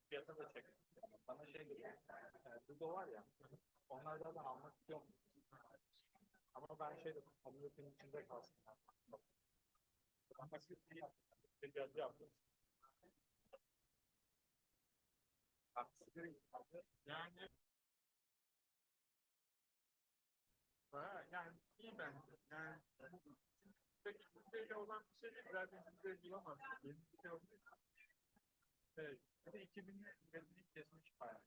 Fiyata da çek. Bana şey dedi. Dugo var ya. Onlardan da almak istiyorum. Ama ben şey dedim. Community'nin içinde kalsın. Ama siz bir yazı yaptım. Yani yani iyi bence. Yani pek Türkiye'de olan bir şey değil. Zaten sizde bulamazsınız. Yeni bir şey olduğu için. Evet. Bir de 2000'li üreticilik kesmiş bayağı.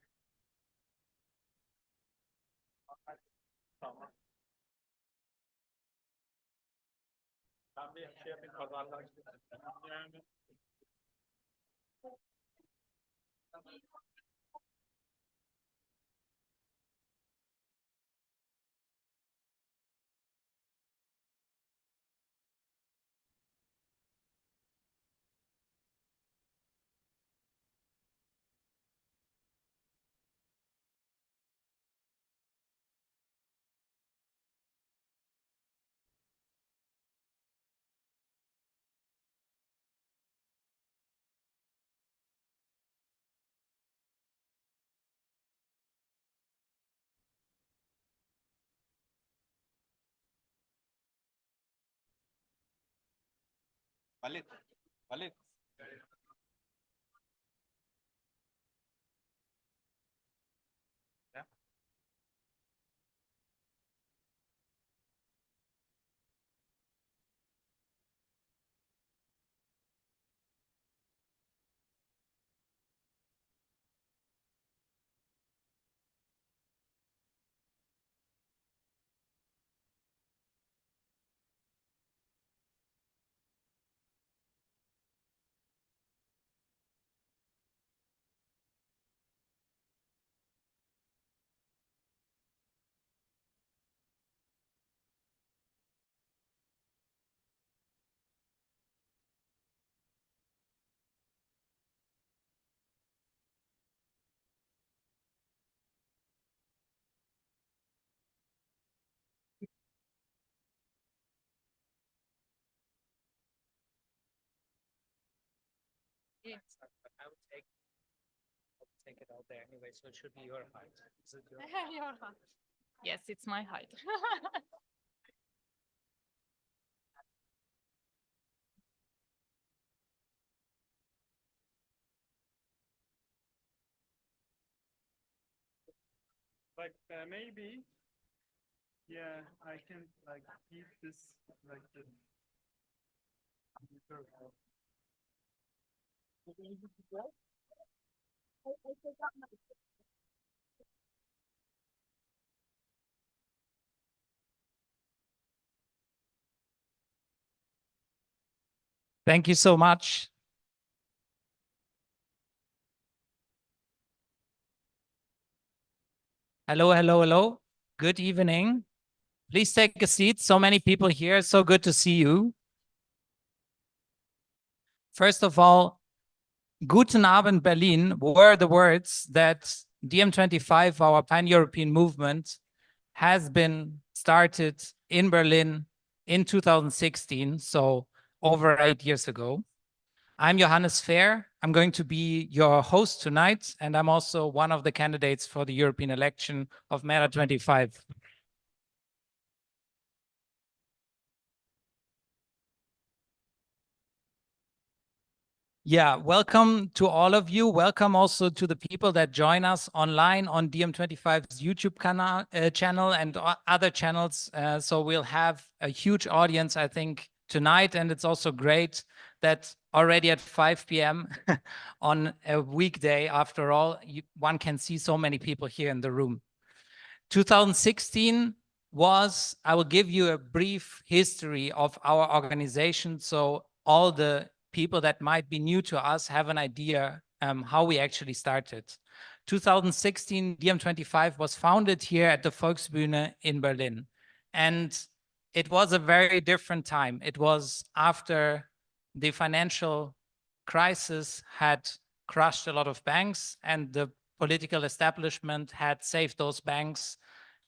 Tamam. Ben bir şey yapayım. Pazarlaştırayım. Yani Valid. Valid. Yeah. Yes, I would take it out there anyway, so it should be your height. Is it your Your height. Yes, it's my height. Like maybe, yeah, I can like keep this like this. Thank you so much. Hello, hello, hello. Good evening. Please take a seat. So many people here. So good to see you. First of all, Guten Abend Berlin were the words that DiEM25, our pan-European movement, has been started in Berlin in 2016, so over 8 years ago. I'm Johannes Fair. I'm going to be your host tonight, and I'm also one of the candidates for the European election of MERA25. Yeah, welcome to all of you. Welcome also to the people that join us online on DiEM25's YouTube channel and other channels. So we'll have a huge audience, I think, tonight. And it's also great that already at 5 p.m. on a weekday, after all, one can see so many people here in the room. 2016 was, I will give you a brief history of our organization. So all the people that might be new to us have an idea how we actually started. 2016, DiEM25 was founded here at the Volksbühne in Berlin. And it was a very different time. It was after the financial crisis had crushed a lot of banks and the political establishment had saved those banks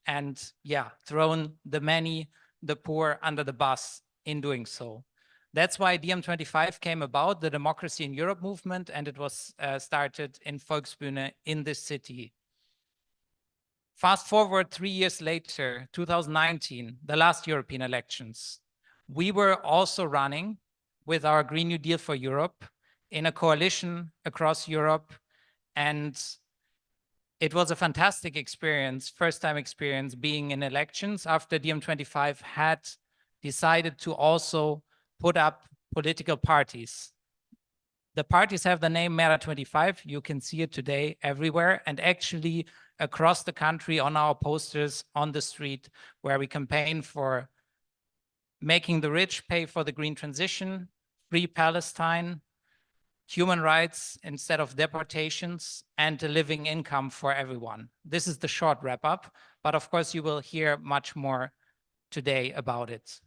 and, yeah, thrown the many, the poor under the bus in doing so. That's why DiEM25 came about, the Democracy in Europe movement, and it was started in Volksbühne in this city. Fast forward 3 years later, 2019, the last European elections. We were also running with our Green New Deal for Europe in a coalition across Europe, and it was a fantastic experience, first-time experience being in elections after DiEM25 had decided to also put up political parties. The parties have the name MERA25. You can see it today everywhere, and actually across the country on our posters on the street, where we campaign for making the rich pay for the green transition, free Palestine, human rights instead of deportations, and a living income for everyone. This is the short wrap up, but of course you will hear much more today about it.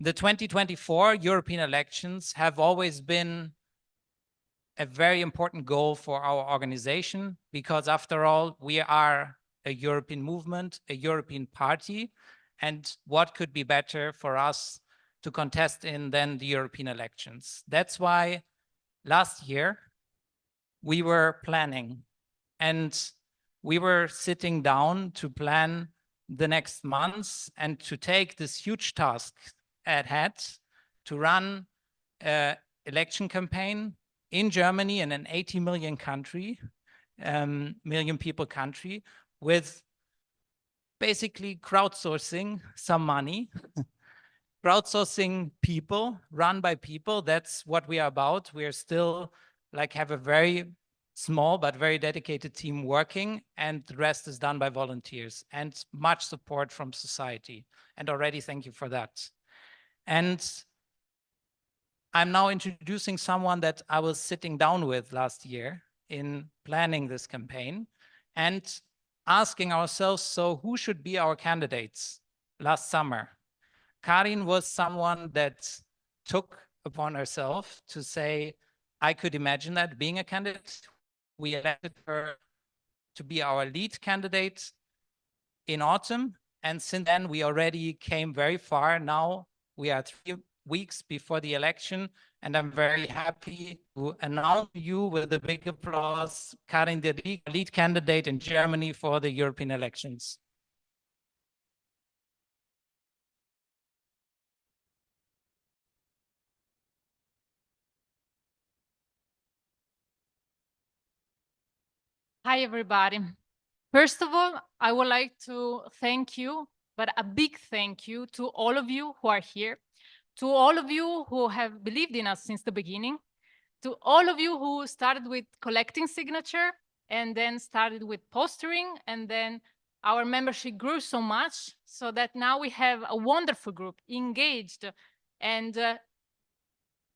The 2024 European elections have always been a very important goal for our organization, because after all, we are a European movement, a European party, and what could be better for us to contest in than the European elections? That's why last year we were planning, and we were sitting down to plan the next months and to take this huge task at hand to run an election campaign in Germany, in an 80 million country, million people country, with basically crowdsourcing some money, crowdsourcing people, run by people. That's what we are about. We are still have a very small but very dedicated team working, and the rest is done by volunteers and much support from society. And already thank you for that. And I'm now introducing someone that I was sitting down with last year in planning this campaign and asking ourselves, so who should be our candidates last summer? Karin was someone that took upon herself to say, I could imagine that being a candidate. We elected her to be our lead candidate in autumn. And since then, we already came very far. Now we are 3 weeks before the election, and I'm very happy to announce you with a big applause, Karin, the lead candidate in Germany for the European elections. Hi, everybody. First of all, I would like to thank you, but a big thank you to all of you who are here, to all of you who have believed in us since the beginning, to all of you who started with collecting signature and then started with postering, and then our membership grew so much so that now we have a wonderful group engaged. And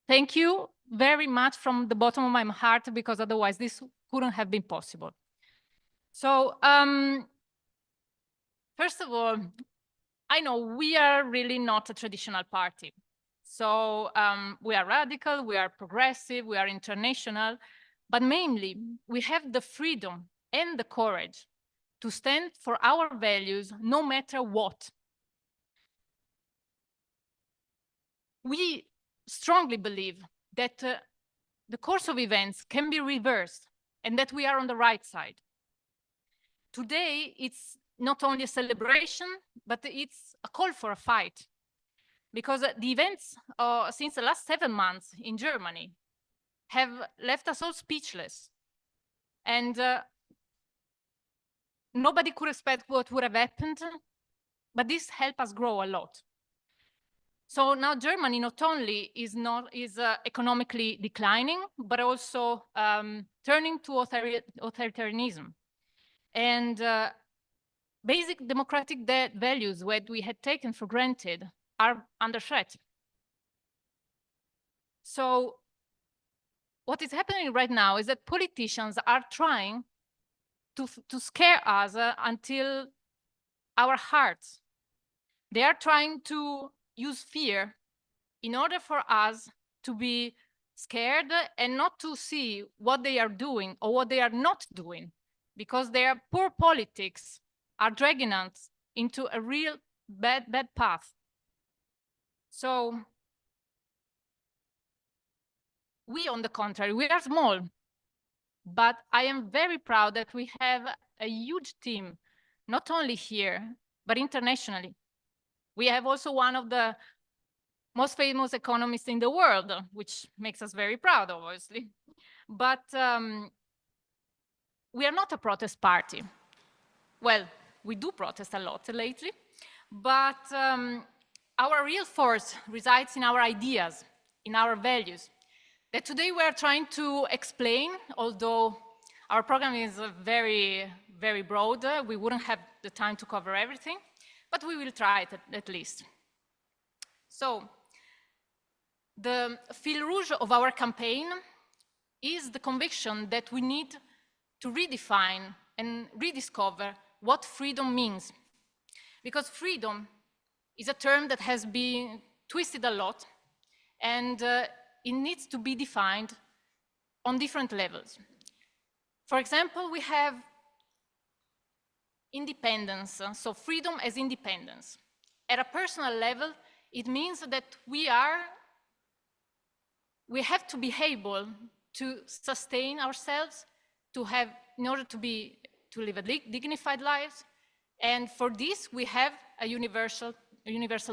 thank you very much from the bottom of my heart, because otherwise this couldn't have been possible. So first of all, I know we are really not a traditional party. So we are radical, we are progressive, we are international, but mainly we have the freedom and the courage to stand for our values no matter what. We strongly believe that the course of events can be reversed and that we are on the right side. Today, it's not only a celebration, but it's a call for a fight. Because the events since the last 7 months in Germany have left us all speechless. And nobody could expect what would have happened, but this helped us grow a lot. So now Germany not only is economically declining, but also turning to authoritarianism. And basic democratic values that we had taken for granted are under threat. So what is happening right now is that politicians are trying to scare us until our hearts. They are trying to use fear in order for us to be scared and not to see what they are doing or what they are not doing, because their poor politics are dragging us into a real bad path. So We, on the contrary, we are small, but I am very proud that we have a huge team, not only here, but internationally. We have also one of the most famous economists in the world, which makes us very proud, obviously. But we are not a protest party. Well, we do protest a lot lately, but our real force resides in our ideas, in our values, that today we are trying to explain, although our program is very, very broad. We wouldn't have the time to cover everything, but we will try it at least. So, the fil rouge of our campaign is the conviction that we need to redefine and rediscover what freedom means. Because freedom is a term that has been twisted a lot, and it needs to be defined on different levels. For example, we have independence, so freedom as independence. At a personal level, it means that we have to be able to sustain ourselves, in order to live a dignified life, and for this we have a universal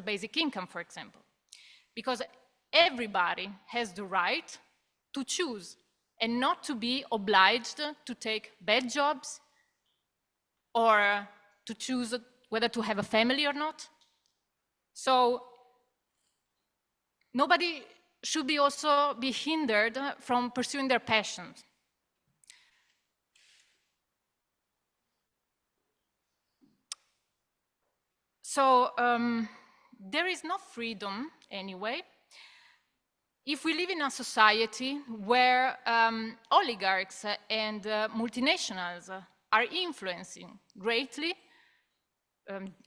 basic income, for example, because everybody has the right to choose and not to be obliged to take bad jobs or to choose whether to have a family or not. So nobody should also be hindered from pursuing their passions. So there is no freedom anyway if we live in a society where oligarchs and multinationals are influencing greatly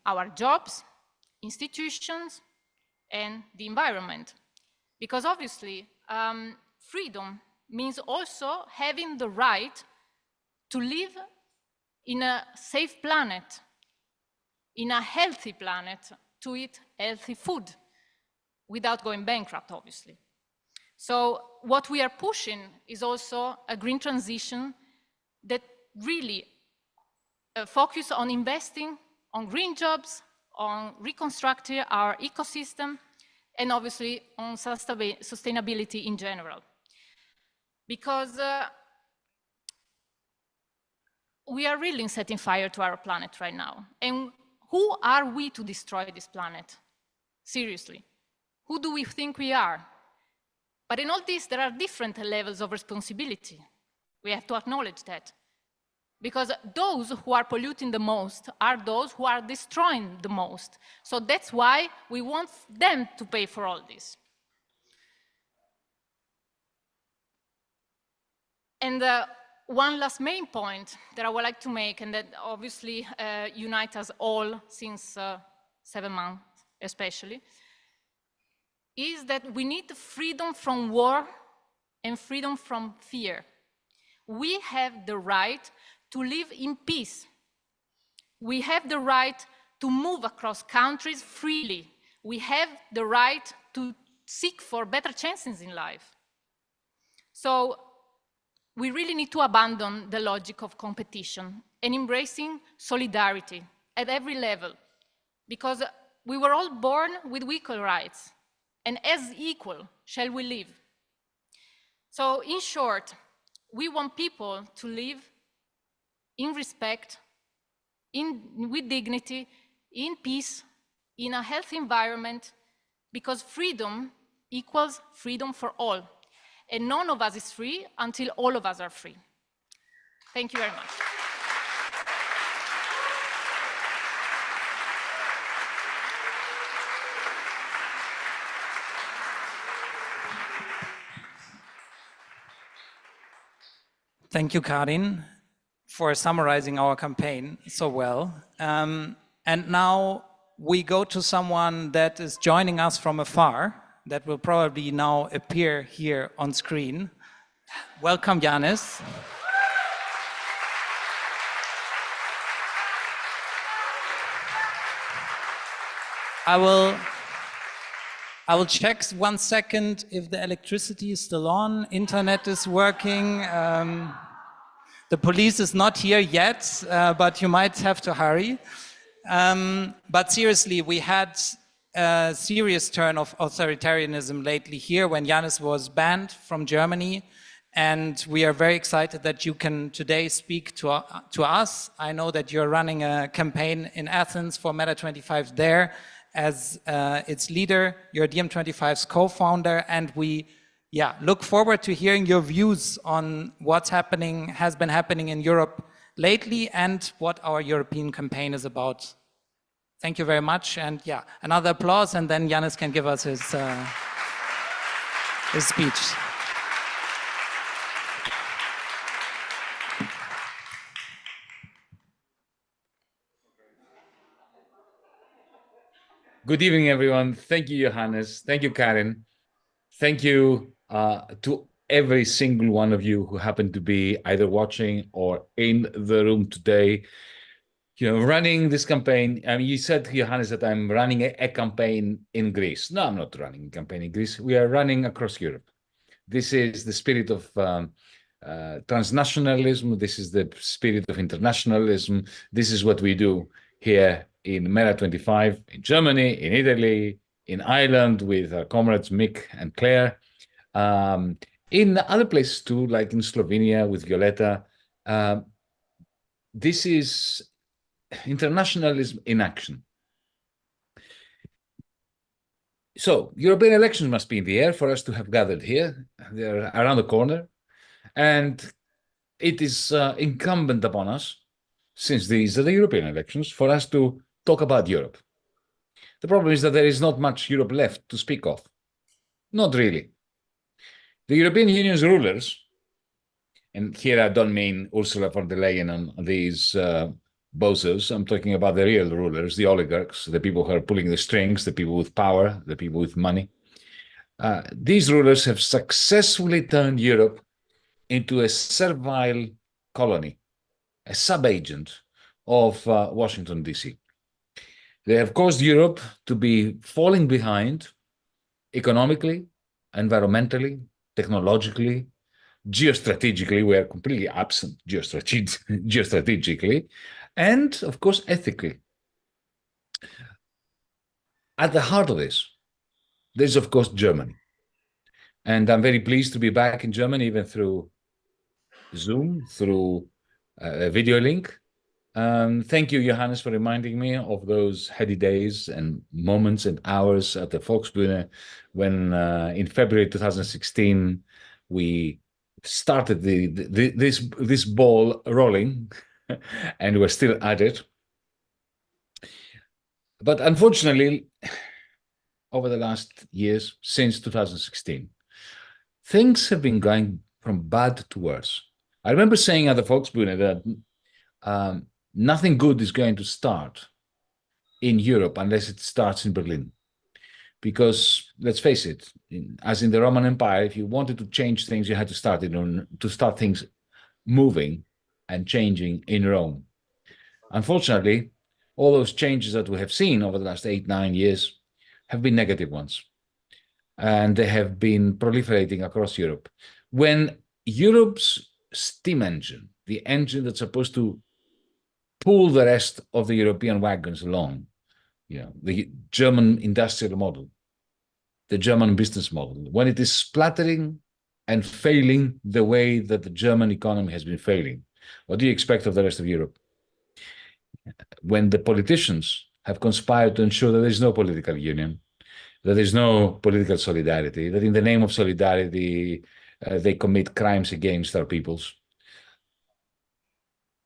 our jobs, institutions, and the environment. Because obviously, freedom means also having the right to live in a safe planet, in a healthy planet, to eat healthy food without going bankrupt, obviously. So what we are pushing is also a green transition that really focus on investing on green jobs, on reconstructing our ecosystem, and obviously on sustainability in general. Because we are really setting fire to our planet right now. And who are we to destroy this planet? Seriously, who do we think we are? But in all this, there are different levels of responsibility. We have to acknowledge that. Because those who are polluting the most are those who are destroying the most. So that's why we want them to pay for all this. And one last main point that I would like to make, and that obviously unites us all since 7 months especially, is that we need freedom from war and freedom from fear. We have the right to live in peace. We have the right to move across countries freely. We have the right to seek for better chances in life. So we really need to abandon the logic of competition and embracing solidarity at every level, because we were all born with equal rights, and as equal shall we live. So in short, we want people to live in respect, with dignity, in peace, in a healthy environment, because freedom equals freedom for all. And none of us is free until all of us are free. Thank you very much. Thank you, Karin, for summarizing our campaign so well. And now we go to someone that is joining us from afar, that will probably now appear here on screen. Welcome, Yanis. I will check 1 second if the electricity is still on, internet is working. The police is not here yet, but you might have to hurry. But seriously, we had a serious turn of authoritarianism lately here when Yanis was banned from Germany. And we are very excited that you can today speak to us. I know that you're running a campaign in Athens for MERA25 there as its leader. You're DiEM25's co-founder, and we look forward to hearing your views on what's happening, has been happening in Europe lately, and what our European campaign is about. Thank you very much, and another applause, and then Yanis can give us his speech. Good evening, everyone. Thank you, Johannes. Thank you, Karin. Thank you to every single one of you who happen to be either watching or in the room today, running this campaign. I mean, you said, Johannes, that I'm running a campaign in Greece. No, I'm not running a campaign in Greece. We are running across Europe. This is the spirit of transnationalism. This is the spirit of internationalism. This is what we do here in MERA25, in Germany, in Italy, in Ireland, with our comrades Mick and Claire, in other places too, like in Slovenia with Violeta. This is internationalism in action. So European elections must be in the air for us to have gathered here. They're around the corner. And it is incumbent upon us, since these are the European elections, for us to talk about Europe. The problem is that there is not much Europe left to speak of. Not really. The European Union's rulers, and here I don't mean Ursula von der Leyen and these bozos, I'm talking about the real rulers, the oligarchs, the people who are pulling the strings, the people with power, the people with money. These rulers have successfully turned Europe into a servile colony, a sub-agent of Washington, D.C. They have caused Europe to be falling behind economically, environmentally, technologically, geostrategically. We are completely absent geostrategically, and of course, ethically. At the heart of this, there's of course Germany. And I'm very pleased to be back in Germany, even through Zoom, through a video link. Thank you, Johannes, for reminding me of those heady days and moments and hours at the Volksbühne when in February 2016, we started this ball rolling and we're still at it. But unfortunately, over the last years, since 2016, things have been going from bad to worse. I remember saying at the Volksbühne that nothing good is going to start in Europe unless it starts in Berlin. Because let's face it, as in the Roman Empire, if you wanted to change things, you had to start things moving and changing in Rome. Unfortunately, all those changes that we have seen over the last 8-9 years have been negative ones. And they have been proliferating across Europe. When Europe's steam engine, the engine that's supposed to pull the rest of the European wagons along, the German industrial model, the German business model, when it is splattering and failing the way that the German economy has been failing, what do you expect of the rest of Europe? When the politicians have conspired to ensure that there is no political union, that there is no political solidarity, that in the name of solidarity, they commit crimes against our peoples.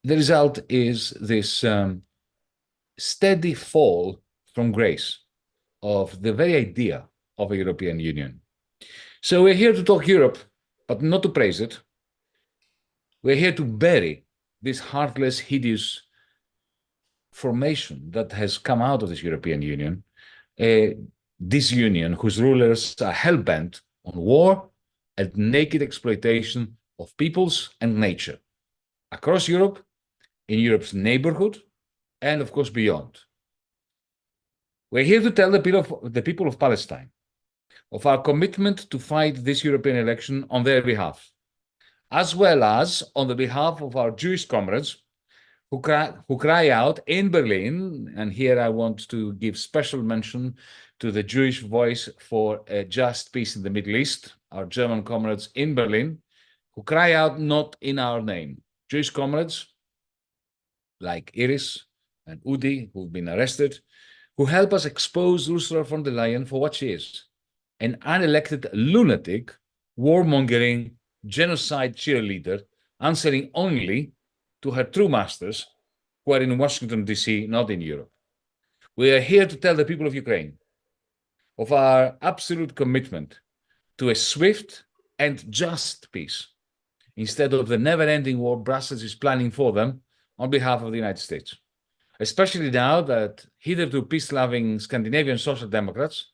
The result is this steady fall from grace of the very idea of a European Union. So we're here to talk Europe, but not to praise it. We're here to bury this heartless, hideous formation that has come out of this European Union, this union whose rulers are hell-bent on war and naked exploitation of peoples and nature across Europe, in Europe's neighborhood, and of course beyond. We're here to tell the people of Palestine of our commitment to fight this European election on their behalf, as well as on the behalf of our Jewish comrades who cry out in Berlin, and here I want to give special mention to the Jewish Voice for a Just Peace in the Middle East, our German comrades in Berlin, who cry out not in our name. Jewish comrades like Iris and Udi, who've been arrested, who help us expose Ursula von der Leyen for what she is, an unelected lunatic, warmongering, genocide cheerleader, answering only to her true masters, who are in Washington, D.C., not in Europe. We are here to tell the people of Ukraine of our absolute commitment to a swift and just peace, instead of the never-ending war Brussels is planning for them on behalf of the United States, especially now that hitherto peace-loving Scandinavian social democrats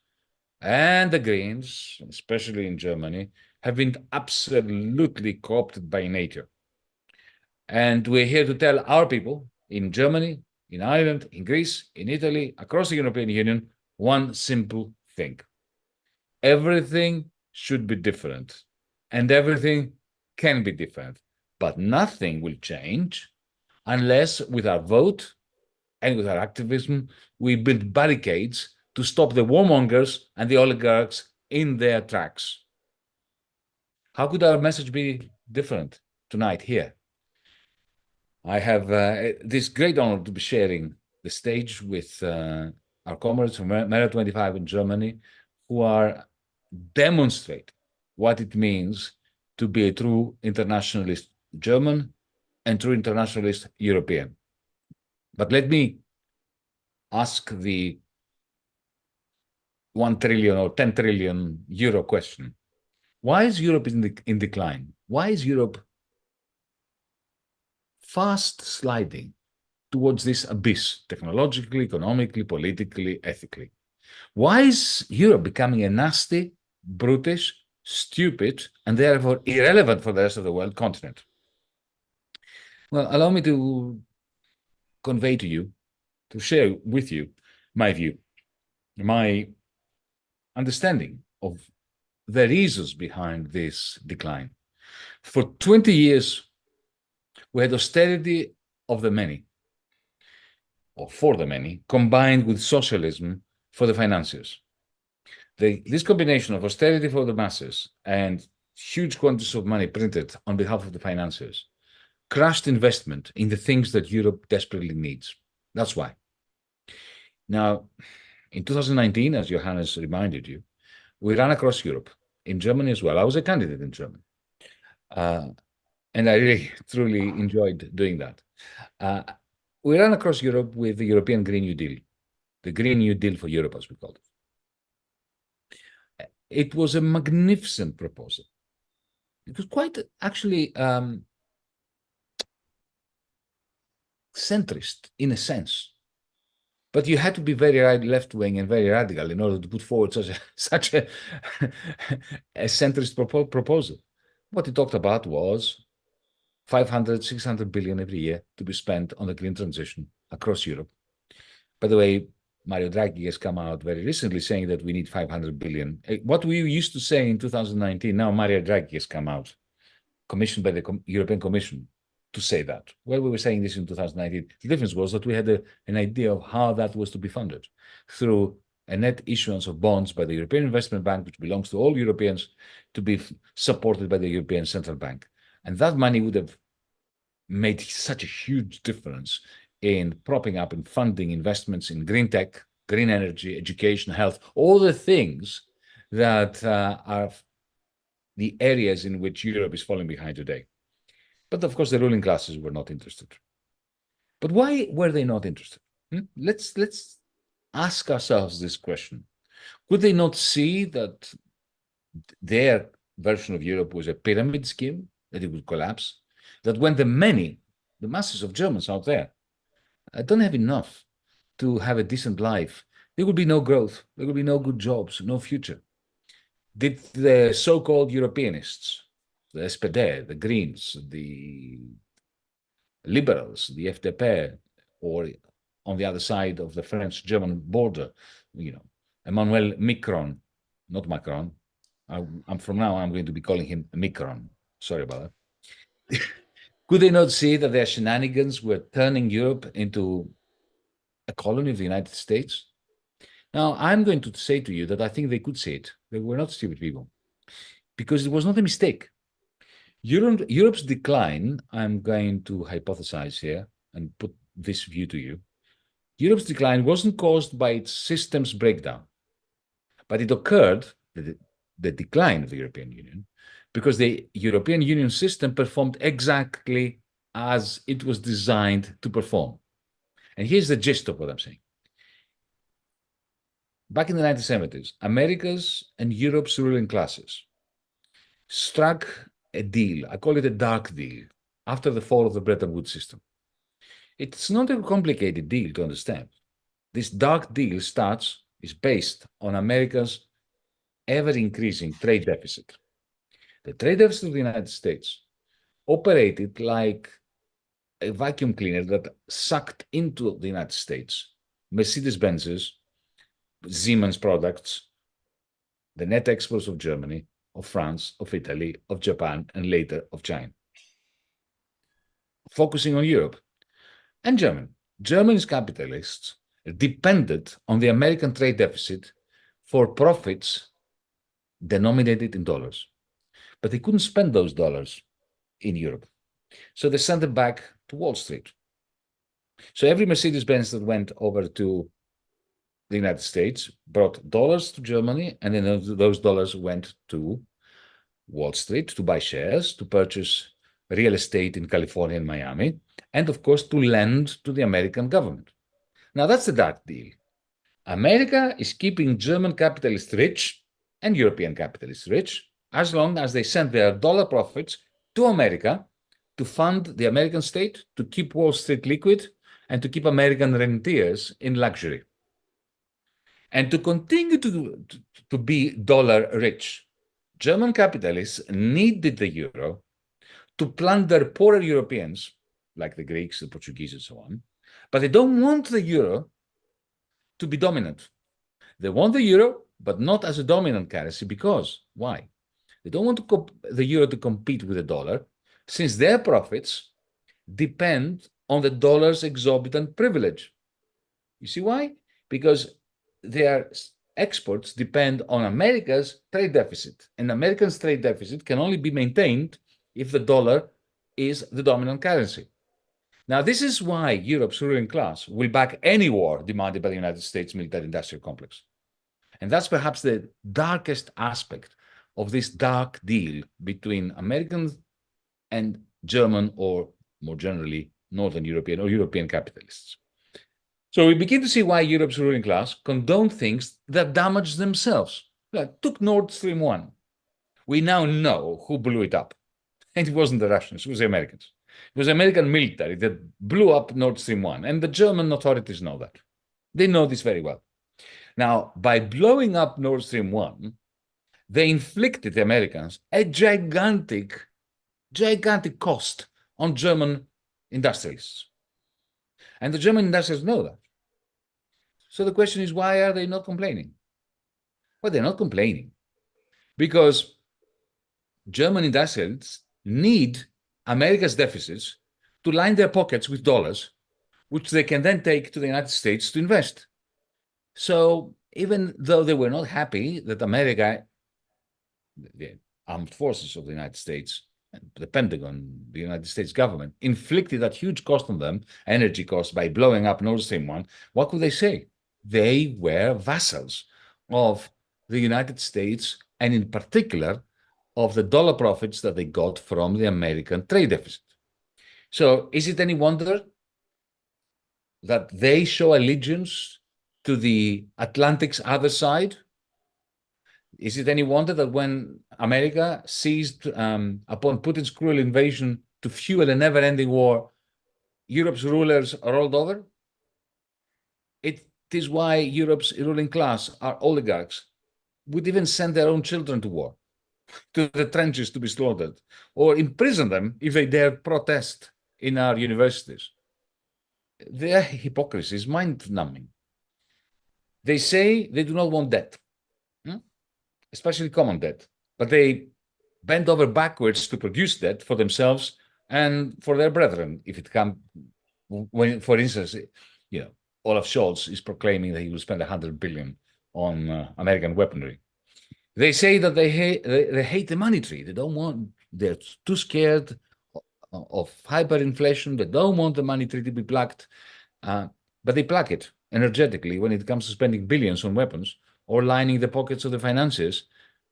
and the Greens, especially in Germany, have been absolutely co-opted by NATO. And we're here to tell our people in Germany, in Ireland, in Greece, in Italy, across the European Union, one simple thing. Everything should be different, and everything can be different, but nothing will change unless with our vote and with our activism, we build barricades to stop the warmongers and the oligarchs in their tracks. How could our message be different tonight here? I have this great honor to be sharing the stage with our comrades from MERA25 in Germany, who are demonstrate what it means to be a true internationalist German and true internationalist European. But let me ask the 1 trillion or 10 trillion euro question. Why is Europe in decline? Why is Europe fast sliding towards this abyss, technologically, economically, politically, ethically? Why is Europe becoming a nasty, brutish, stupid, and therefore irrelevant for the rest of the world continent? Well, allow me to convey to you, to share with you my view, my understanding of the reasons behind this decline. For 20 years, we had austerity of the many, or for the many, combined with socialism for the financiers. This combination of austerity for the masses and huge quantities of money printed on behalf of the financiers crushed investment in the things that Europe desperately needs. That's why. Now, in 2019, as Johannes reminded you, we ran across Europe, in Germany as well. I was a candidate in Germany. And I really, truly enjoyed doing that. We ran across Europe with the European Green New Deal, the Green New Deal for Europe, as we called it. It was a magnificent proposal. It was quite actually centrist in a sense. But you had to be very left-wing and very radical in order to put forward such a centrist proposal. What it talked about was 500, 600 billion every year to be spent on the green transition across Europe. By the way, Mario Draghi has come out very recently saying that we need 500 billion. What we used to say in 2019, now Mario Draghi has come out, commissioned by the European Commission, to say that. Well, we were saying this in 2019. The difference was that we had an idea of how that was to be funded through a net issuance of bonds by the European Investment Bank, which belongs to all Europeans, to be supported by the European Central Bank. And that money would have made such a huge difference in propping up and funding investments in green tech, green energy, education, health, all the things that are the areas in which Europe is falling behind today. But of course, the ruling classes were not interested. But why were they not interested? Let's ask ourselves this question. Could they not see that their version of Europe was a pyramid scheme, that it would collapse? That when the masses of Germans out there, don't have enough to have a decent life, there will be no growth, there will be no good jobs, no future. Did the so-called Europeanists, the SPD, the Greens, the Liberals, the FDP, or on the other side of the French-German border, Emmanuel Macron, not Macron. I'm from now, I'm going to be calling him Micron. Sorry about that. Could they not see that their shenanigans were turning Europe into a colony of the United States? Now, I'm going to say to you that I think they could see it. They were not stupid people, because it was not a mistake. Europe's decline, I'm going to hypothesize here and put this view to you. Europe's decline wasn't caused by its system's breakdown, but it occurred, the decline of the European Union, because the European Union system performed exactly as it was designed to perform. And here's the gist of what I'm saying. Back in the 1970s, America's and Europe's ruling classes struck a deal, I call it a dark deal, after the fall of the Bretton Woods system. It's not a complicated deal to understand. This dark deal is based on America's ever-increasing trade deficit. The trade deficit of the United States operated like a vacuum cleaner that sucked into the United States Mercedes-Benz's, Siemens products, the net exports of Germany, of France, of Italy, of Japan, and later of China. Focusing on Europe and Germany. Germany's capitalists depended on the American trade deficit for profits denominated in dollars. But they couldn't spend those dollars in Europe. So they sent them back to Wall Street. So every Mercedes-Benz that went over to the United States brought dollars to Germany, and then those dollars went to Wall Street to buy shares, to purchase real estate in California and Miami, and of course to lend to the American government. Now that's the dark deal. America is keeping German capitalists rich and European capitalists rich as long as they send their dollar profits to America to fund the American state, to keep Wall Street liquid, and to keep American rentiers in luxury. And to continue to be dollar rich, German capitalists needed the euro to plunder poorer Europeans, like the Greeks, the Portuguese, and so on. But they don't want the euro to be dominant. They want the euro, but not as a dominant currency. Because, why? They don't want the euro to compete with the dollar, since their profits depend on the dollar's exorbitant privilege. You see why? Because their exports depend on America's trade deficit, and America's trade deficit can only be maintained if the dollar is the dominant currency. Now, this is why Europe's ruling class will back any war demanded by the United States military-industrial complex. And that's perhaps the darkest aspect of this dark deal between Americans and German, or more generally, Northern European or European capitalists. So we begin to see why Europe's ruling class condoned things that damaged themselves. Like, took Nord Stream 1. We now know who blew it up. And it wasn't the Russians, it was the Americans. It was the American military that blew up Nord Stream 1. And the German authorities know that. They know this very well. Now, by blowing up Nord Stream 1, they inflicted the Americans a gigantic cost on German industrialists. And the German industrialists know that. So the question is, why are they not complaining? Well, they're not complaining because German industrialists need America's deficits to line their pockets with dollars, which they can then take to the United States to invest. So even though they were not happy that America, the armed forces of the United States, the Pentagon, the United States government, inflicted that huge cost on them, energy cost, by blowing up Nord Stream 1, what could they say? They were vassals of the United States, and in particular, of the dollar profits that they got from the American trade deficit. So is it any wonder that they show allegiance to the Atlantic's other side? Is it any wonder that when America seized upon Putin's cruel invasion to fuel a never-ending war, Europe's rulers rolled over? It is why Europe's ruling class, our oligarchs, would even send their own children to war, to the trenches to be slaughtered, or imprison them if they dare protest in our universities. Their hypocrisy is mind-numbing. They say they do not want debt. especially common debt, but they bend over backwards to produce debt for themselves and for their brethren. If it comes, when, for instance, Olaf Scholz is proclaiming that he will spend 100 billion on American weaponry. They say that they hate the money tree. They're too scared of hyperinflation. They don't want the money tree to be plucked, but they pluck it energetically when it comes to spending billions on weapons or lining the pockets of the financiers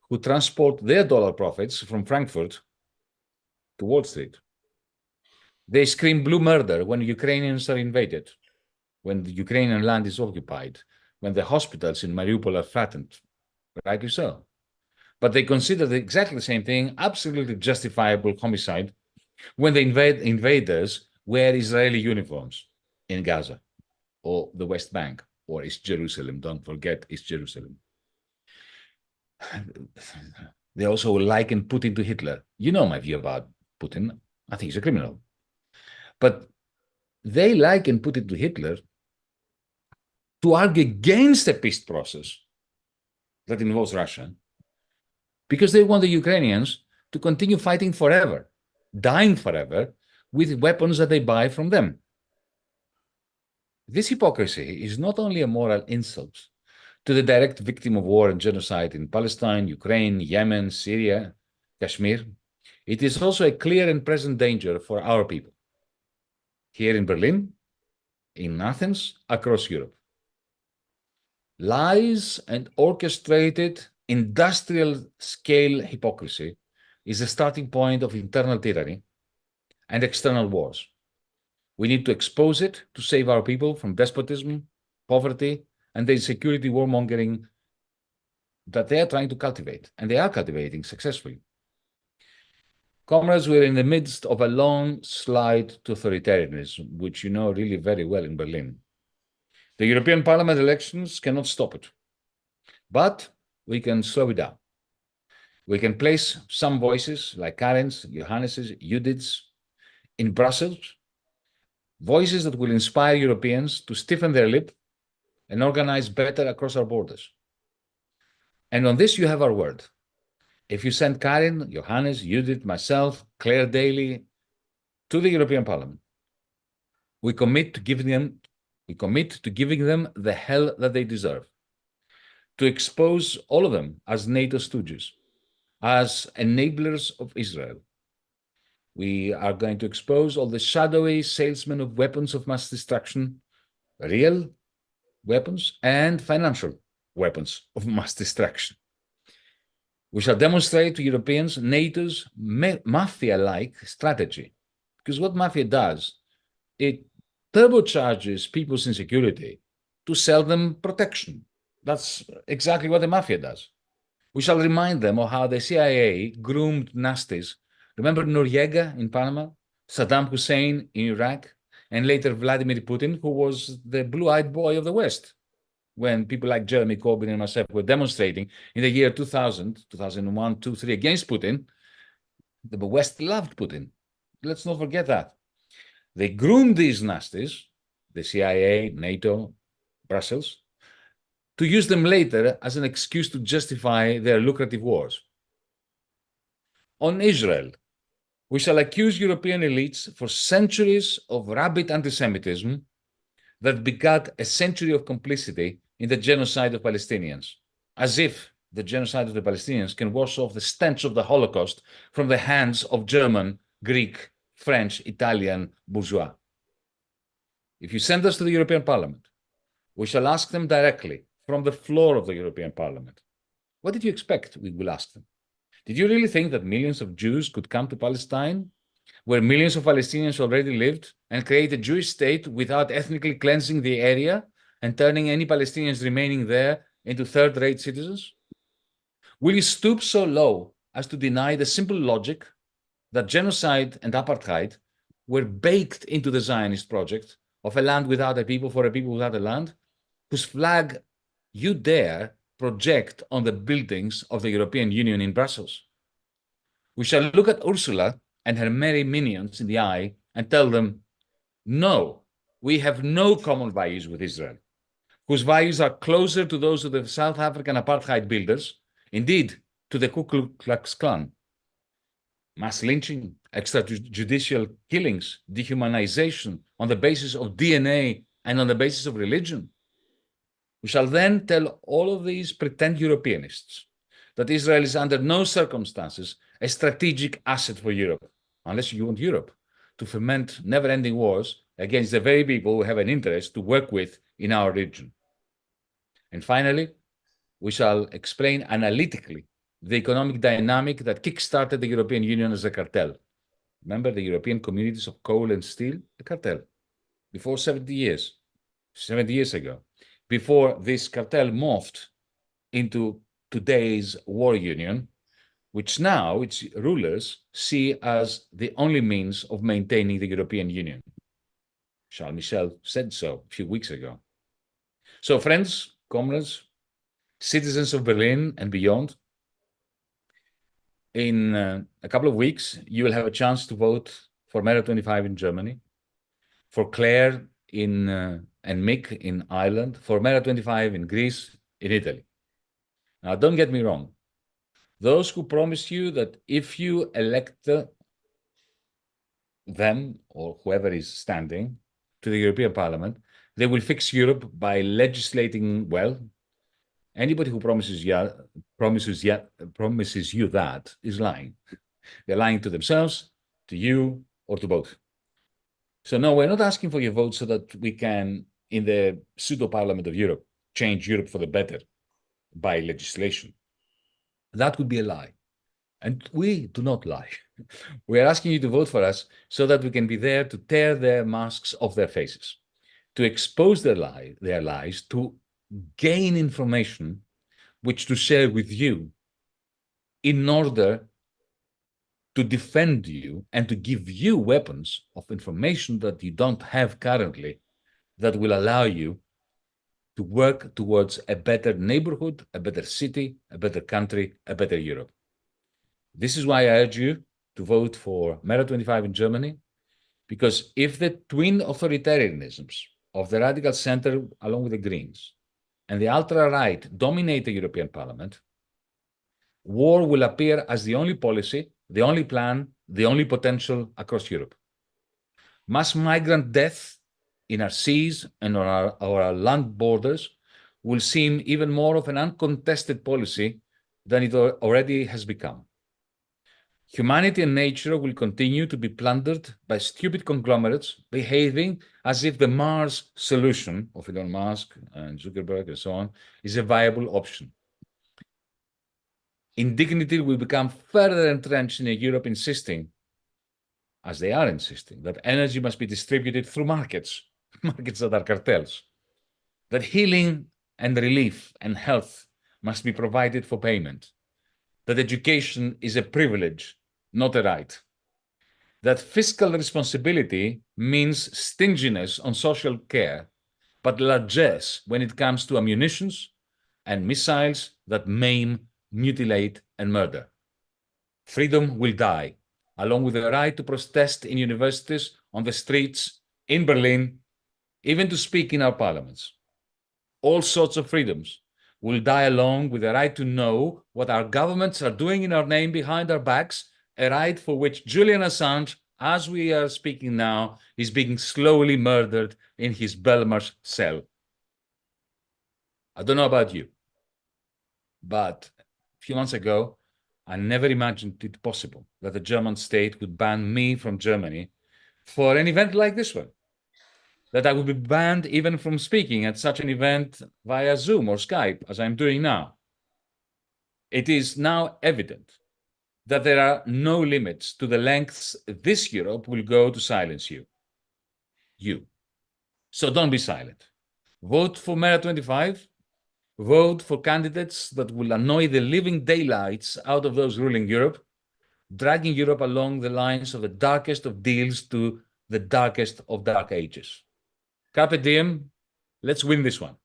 who transport their dollar profits from Frankfurt to Wall Street. They scream blue murder when Ukrainians are invaded, when the Ukrainian land is occupied, when the hospitals in Mariupol are threatened, rightly so. But they consider exactly the same thing absolutely justifiable homicide when the invaders wear Israeli uniforms in Gaza or the West Bank or East Jerusalem. Don't forget East Jerusalem. They also liken Putin to Hitler. You know my view about Putin. I think he's a criminal. But they liken Putin to Hitler to argue against a peace process that involves Russia, because they want the Ukrainians to continue fighting forever, dying forever, with weapons that they buy from them. This hypocrisy is not only a moral insult to the direct victim of war and genocide in Palestine, Ukraine, Yemen, Syria, Kashmir, it is also a clear and present danger for our people, here in Berlin, in Athens, across Europe. Lies and orchestrated industrial-scale hypocrisy is the starting point of internal tyranny and external wars. We need to expose it to save our people from despotism, poverty, and the insecurity warmongering that they are trying to cultivate, and they are cultivating successfully. Comrades, we're in the midst of a long slide to authoritarianism, which you know really very well in Berlin. The European Parliament elections cannot stop it, but we can slow it down. We can place some voices like Karen's, Johannes's, Judith's in Brussels, voices that will inspire Europeans to stiffen their lip and organize better across our borders. And on this, you have our word. If you send Karen, Johannes, Judith, myself, Claire Daly to the European Parliament, we commit to giving them the hell that they deserve, to expose all of them as NATO stooges, as enablers of Israel. We are going to expose all the shadowy salesmen of weapons of mass destruction, real weapons and financial weapons of mass destruction. We shall demonstrate to Europeans NATO's mafia-like strategy, because what mafia does, it turbocharges people's insecurity to sell them protection. That's exactly what the mafia does. We shall remind them of how the CIA groomed nasties. Remember Noriega in Panama, Saddam Hussein in Iraq, and later Vladimir Putin, who was the blue-eyed boy of the West, when people like Jeremy Corbyn and myself were demonstrating in the year 2000, 2001, 2, 3 against Putin. The West loved Putin. Let's not forget that. They groomed these nasties, the CIA, NATO, Brussels, to use them later as an excuse to justify their lucrative wars. On Israel, we shall accuse European elites for centuries of rabid anti-Semitism that begat a century of complicity in the genocide of Palestinians, as if the genocide of the Palestinians can wash off the stench of the Holocaust from the hands of German, Greek, French, Italian bourgeois. If you send us to the European Parliament, we shall ask them directly from the floor of the European Parliament. What did you expect? We will ask them. Did you really think that millions of Jews could come to Palestine, where millions of Palestinians already lived, and create a Jewish state without ethnically cleansing the area and turning any Palestinians remaining there into third-rate citizens? Will you stoop so low as to deny the simple logic that genocide and apartheid were baked into the Zionist project of a land without a people for a people without a land, whose flag you dare project on the buildings of the European Union in Brussels? We shall look at Ursula and her merry minions in the eye and tell them, no, we have no common values with Israel, whose values are closer to those of the South African apartheid builders indeed to the Ku Klux Klan, mass lynching, extrajudicial killings, dehumanization on the basis of DNA and on the basis of religion. We shall then tell all of these pretend Europeanists that Israel is under no circumstances a strategic asset for Europe, unless you want Europe to foment never-ending wars against the very people who have an interest to work with in our region. And finally, we shall explain analytically the economic dynamic that kick-started the European Union as a cartel. Remember the European communities of coal and steel? A cartel. Before 70 years ago, before this cartel morphed into today's war union, which now its rulers see as the only means of maintaining the European Union. Charles Michel said so a few weeks ago. So friends, comrades, citizens of Berlin and beyond, in a couple of weeks, you will have a chance to vote for MERA25 in Germany, for Claire and Mick in Ireland, for MERA25 in Greece, in Italy. Now, don't get me wrong. Those who promised you that if you elect them or whoever is standing to the European Parliament, they will fix Europe by legislating well. Anybody who promises you that is lying. They're lying to themselves, to you, or to both. So no, we're not asking for your vote so that we can, in the pseudo-parliament of Europe, change Europe for the better by legislation. That would be a lie. And we do not lie. We are asking you to vote for us so that we can be there to tear their masks off their faces, to expose their lies, to gain information which to share with you in order to defend you and to give you weapons of information that you don't have currently that will allow you to work towards a better neighborhood, a better city, a better country, a better Europe. This is why I urge you to vote for MERA25 in Germany, because if the twin authoritarianisms of the radical center, along with the Greens, and the ultra-right dominate the European Parliament, war will appear as the only policy, the only plan, the only potential across Europe. Mass migrant death in our seas and on our land borders will seem even more of an uncontested policy than it already has become. Humanity and nature will continue to be plundered by stupid conglomerates behaving as if the Mars solution of Elon Musk and Zuckerberg and so on is a viable option. Indignity will become further entrenched in a Europe insisting, as they are insisting, that energy must be distributed through markets, markets that are cartels, that healing and relief and health must be provided for payment, that education is a privilege, not a right, that fiscal responsibility means stinginess on social care, but largesse when it comes to ammunitions and missiles that maim, mutilate, and murder. Freedom will die, along with the right to protest in universities, on the streets, in Berlin, even to speak in our parliaments. All sorts of freedoms will die along with the right to know what our governments are doing in our name behind our backs, a right for which Julian Assange, as we are speaking now, is being slowly murdered in his Belmarsh cell. I don't know about you, but a few months ago, I never imagined it possible that the German state would ban me from Germany for an event like this one, that I would be banned even from speaking at such an event via Zoom or Skype, as I'm doing now. It is now evident that there are no limits to the lengths this Europe will go to silence you. So don't be silent. Vote for MERA25. Vote for candidates that will annoy the living daylights out of those ruling Europe, dragging Europe along the lines of the darkest of deals to the darkest of dark ages. Carpe diem, let's win this one.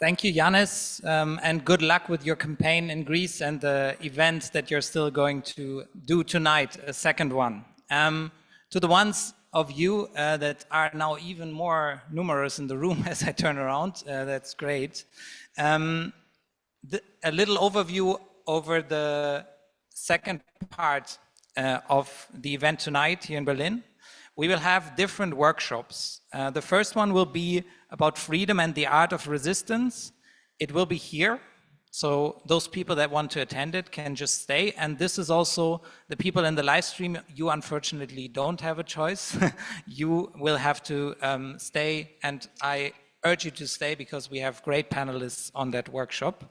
Thank you, Yanis, and good luck with your campaign in Greece and the event that you're still going to do tonight, a second one. To the ones of you that are now even more numerous in the room as I turn around, that's great. A little overview over the second part of the event tonight here in Berlin. We will have different workshops. The first one will be about freedom and the art of resistance. It will be here. So those people that want to attend it can just stay. And this is also the people in the live stream. You unfortunately don't have a choice. You will have to stay. And I urge you to stay because we have great panelists on that workshop.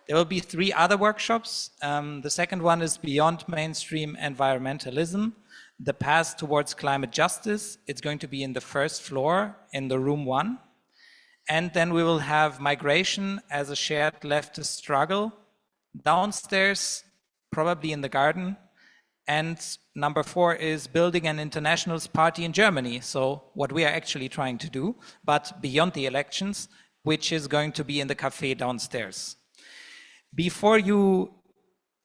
There will be 3 other workshops. The second one is Beyond Mainstream Environmentalism, the path towards climate justice. It's going to be in the first floor in the room 1. And then we will have migration as a shared leftist struggle downstairs, probably in the garden. And number 4 is building an internationalist party in Germany. So what we are actually trying to do, but beyond the elections, which is going to be in the cafe downstairs. Before you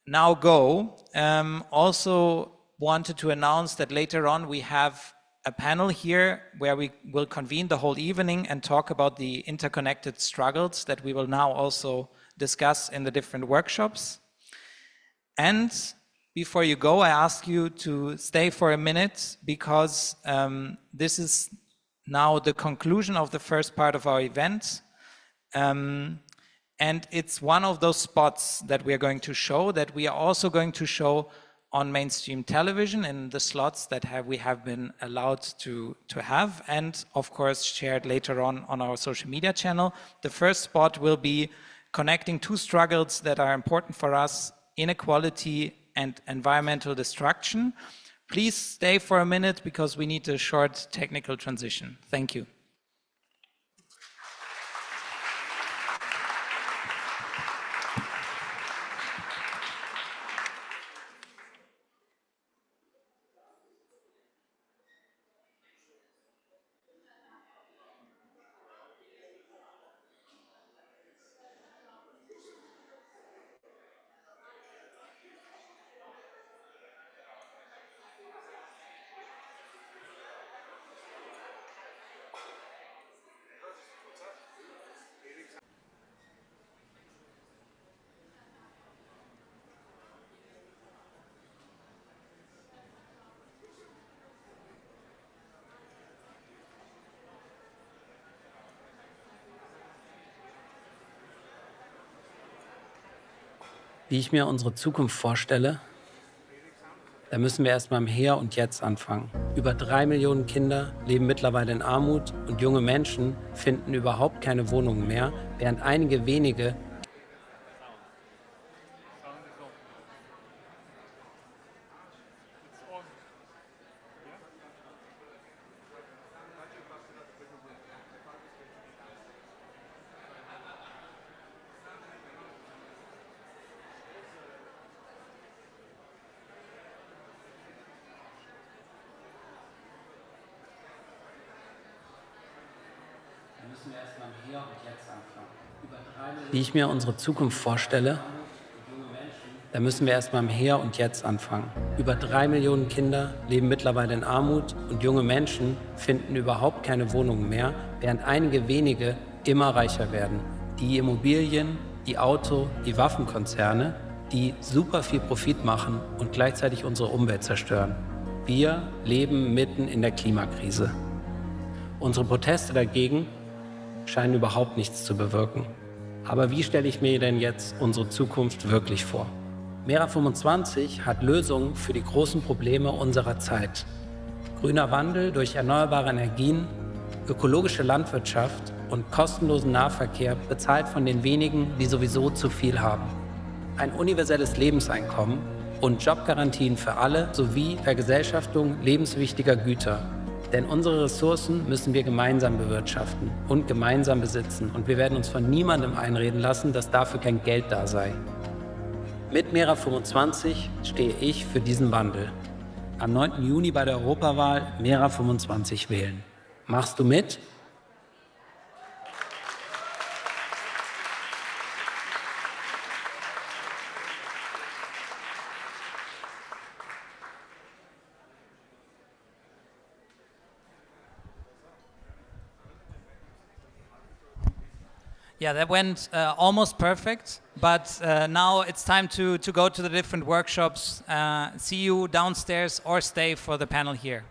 now go, also wanted to announce that later on we have a panel here where we will convene the whole evening and talk about the interconnected struggles that we will now also discuss in the different workshops. And before you go, I ask you to stay for a minute because this is now the conclusion of the first part of our event. And it's one of those spots that we are going to show, that we are also going to show on mainstream television in the slots that we have been allowed to have, and of course shared later on our social media channel. The first spot will be connecting 2 struggles that are important for us: inequality and environmental destruction. Please stay for a minute because we need a short technical transition. Thank you. Wie ich mir unsere Zukunft vorstelle, da müssen wir erstmal im Hier und Jetzt anfangen. Über 3 Millionen Kinder leben mittlerweile in Armut und junge Menschen finden überhaupt keine Wohnungen mehr, während einige wenige Wie ich mir unsere Zukunft vorstelle, da müssen wir erstmal im Hier und Jetzt anfangen. Über 3 Millionen Kinder leben mittlerweile in Armut und junge Menschen finden überhaupt keine Wohnungen mehr, während einige wenige immer reicher werden. Die Immobilien, die Auto-, die Waffenkonzerne, die super viel Profit machen und gleichzeitig unsere Umwelt zerstören. Wir leben mitten in der Klimakrise. Unsere Proteste dagegen scheinen überhaupt nichts zu bewirken. Aber wie stelle ich mir denn jetzt unsere Zukunft wirklich vor? MERA25 hat Lösungen für die großen Probleme unserer Zeit. Grüner Wandel durch erneuerbare Energien, ökologische Landwirtschaft und kostenlosen Nahverkehr bezahlt von den wenigen, die sowieso zu viel haben. Ein universelles Lebenseinkommen und Jobgarantien für alle sowie Vergesellschaftung lebenswichtiger Güter. Denn unsere Ressourcen müssen wir gemeinsam bewirtschaften und gemeinsam besitzen. Und wir werden uns von niemandem einreden lassen, dass dafür kein Geld da sei. Mit MERA25 stehe ich für diesen Wandel. Am 9. Juni bei der Europawahl MERA25 wählen. Machst du mit? Yeah, that went almost perfect, but now it's time to go to the different workshops. See you downstairs or stay for the panel here.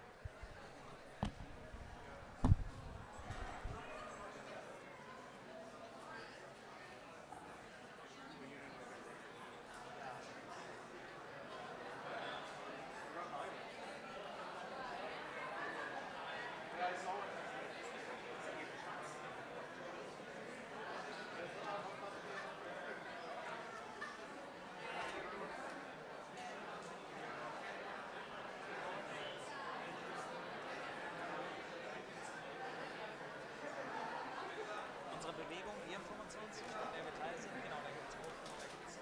Unsere Bewegung, wir 25, der wir teil sind, genau, da gibt es Gruppen, da gibt es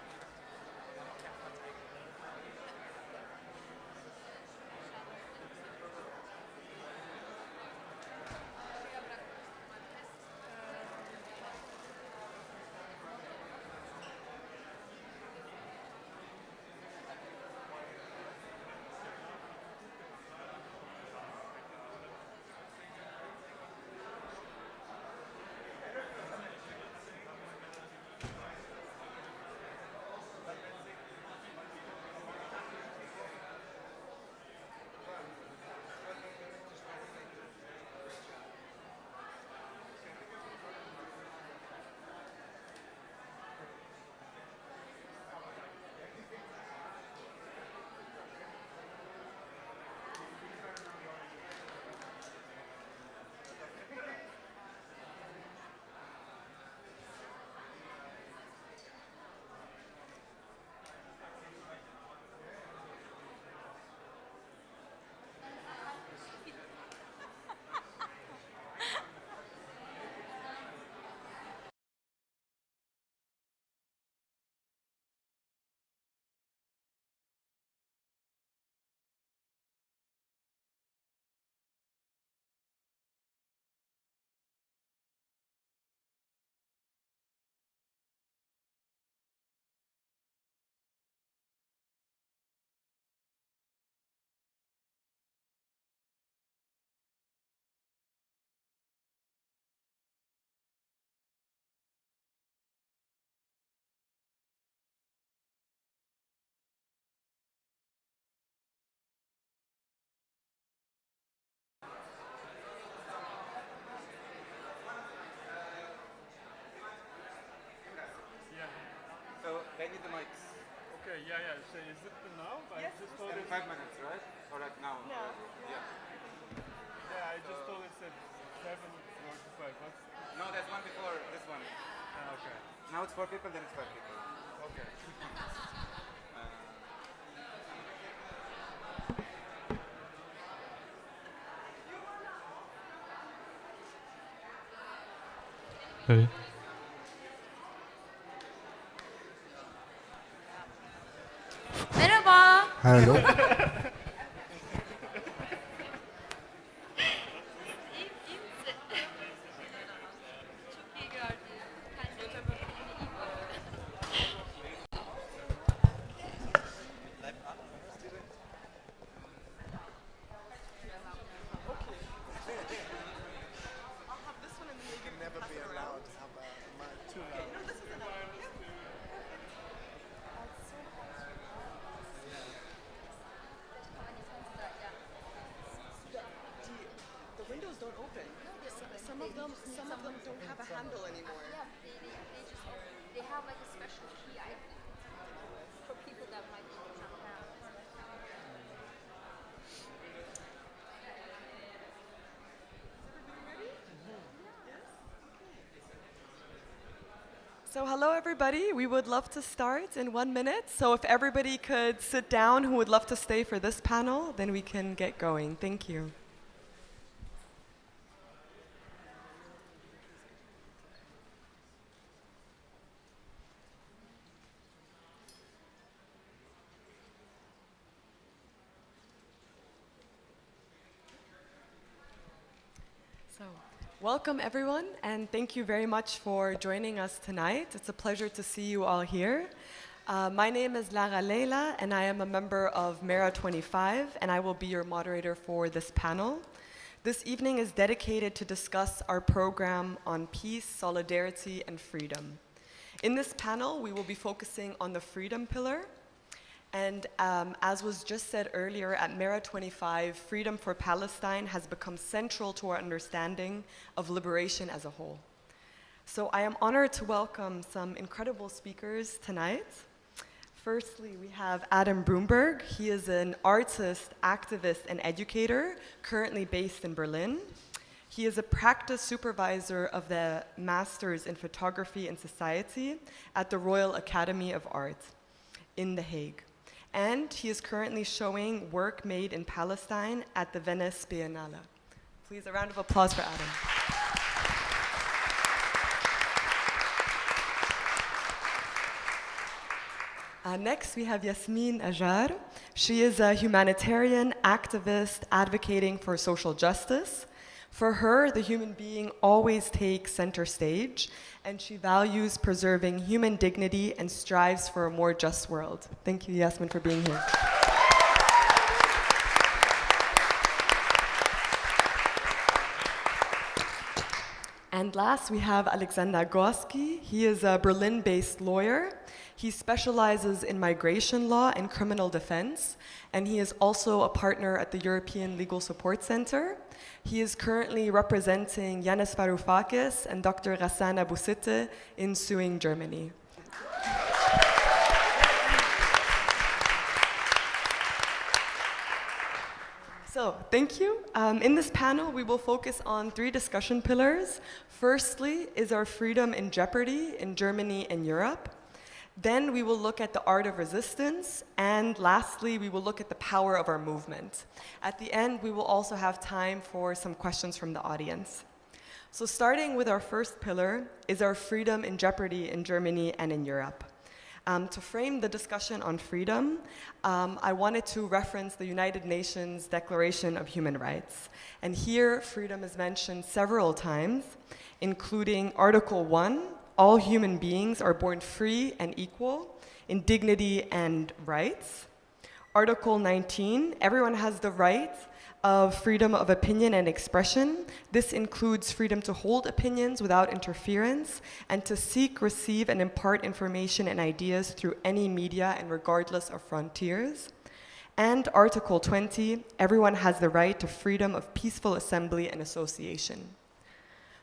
They need the mics. Okay, yeah. So is it now? Yes, I just told in it. 5 minutes, right? Or like now? No. Yeah. Yeah, I just told it said 7:45. What's? No, there's one before this one. Okay. Now it's 4 people, then it's 5 people. Okay. Ready? Merhaba. Hello. Some of them don't have a handle anymore. Yeah, they have like a special key for people that might be able to have. So hello everybody, we would love to start in 1 minute. So if everybody could sit down who would love to stay for this panel, then we can get going. Thank you. Welcome everyone, and thank you very much for joining us tonight. It's a pleasure to see you all here. My name is Lara Leila, and I am a member of MERA25, and I will be your moderator for this panel. This evening is dedicated to discuss our program on peace, solidarity, and freedom. In this panel, we will be focusing on the freedom pillar. And as was just said earlier, at MERA25, freedom for Palestine has become central to our understanding of liberation as a whole. So I am honored to welcome some incredible speakers tonight. Firstly, we have Adam Brumberg. He is an artist, activist, and educator, currently based in Berlin. He is a practice supervisor of the Masters in Photography and Society at the Royal Academy of Art in The Hague. And he is currently showing work made in Palestine at the Venice Biennale. Please, a round of applause for Adam. Next, we have Yasmin Ajar. She is a humanitarian activist advocating for social justice. For her, the human being always takes center stage, and she values preserving human dignity and strives for a more just world. Thank you, Yasmin, for being here. And last, we have Alexander Gorski. He is a Berlin-based lawyer. He specializes in migration law and criminal defense, and he is also a partner at the European Legal Support Center. He is currently representing Yanis Varoufakis and Dr. Ghassan Abousitte in suing Germany. So, thank you. In this panel, we will focus on 3 discussion pillars. Firstly, is our freedom in jeopardy in Germany and Europe? Then we will look at the art of resistance, and lastly, we will look at the power of our movement. At the end, we will also have time for some questions from the audience. So starting with our first pillar, is our freedom in jeopardy in Germany and in Europe? To frame the discussion on freedom, I wanted to reference the United Nations Declaration of Human Rights. And here, freedom is mentioned several times, including Article 1, all human beings are born free and equal in dignity and rights. Article 19, everyone has the right of freedom of opinion and expression. This includes freedom to hold opinions without interference and to seek, receive, and impart information and ideas through any media and regardless of frontiers. And Article 20, everyone has the right to freedom of peaceful assembly and association.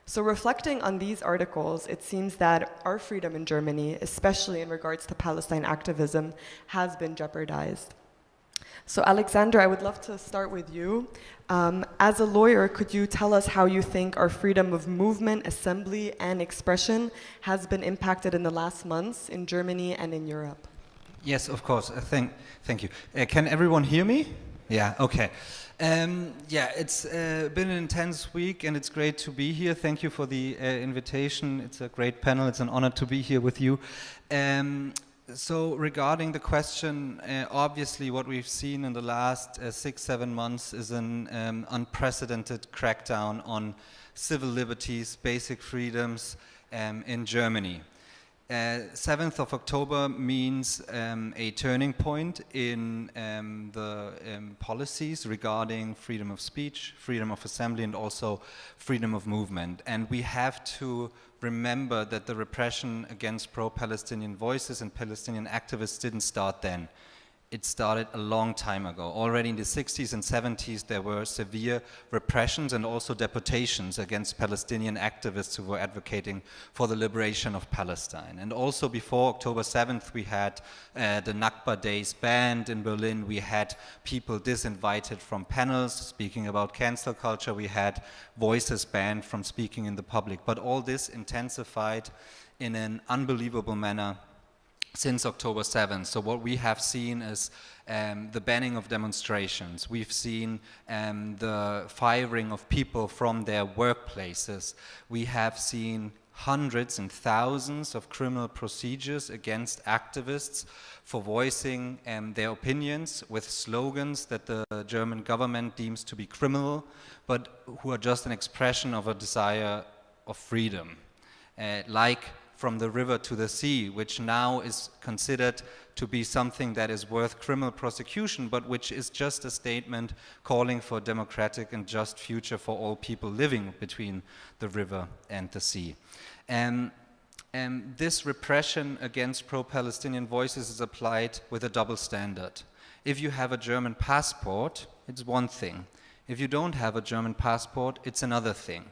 So reflecting on these articles, it seems that our freedom in Germany, especially in regards to Palestine activism, has been jeopardized. So Alexander, I would love to start with you. As a lawyer, could you tell us how you think our freedom of movement, assembly, and expression has been impacted in the last months in Germany and in Europe? Yes, of course. Thank you. Can everyone hear me? Yeah, okay. Yeah, it's been an intense week and it's great to be here. Thank you for the invitation. It's a great panel. It's an honor to be here with you. So regarding the question, obviously what we've seen in the last 6-7 months is an unprecedented crackdown on civil liberties, basic freedoms in Germany. 7th of October means a turning point in the policies regarding freedom of speech, freedom of assembly, and also freedom of movement. And we have to remember that the repression against pro-Palestinian voices and Palestinian activists didn't start then. It started a long time ago. Already in the 60s and 70s, there were severe repressions and also deportations against Palestinian activists who were advocating for the liberation of Palestine. And also before October 7th, we had the Nakba Days banned in Berlin. We had people disinvited from panels speaking about cancel culture. We had voices banned from speaking in the public. But all this intensified in an unbelievable manner since October 7th. So what we have seen is the banning of demonstrations. We've seen the firing of people from their workplaces. We have seen hundreds and thousands of criminal procedures against activists for voicing their opinions with slogans that the German government deems to be criminal, but who are just an expression of a desire of freedom. Like From the River to the Sea, which now is considered to be something that is worth criminal prosecution, but which is just a statement calling for a democratic and just future for all people living between the river and the sea. And this repression against pro-Palestinian voices is applied with a double standard. If you have a German passport, it's one thing. If you don't have a German passport, it's another thing.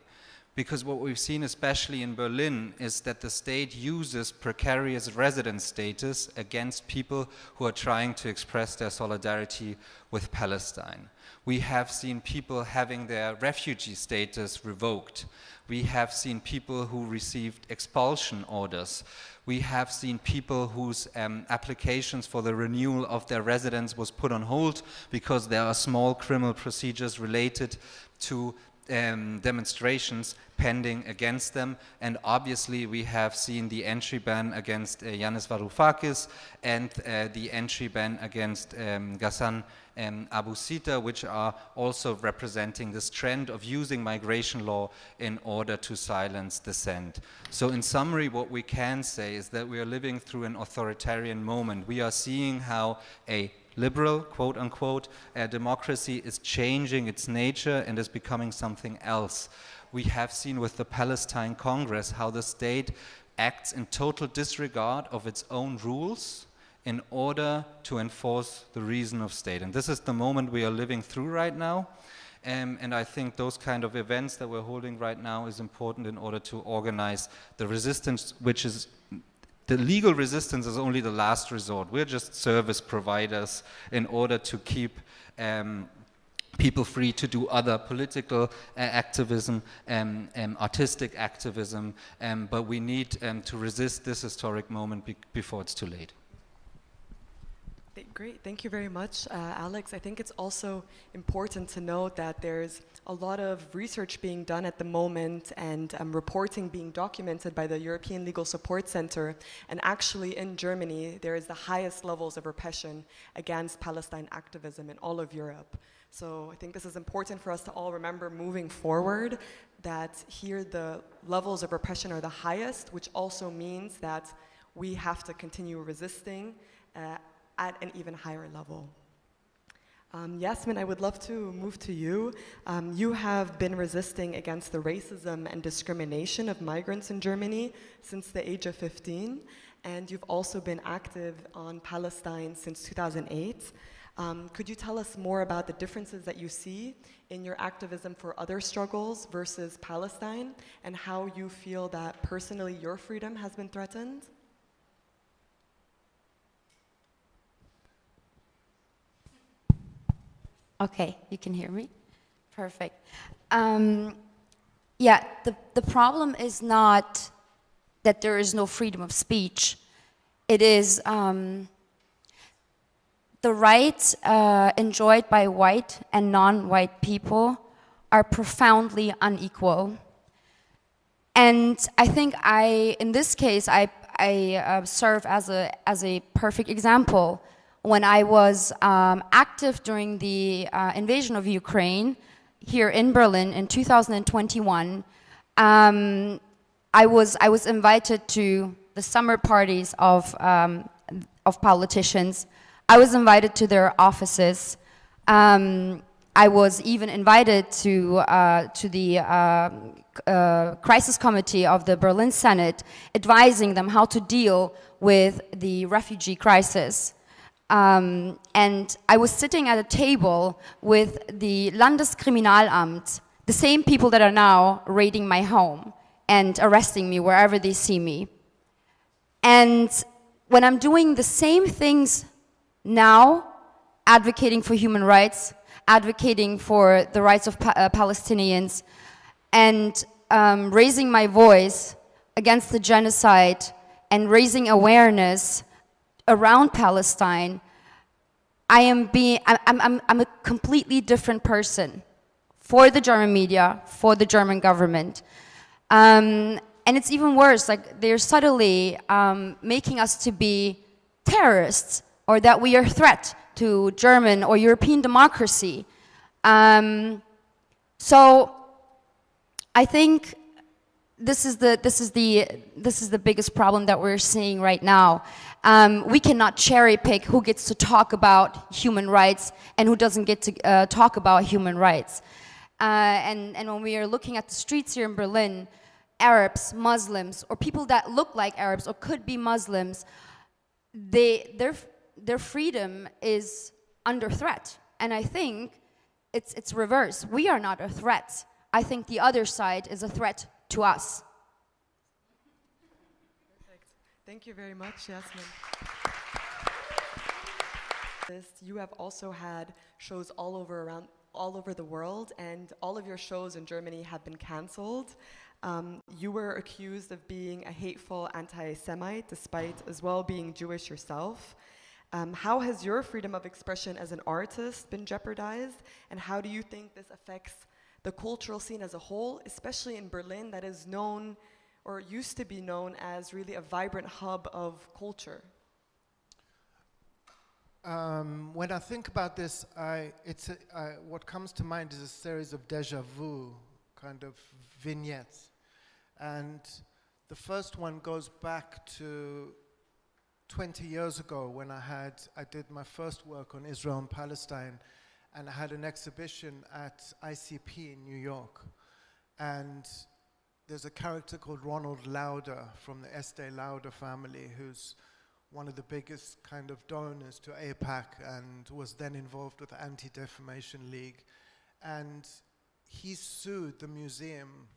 Because what we've seen, especially in Berlin, is that the state uses precarious residence status against people who are trying to express their solidarity with Palestine. We have seen people having their refugee status revoked. We have seen people who received expulsion orders. We have seen people whose applications for the renewal of their residence was put on hold because there are small criminal procedures related to demonstrations pending against them. And obviously we have seen the entry ban against Yanis Varoufakis and the entry ban against Ghassan Abu Sita, which are also representing this trend of using migration law in order to silence dissent. So in summary, what we can say is that we are living through an authoritarian moment. We are seeing how a liberal, quote unquote, democracy is changing its nature and is becoming something else. We have seen with the Palestine Congress how the state acts in total disregard of its own rules in order to enforce the reason of state. And this is the moment we are living through right now. And I think those kind of events that we're holding right now is important in order to organize the resistance, which is the legal resistance is only the last resort. We're just service providers in order to keep people free to do other political activism, artistic activism, but we need to resist this historic moment before it's too late. Great, thank you very much, Alex. I think it's also important to note that there's a lot of research being done at the moment and reporting being documented by the European Legal Support Center. And actually in Germany, there is the highest levels of repression against Palestine activism in all of Europe. So I think this is important for us to all remember moving forward, that here the levels of repression are the highest, which also means that we have to continue resisting at an even higher level. Yasmin, I would love to move to you. You have been resisting against the racism and discrimination of migrants in Germany since the age of 15, and you've also been active on Palestine since 2008. Could you tell us more about the differences that you see in your activism for other struggles versus Palestine, and how you feel that personally your freedom has been threatened? Okay, you can hear me? Perfect. Yeah, the problem is not that there is no freedom of speech. It is the rights enjoyed by white and non-white people are profoundly unequal. And I think in this case, I serve as a perfect example. When I was active during the invasion of Ukraine here in Berlin in 2021, I was invited to the summer parties of politicians. I was invited to their offices. I was even invited to the crisis committee of the Berlin Senate, advising them how to deal with the refugee crisis. And I was sitting at a table with the Landeskriminalamt, the same people that are now raiding my home and arresting me wherever they see me. And when I'm doing the same things now, advocating for human rights, advocating for the rights of Palestinians, and raising my voice against the genocide and raising awareness around Palestine, I'm a completely different person for the German media, for the German government. And it's even worse, like they're subtly making us to be terrorists, or that we are a threat to German or European democracy. So I think this is the biggest problem that we're seeing right now. We cannot cherry pick who gets to talk about human rights and who doesn't get to talk about human rights. And when we are looking at the streets here in Berlin, Arabs, Muslims, or people that look like Arabs or could be Muslims, their freedom is under threat. And I think it's reverse. We are not a threat. I think the other side is a threat to us. Perfect. Thank you very much, Yasmin. You have also had shows all over the world, and all of your shows in Germany have been cancelled. You were accused of being a hateful anti-Semite, despite as well being Jewish yourself. How has your freedom of expression as an artist been jeopardized, and how do you think this affects the cultural scene as a whole, especially in Berlin, that is known, or used to be known, as really a vibrant hub of culture? When I think about this, what comes to mind is a series of déjà vu kind of vignettes. And the first one goes back to 20 years ago when I did my first work on Israel and Palestine, and I had an exhibition at ICP in New York. And there's a character called Ronald Lauder from the Estee Lauder family, who's one of the biggest kind of donors to AIPAC and was then involved with the Anti-Defamation League. And he sued the museum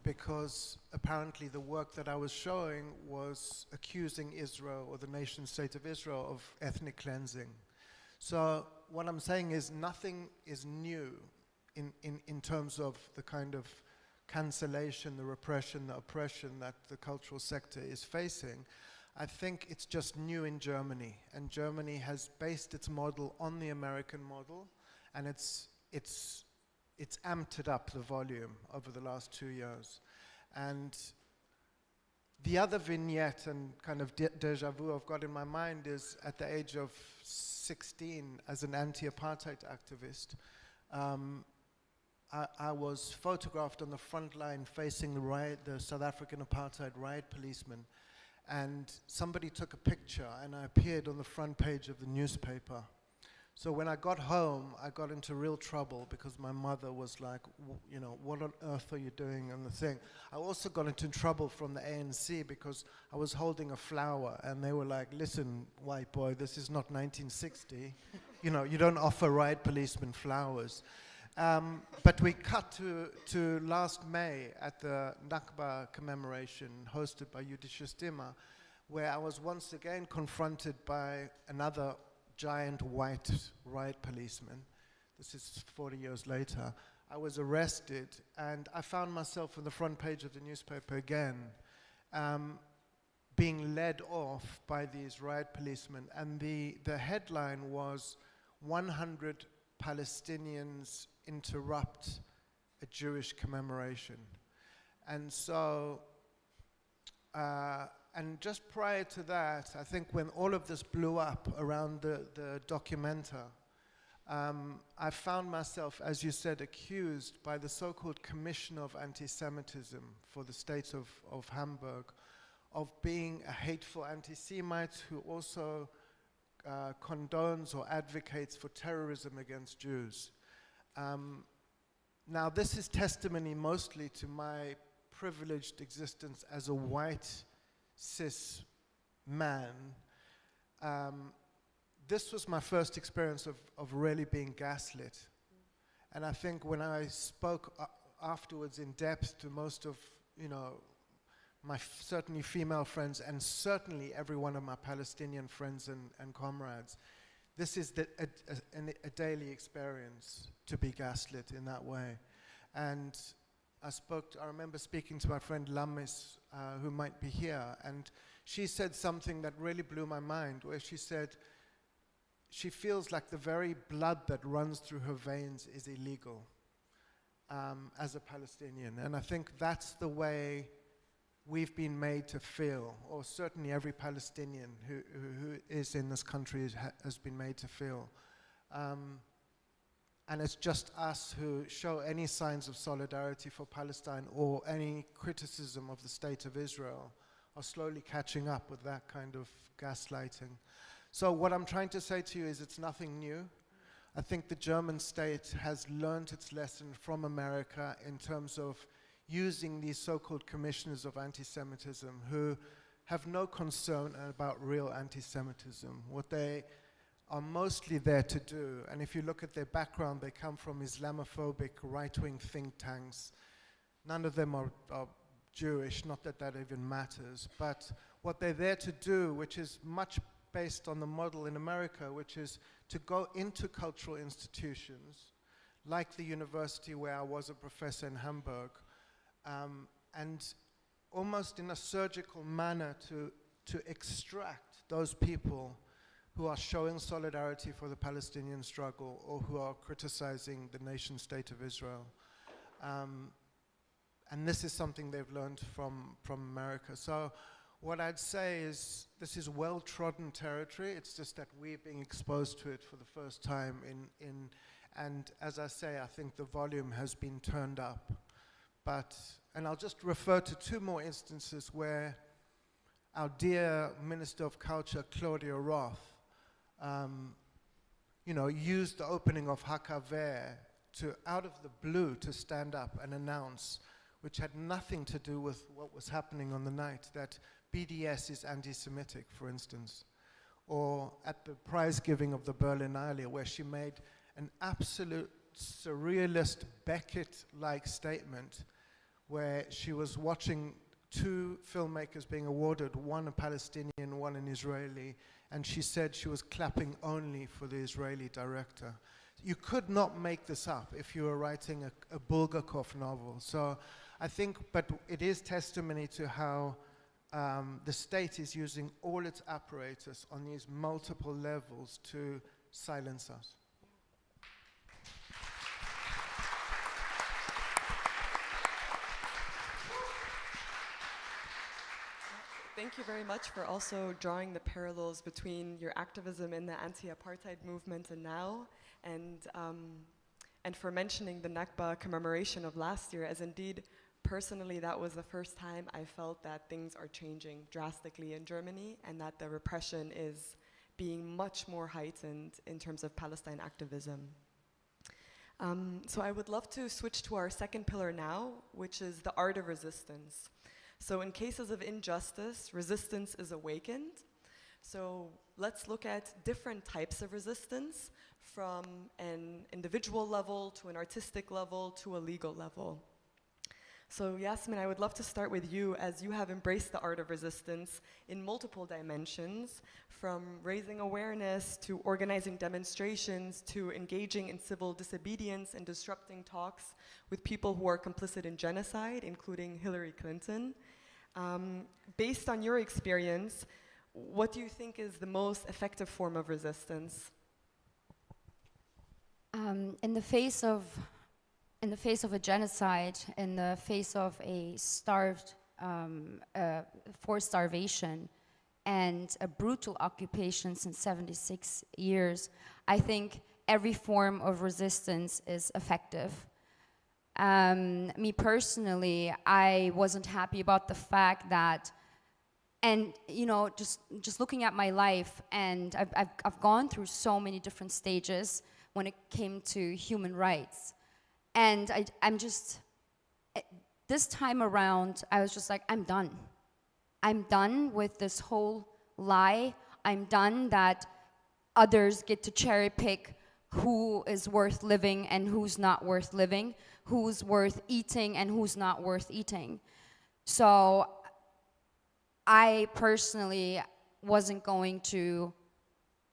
because apparently the work that I was showing was accusing Israel, or the nation state of Israel, of ethnic cleansing. So what I'm saying is nothing is new in terms of the kind of cancellation, the repression, the oppression that the cultural sector is facing. I think it's just new in Germany, and Germany has based its model on the American model, and it's amped it up the volume over the last 2 years. And the other vignette and kind of déjà vu I've got in my mind is at the age of 16, as an anti-apartheid activist, I was photographed on the front line facing the South African apartheid riot policemen, and somebody took a picture and I appeared on the front page of the newspaper. So when I got home, I got into real trouble because my mother was like, you know, what on earth are you doing on the thing? I also got into trouble from the ANC because I was holding a flower, and they were like, listen, white boy, this is not 1960. You know, you don't offer riot policemen flowers. But we cut to last May at the Nakba commemoration hosted by Jüdische Stimme, where I was once again confronted by another giant white riot policeman. This is 40 years later. I was arrested, and I found myself on the front page of the newspaper again, being led off by these riot policemen. And the headline was 100 Palestinians interrupt a Jewish commemoration. And so, and just prior to that, I think when all of this blew up around the documenta, I found myself, as you said, accused by the so-called Commissioner of Anti-Semitism for the state of Hamburg of being a hateful anti-Semite who also condones or advocates for terrorism against Jews. Now, this is testimony mostly to my privileged existence as a white cis man. This was my first experience of really being gaslit. And I think when I spoke afterwards in depth to most of, you know, my certainly female friends, and certainly every one of my Palestinian friends and comrades, this is a daily experience to be gaslit in that way. And I remember speaking to my friend Lamis, who might be here, and she said something that really blew my mind, where she said she feels like the very blood that runs through her veins is illegal as a Palestinian. And I think that's the way we've been made to feel, or certainly every Palestinian who is in this country has been made to feel. and it's just us who show any signs of solidarity for Palestine or any criticism of the state of Israel are slowly catching up with that kind of gaslighting. So what I'm trying to say to you is it's nothing new. I think the German state has learned its lesson from America in terms of using these so-called commissioners of anti-Semitism who have no concern about real anti-Semitism. What they are mostly there to do, and if you look at their background, they come from Islamophobic right-wing think tanks. None of them are Jewish, not that that even matters, but what they're there to do, which is much based on the model in America, which is to go into cultural institutions, like the university where I was a professor in Hamburg, and almost in a surgical manner to extract those people who are showing solidarity for the Palestinian struggle or who are criticizing the nation state of Israel. And this is something they've learned from America. So what I'd say is this is well-trodden territory. It's just that we're being exposed to it for the first time and as I say, I think the volume has been turned up. And I'll just refer to two more instances where our dear Minister of Culture, Claudia Roth, used the opening of Hakaver to, out of the blue, to stand up and announce, which had nothing to do with what was happening on the night, that BDS is anti-Semitic, for instance. Or at the prize giving of the Berlinale, where she made an absolute surrealist Beckett-like statement where she was watching two filmmakers being awarded, one a Palestinian, one an Israeli, and she said she was clapping only for the Israeli director. You could not make this up if you were writing a Bulgakov novel. So I think, but it is testimony to how the state is using all its apparatus on these multiple levels to silence us. Thank you very much for also drawing the parallels between your activism in the anti-apartheid movement and now, and for mentioning the Nakba commemoration of last year, as indeed, personally, that was the first time I felt that things are changing drastically in Germany and that the repression is being much more heightened in terms of Palestine activism. So I would love to switch to our second pillar now, which is the art of resistance. So in cases of injustice, resistance is awakened. So let's look at different types of resistance from an individual level to an artistic level to a legal level. So Yasmin, I would love to start with you, as you have embraced the art of resistance in multiple dimensions, from raising awareness to organizing demonstrations to engaging in civil disobedience and disrupting talks with people who are complicit in genocide, including Hillary Clinton. Based on your experience, what do you think is the most effective form of resistance? In the face of a genocide, in the face of a forced starvation, and a brutal occupation since 76 years, I think every form of resistance is effective. Me personally, I wasn't happy about the fact that, and just looking at my life, and I've gone through so many different stages when it came to human rights. And I'm just, this time around, I was just like, I'm done. I'm done with this whole lie. I'm done that others get to cherry pick who is worth living and who's not worth living, who's worth eating and who's not worth eating. So I personally wasn't going to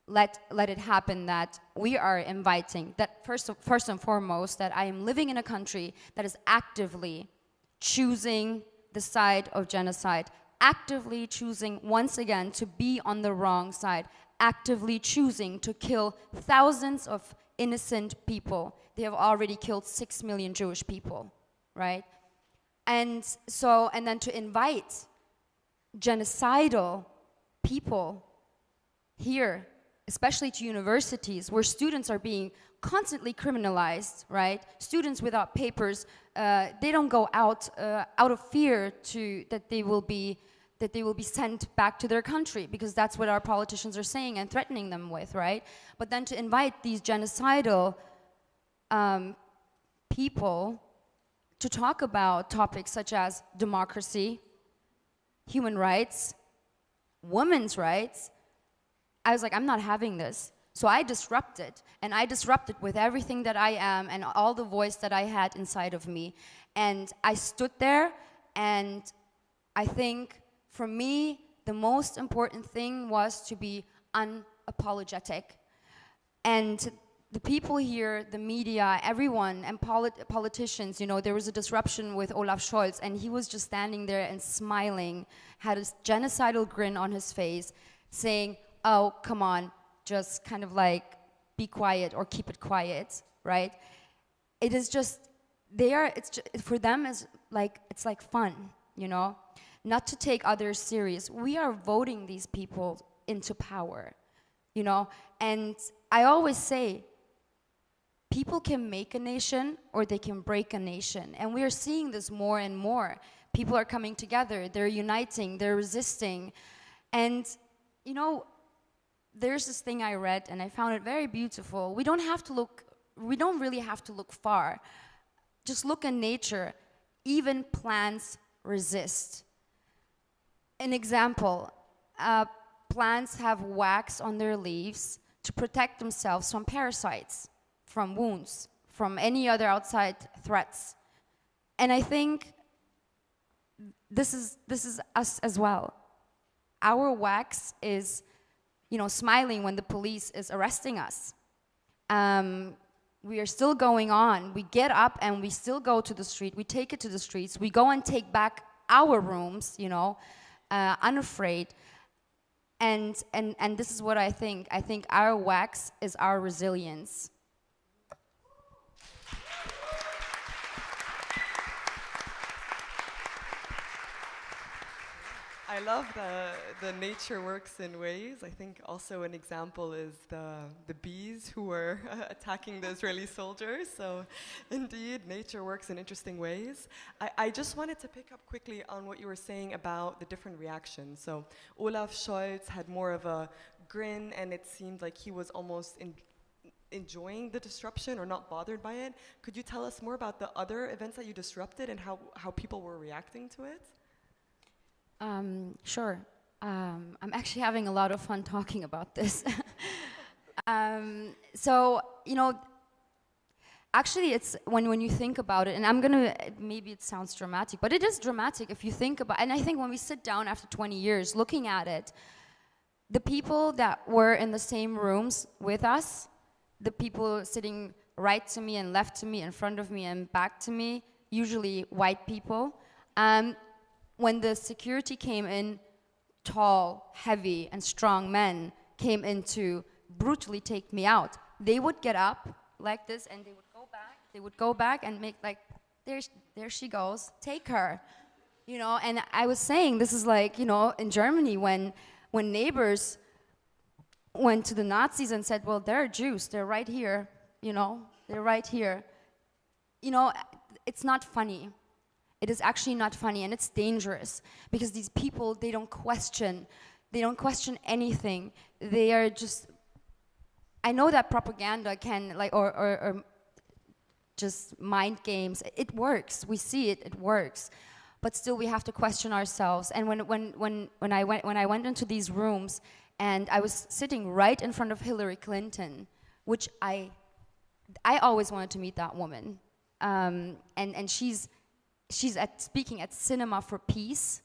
let it happen that we are inviting, that first and foremost, that I am living in a country that is actively choosing the side of genocide, actively choosing once again to be on the wrong side, actively choosing to kill thousands of innocent people. They have already killed 6 million Jewish people, right? And then to invite genocidal people here especially to universities, where students are being constantly criminalized, right? Students without papers, they don't go out of fear that they will be sent back to their country, because that's what our politicians are saying and threatening them with, right? But then to invite these genocidal people to talk about topics such as democracy, human rights, women's rights, I was like, I'm not having this. So I disrupted, and I disrupted with everything that I am and all the voice that I had inside of me. And I stood there, and I think for me, the most important thing was to be unapologetic. And the people here, the media, everyone, and politicians, you know, there was a disruption with Olaf Scholz, and he was just standing there and smiling, had a genocidal grin on his face, saying, oh, come on, just kind of like, be quiet or keep it quiet, right? It is just, for them, it's like fun, you know? Not to take others serious. We are voting these people into power, you know? And I always say, people can make a nation or they can break a nation. And we are seeing this more and more. People are coming together, they're uniting, they're resisting. And, you know, there's this thing I read and I found it very beautiful. We don't really have to look far. Just look in nature. Even plants resist. An example, plants have wax on their leaves to protect themselves from parasites, from wounds, from any other outside threats. And I think this is us as well. Our wax is, you know, smiling when the police is arresting us. We are still going on. We get up and we still go to the street. We take it to the streets. We go and take back our rooms, you know, unafraid. And this is what I think. I think our wax is our resilience. I love the nature works in ways. I think also an example is the bees who were attacking the Israeli soldiers. So indeed, nature works in interesting ways. I just wanted to pick up quickly on what you were saying about the different reactions. So Olaf Scholz had more of a grin, and it seemed like he was almost enjoying the disruption or not bothered by it. Could you tell us more about the other events that you disrupted and how people were reacting to it? Sure. I'm actually having a lot of fun talking about this. So, you know, actually it's, when you think about it, and I'm gonna, maybe it sounds dramatic, but it is dramatic if you think about, and I think when we sit down after 20 years looking at it, the people that were in the same rooms with us, the people sitting right to me and left to me, in front of me and back to me, usually white people, when the security came in, tall, heavy, and strong men came in to brutally take me out, they would get up like this and they would go back. They would go back and make like, there she goes, take her. You know, and I was saying, this is like, you know, in Germany when neighbors went to the Nazis and said, well, they're Jews, they're right here, you know, they're right here. You know, it's not funny. It is actually not funny, and it's dangerous, because these people, they don't question anything. They are just, I know that propaganda can, like, or just mind games, it works, we see it, it works. But still we have to question ourselves. And when I went into these rooms, and I was sitting right in front of Hillary Clinton, which I always wanted to meet that woman. And she's speaking at Cinema for Peace.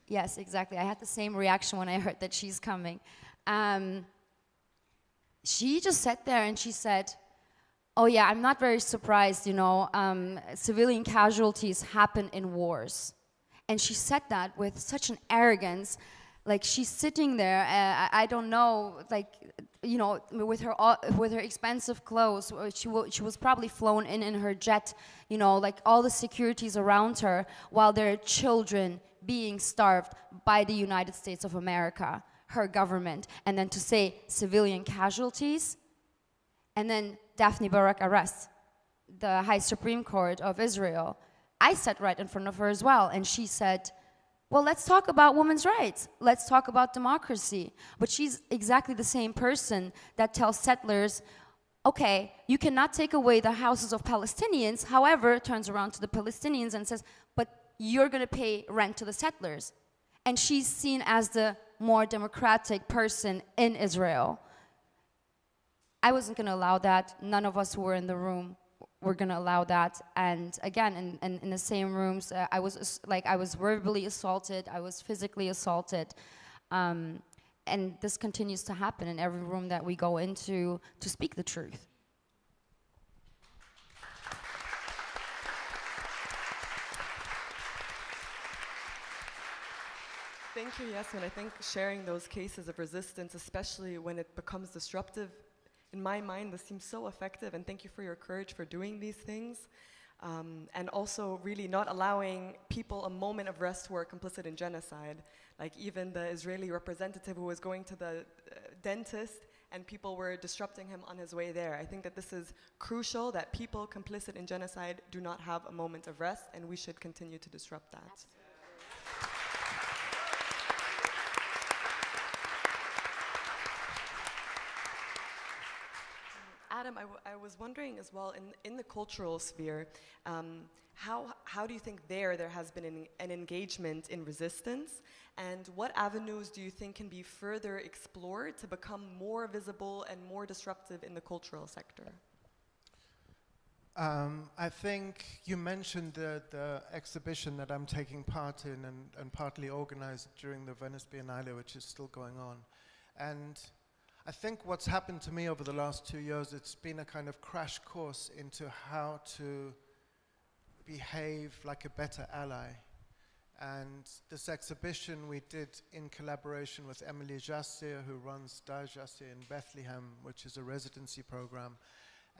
Yes, exactly. I had the same reaction when I heard that she's coming. She just sat there and she said, oh yeah, I'm not very surprised, you know, civilian casualties happen in wars. And she said that with such an arrogance, like she's sitting there, I don't know, like, you know, with her expensive clothes, she was probably flown in her jet, you know, like all the securities around her, while there are children being starved by the United States of America, her government, and then to say civilian casualties, and then Daphne Barak arrest, the High Supreme Court of Israel. I sat right in front of her as well, and she said, well, let's talk about women's rights. Let's talk about democracy. But she's exactly the same person that tells settlers, okay, you cannot take away the houses of Palestinians, however, turns around to the Palestinians and says, but you're gonna pay rent to the settlers. And she's seen as the more democratic person in Israel. I wasn't gonna allow that. None of us who were in the room were gonna allow that. And again, in the same rooms, I was verbally assaulted, I was physically assaulted. And this continues to happen in every room that we go into to speak the truth. Thank you, Yasmin. I think sharing those cases of resistance, especially when it becomes disruptive, in my mind, this seems so effective, and thank you for your courage for doing these things. And also really not allowing people a moment of rest who are complicit in genocide. Like even the Israeli representative who was going to the dentist and people were disrupting him on his way there. I think that this is crucial, that people complicit in genocide do not have a moment of rest, and we should continue to disrupt that. Absolutely. Adam, I was wondering as well, in the cultural sphere, how do you think there has been an engagement in resistance? And what avenues do you think can be further explored to become more visible and more disruptive in the cultural sector? I think you mentioned the exhibition that I'm taking part in and partly organized during the Venice Biennale, which is still going on. And I think what's happened to me over the last 2 years, it's been a kind of crash course into how to behave like a better ally. And this exhibition we did in collaboration with Emily Jassier, who runs Dar Jassier in Bethlehem, which is a residency program.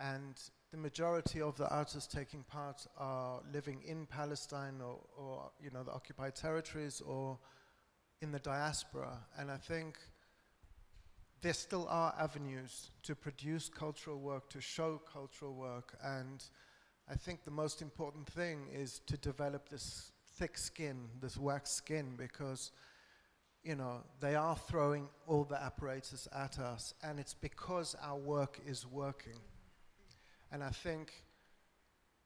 And the majority of the artists taking part are living in Palestine or you know, the occupied territories or in the diaspora. And I think there still are avenues to produce cultural work, to show cultural work, and I think the most important thing is to develop this thick skin, this wax skin, because, you know, they are throwing all the apparatus at us, and it's because our work is working. And I think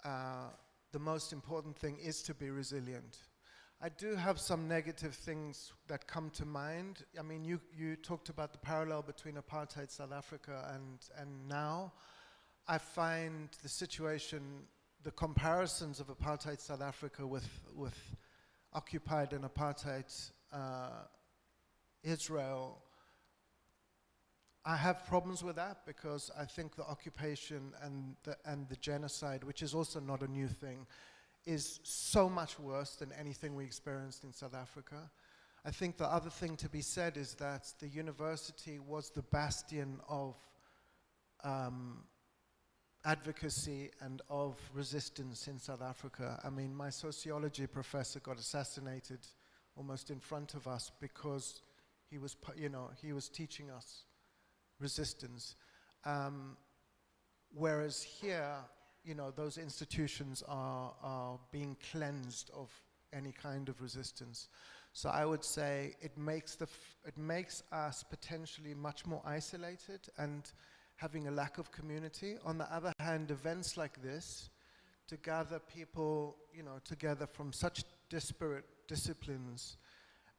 the most important thing is to be resilient. I do have some negative things that come to mind. I mean, you talked about the parallel between apartheid South Africa and now. I find the situation, the comparisons of apartheid South Africa with occupied and apartheid Israel, I have problems with that because I think the occupation and the genocide, which is also not a new thing, is so much worse than anything we experienced in South Africa. I think the other thing to be said is that the university was the bastion of advocacy and of resistance in South Africa. I mean, my sociology professor got assassinated almost in front of us because he was, you know, he was teaching us resistance. Whereas here, you know, those institutions are being cleansed of any kind of resistance. So I would say it makes us potentially much more isolated and having a lack of community. On the other hand, events like this, to gather people, you know, together from such disparate disciplines,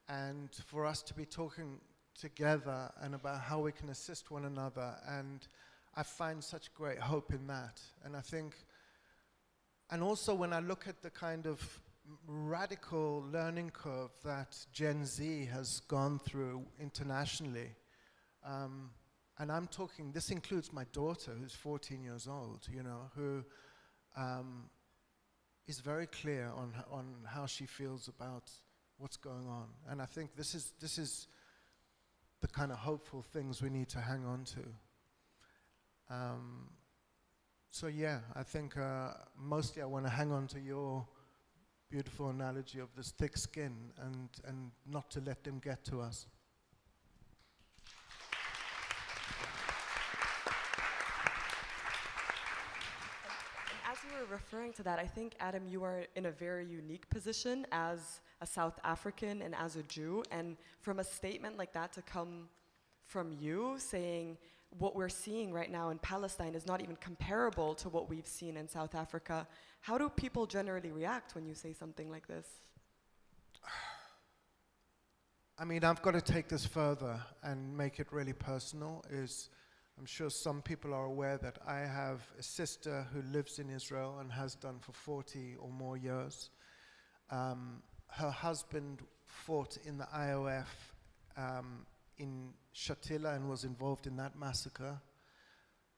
and for us to be talking together and about how we can assist one another, and I find such great hope in that. And I think, and also when I look at the kind of radical learning curve that Gen Z has gone through internationally, and I'm talking, this includes my daughter who's 14 years old, you know, who is very clear on how she feels about what's going on. And I think this is the kind of hopeful things we need to hang on to. So yeah, I think mostly I want to hang on to your beautiful analogy of this thick skin and not to let them get to us. you were referring to that, I think, Adam, you are in a very unique position as a South African and as a Jew, and from a statement like that to come from you saying what we're seeing right now in Palestine is not even comparable to what we've seen in South Africa, how do people generally react when you say something like this? I mean, I've got to take this further and make it really personal. I'm sure some people are aware that I have a sister who lives in Israel and has done for 40 or more years. Her husband fought in the IOF in Shatila and was involved in that massacre.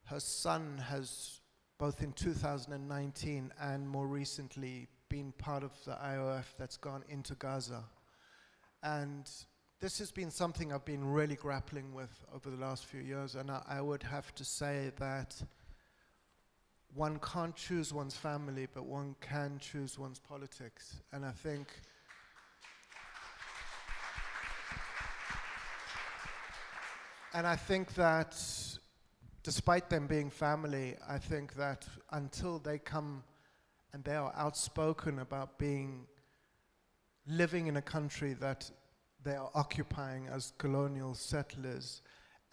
Her son has, both in 2019 and more recently, been part of the IOF that's gone into Gaza. And this has been something I've been really grappling with over the last few years, and I would have to say that one can't choose one's family, but one can choose one's politics. And I think that despite them being family, I think that until they come and they are outspoken about living in a country that they are occupying as colonial settlers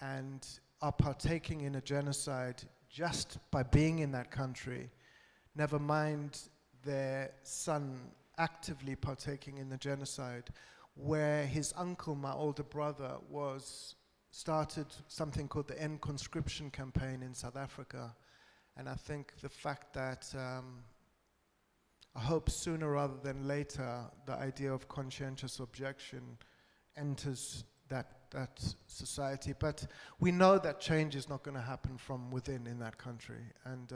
and are partaking in a genocide just by being in that country, never mind their son actively partaking in the genocide, where his uncle, my older brother, started something called the End Conscription campaign in South Africa. And I think the fact that I hope sooner rather than later the idea of conscientious objection enters that society. But we know that change is not going to happen from within in that country. And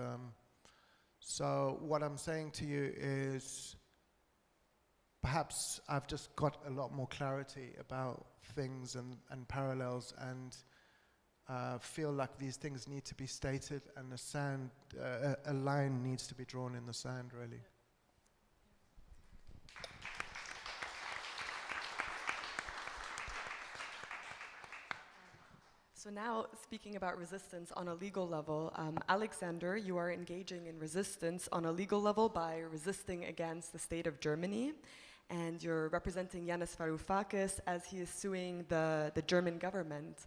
so what I'm saying to you is perhaps I've just got a lot more clarity about things and parallels, and feel like these things need to be stated, and a line needs to be drawn in the sand, really. So now, speaking about resistance on a legal level, Alexander, you are engaging in resistance on a legal level by resisting against the state of Germany, and you're representing Yanis Varoufakis as he is suing the German government.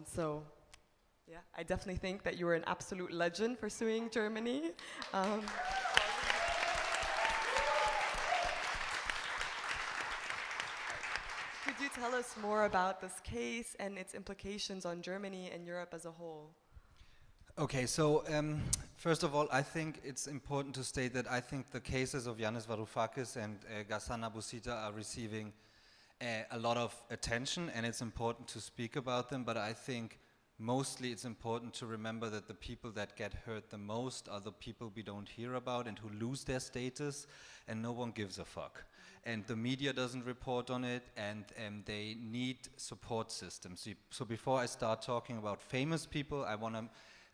So, yeah, I definitely think that you are an absolute legend for suing Germany. Could you tell us more about this case and its implications on Germany and Europe as a whole? Okay, so first of all, I think it's important to state that I think the cases of Yanis Varoufakis and Ghassan Abu Sita are receiving a lot of attention, and it's important to speak about them, but I think mostly it's important to remember that the people that get hurt the most are the people we don't hear about and who lose their status, and no one gives a fuck. And the media doesn't report on it, and they need support systems. So before I start talking about famous people, I want to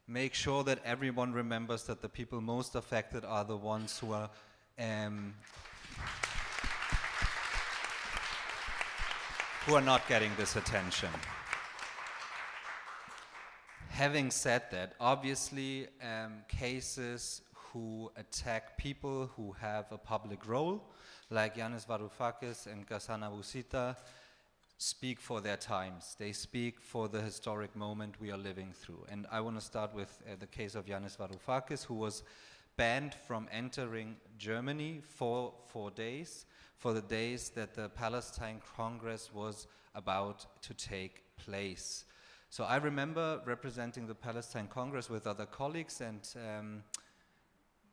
make sure that everyone remembers that the people most affected are the ones who are not getting this attention. Having said that, obviously cases who attack people who have a public role, like Yanis Varoufakis and Ghassan Abu Sita, speak for their times. They speak for the historic moment we are living through. And I want to start with the case of Yanis Varoufakis, who was banned from entering Germany for 4 days, for the days that the Palestine Congress was about to take place. So I remember representing the Palestine Congress with other colleagues, and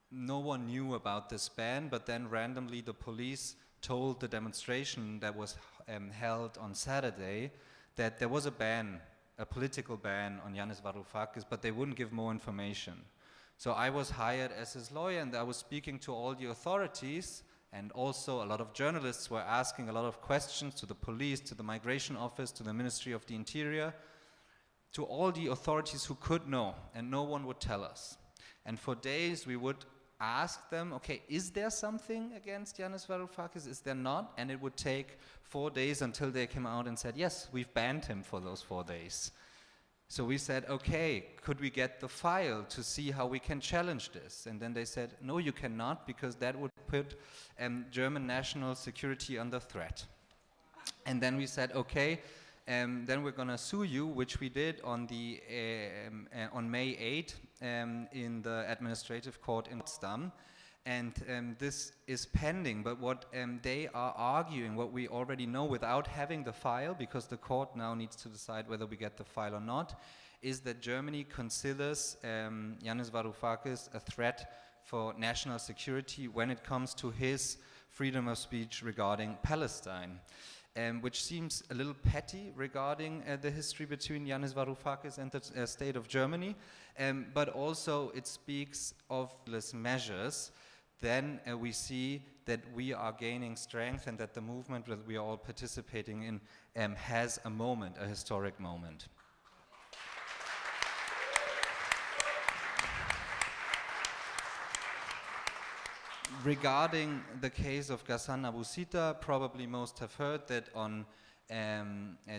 no one knew about this ban, but then randomly the police told the demonstration that was held on Saturday that there was a ban, a political ban on Yanis Varoufakis, but they wouldn't give more information. So I was hired as his lawyer, and I was speaking to all the authorities, and also a lot of journalists were asking a lot of questions to the police, to the Migration Office, to the Ministry of the Interior, to all the authorities who could know, and no one would tell us. And for days we would ask them, okay, is there something against Yanis Varoufakis? Is there not? And it would take 4 days until they came out and said, yes, we've banned him for those 4 days. So we said, okay, could we get the file to see how we can challenge this? And then they said, no, you cannot, because that would put German national security under threat. And then we said, okay, then we're going to sue you, which we did on May 8 in the administrative court in Potsdam. And this is pending, but what they are arguing, what we already know without having the file, because the court now needs to decide whether we get the file or not, is that Germany considers Yanis Varoufakis a threat for national security when it comes to his freedom of speech regarding Palestine. Which seems a little petty regarding the history between Yanis Varoufakis and the state of Germany, but also it speaks of less measures. Then we see that we are gaining strength and that the movement that we are all participating in has a moment, a historic moment. Regarding the case of Ghassan Abu Sita, probably most have heard that on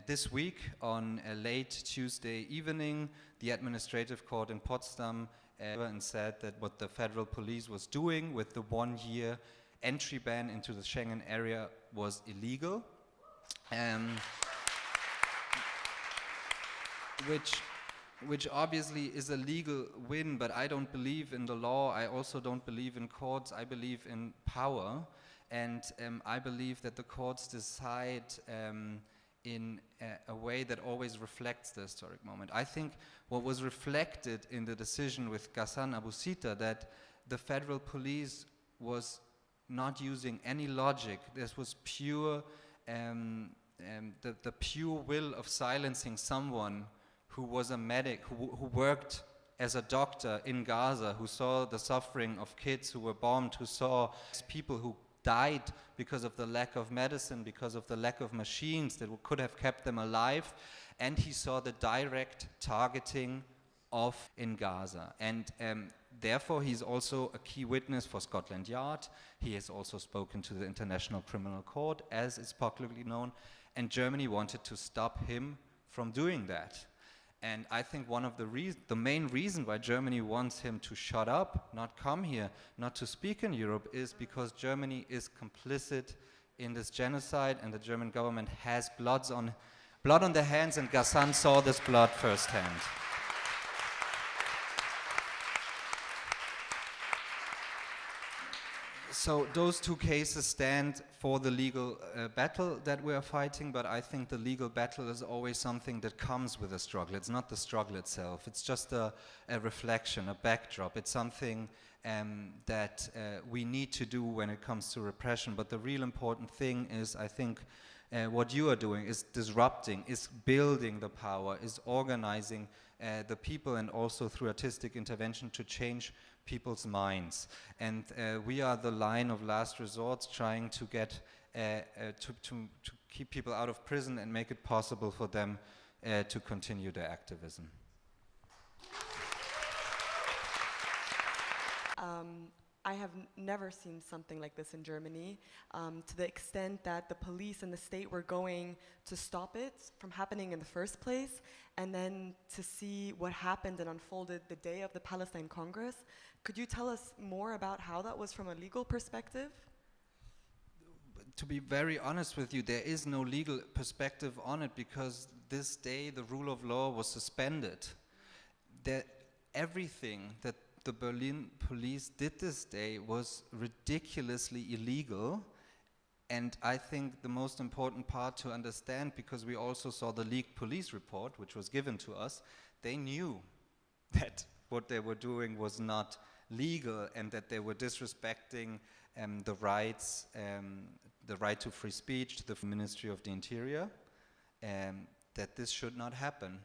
this week, on a late Tuesday evening, the administrative court in Potsdam and said that what the federal police was doing with the 1-year entry ban into the Schengen area was illegal, which obviously is a legal win, but I don't believe in the law. I also don't believe in courts. I believe in power, and I believe that the courts decide in a way that always reflects the historic moment. I think what was reflected in the decision with Ghassan Abu Sita, that the federal police was not using any logic. This was pure, the pure will of silencing someone who was a medic, who worked as a doctor in Gaza, who saw the suffering of kids who were bombed, who saw people who died because of the lack of medicine, because of the lack of machines that could have kept them alive, and he saw the direct targeting of in Gaza. And therefore he's also a key witness for Scotland Yard. He has also spoken to the International Criminal Court, as is popularly known, and Germany wanted to stop him from doing that. And I think one of the main reason why Germany wants him to shut up, not come here, not to speak in Europe, is because Germany is complicit in this genocide, and the German government has blood on their hands, and Ghassan saw this blood firsthand. So those two cases stand for the legal battle that we are fighting, but I think the legal battle is always something that comes with a struggle. It's not the struggle itself. It's just a reflection, a backdrop. It's something that we need to do when it comes to repression. But the real important thing is, I think, what you are doing is disrupting, is building the power, is organizing the people, and also through artistic intervention to change people's minds. And we are the line of last resort, trying to get to keep people out of prison and make it possible for them to continue their activism. I have never seen something like this in Germany, to the extent that the police and the state were going to stop it from happening in the first place, and then to see what happened and unfolded the day of the Palestine Congress. Could you tell us more about how that was from a legal perspective? To be very honest with you, there is no legal perspective on it, because this day the rule of law was suspended. Everything that the Berlin police did this day was ridiculously illegal, and I think the most important part to understand, because we also saw the leaked police report, which was given to us, they knew that what they were doing was not legal, and that they were disrespecting the rights, the right to free speech, to the Ministry of the Interior, that this should not happen.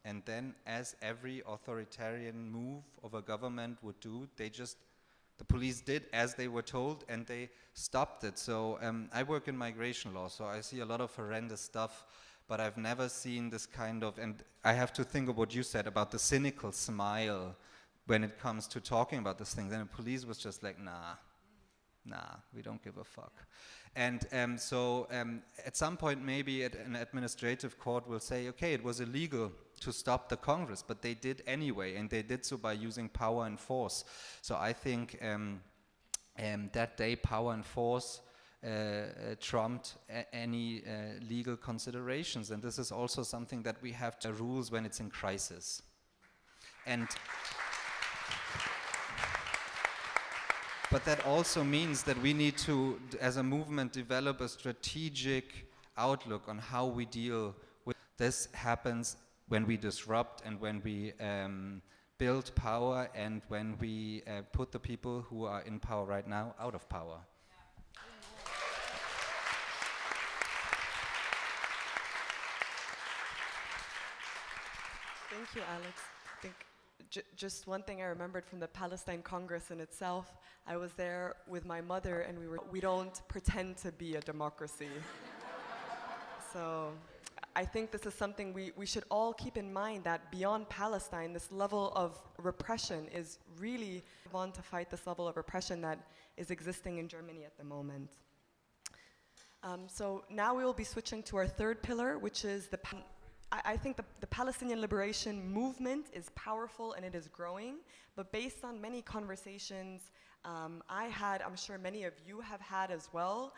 And then, as every authoritarian move of a government would do, the police did as they were told, and they stopped it. So I work in migration law, so I see a lot of horrendous stuff, but I've never seen this kind of, and I have to think of what you said about the cynical smile when it comes to talking about this thing. Then the police was just like, nah, we don't give a fuck. And so at some point maybe an administrative court will say, okay, it was illegal to stop the Congress, but they did anyway, and they did so by using power and force. So I think that day power and force trumped any legal considerations, and this is also something that we have to rules when it's in crisis. And but that also means that we need to, as a movement, develop a strategic outlook on how we deal with this. Happens when we disrupt and when we build power and when we put the people who are in power right now out of power. Thank you, Alex. I think just one thing I remembered from the Palestine Congress in itself, I was there with my mother and we don't pretend to be a democracy. So I think this is something we should all keep in mind, that beyond Palestine, this level of repression is really on to fight this level of repression that is existing in Germany at the moment. So now we will be switching to our third pillar, which is I think the Palestinian liberation movement is powerful and it is growing, but based on many conversations I had, I'm sure many of you have had as well,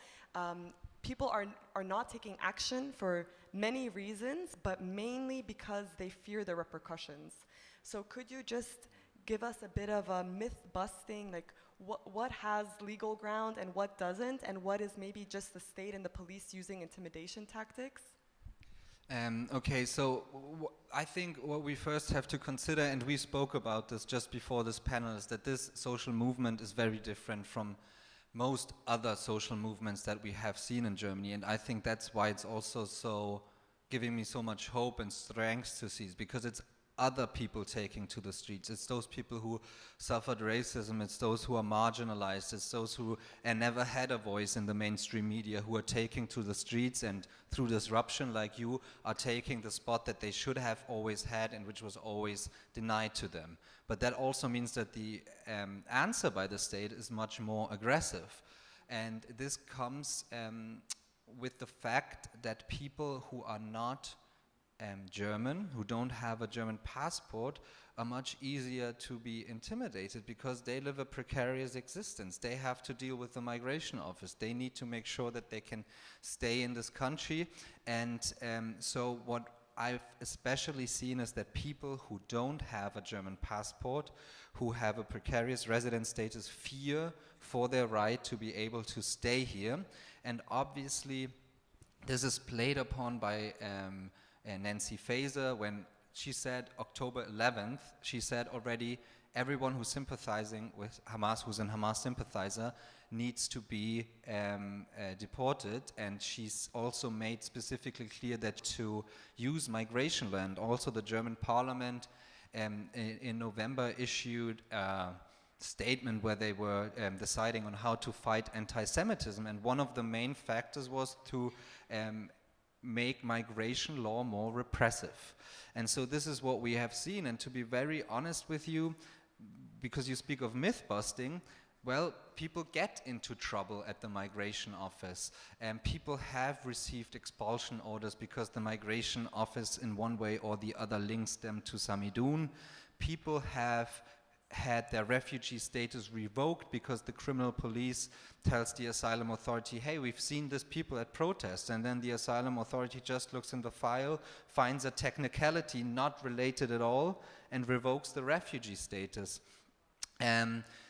people are not taking action for many reasons, but mainly because they fear the repercussions. So could you just give us a bit of a myth busting, like what has legal ground and what doesn't, and what is maybe just the state and the police using intimidation tactics? Okay, so I think what we first have to consider, and we spoke about this just before this panel, is that this social movement is very different from most other social movements that we have seen in Germany, and I think that's why it's also so giving me so much hope and strength to see, because it's other people taking to the streets. It's those people who suffered racism, it's those who are marginalized, it's those who never had a voice in the mainstream media who are taking to the streets and through disruption like you are taking the spot that they should have always had and which was always denied to them. But that also means that the answer by the state is much more aggressive. And this comes with the fact that people who are not German, who don't have a German passport, are much easier to be intimidated because they live a precarious existence. They have to deal with the migration office. They need to make sure that they can stay in this country. And so what I've especially seen is that people who don't have a German passport, who have a precarious resident status, fear for their right to be able to stay here. And obviously this is played upon by Nancy Faeser, when she said October 11th, she said already everyone who's sympathizing with Hamas, who's a Hamas sympathizer, needs to be deported. And she's also made specifically clear that to use migration law. And also the German parliament in November issued a statement where they were deciding on how to fight anti-Semitism. And one of the main factors was to make migration law more repressive. And so this is what we have seen. And to be very honest with you, because you speak of myth busting, well, people get into trouble at the migration office, and people have received expulsion orders because the migration office in one way or the other links them to Samidun. People have had their refugee status revoked because the criminal police tells the asylum authority, hey, we've seen these people at protests, and then the asylum authority just looks in the file, finds a technicality not related at all, and revokes the refugee status.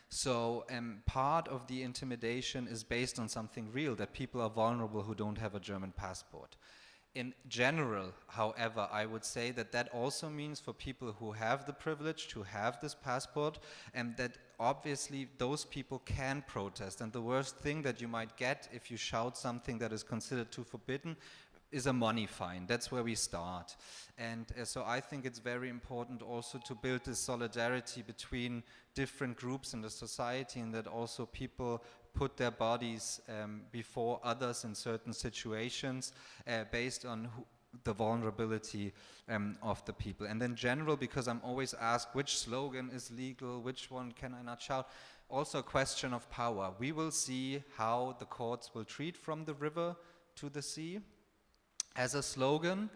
So part of the intimidation is based on something real, that people are vulnerable who don't have a German passport. In general, however, I would say that that also means for people who have the privilege to have this passport, and that obviously those people can protest. And the worst thing that you might get if you shout something that is considered too forbidden is a money fine. That's where we start. And so I think it's very important also to build this solidarity between different groups in the society, and that also people put their bodies before others in certain situations based on the vulnerability of the people. And in general, because I'm always asked which slogan is legal, which one can I not shout, also a question of power. We will see how the courts will treat from the river to the sea as a slogan.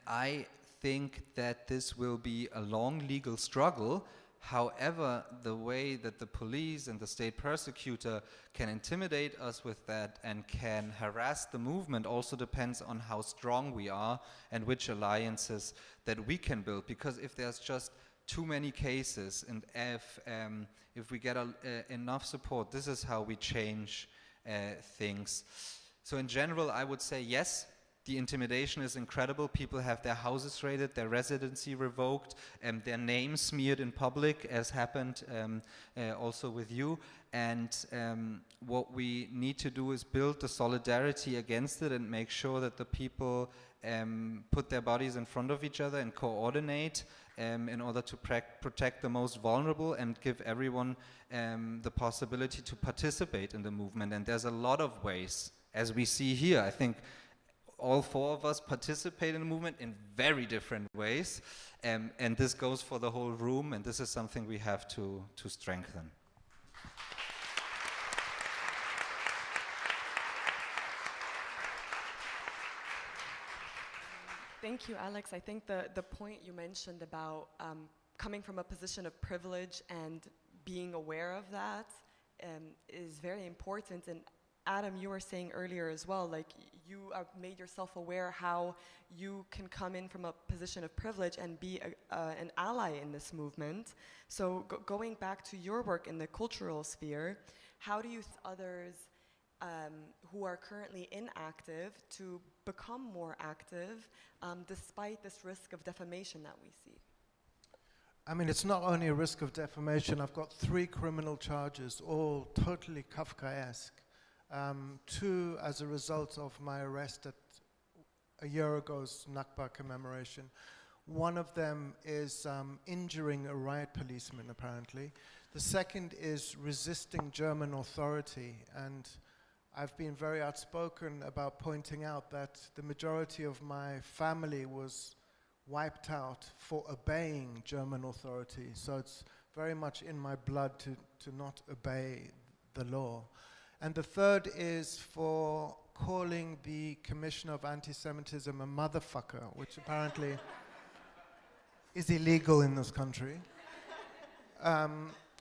I think that this will be a long legal struggle. However, the way that the police and the state prosecutor can intimidate us with that and can harass the movement also depends on how strong we are and which alliances that we can build. Because if there's just too many cases and if we get enough support, this is how we change things. So in general, I would say yes, the intimidation is incredible. People have their houses raided, their residency revoked, their names smeared in public, as happened also with you. And what we need to do is build the solidarity against it and make sure that the people put their bodies in front of each other and coordinate in order to protect the most vulnerable and give everyone the possibility to participate in the movement. And there's a lot of ways, as we see here. I think all four of us participate in the movement in very different ways, and this goes for the whole room, and this is something we have to strengthen. Thank you, Alex. I think the point you mentioned about coming from a position of privilege and being aware of that is very important. And Adam, you were saying earlier as well, like you have made yourself aware how you can come in from a position of privilege and be an ally in this movement. So going back to your work in the cultural sphere, how do you others who are currently inactive to become more active despite this risk of defamation that we see? I mean, it's not only a risk of defamation. I've got 3 criminal charges, all totally Kafkaesque. 2 as a result of my arrest at a year ago's Nakba commemoration. One of them is injuring a riot policeman, apparently. The second is resisting German authority. And I've been very outspoken about pointing out that the majority of my family was wiped out for obeying German authority. So it's very much in my blood to not obey the law. And the third is for calling the Commissioner of Anti-Semitism a motherfucker, which apparently is illegal in this country.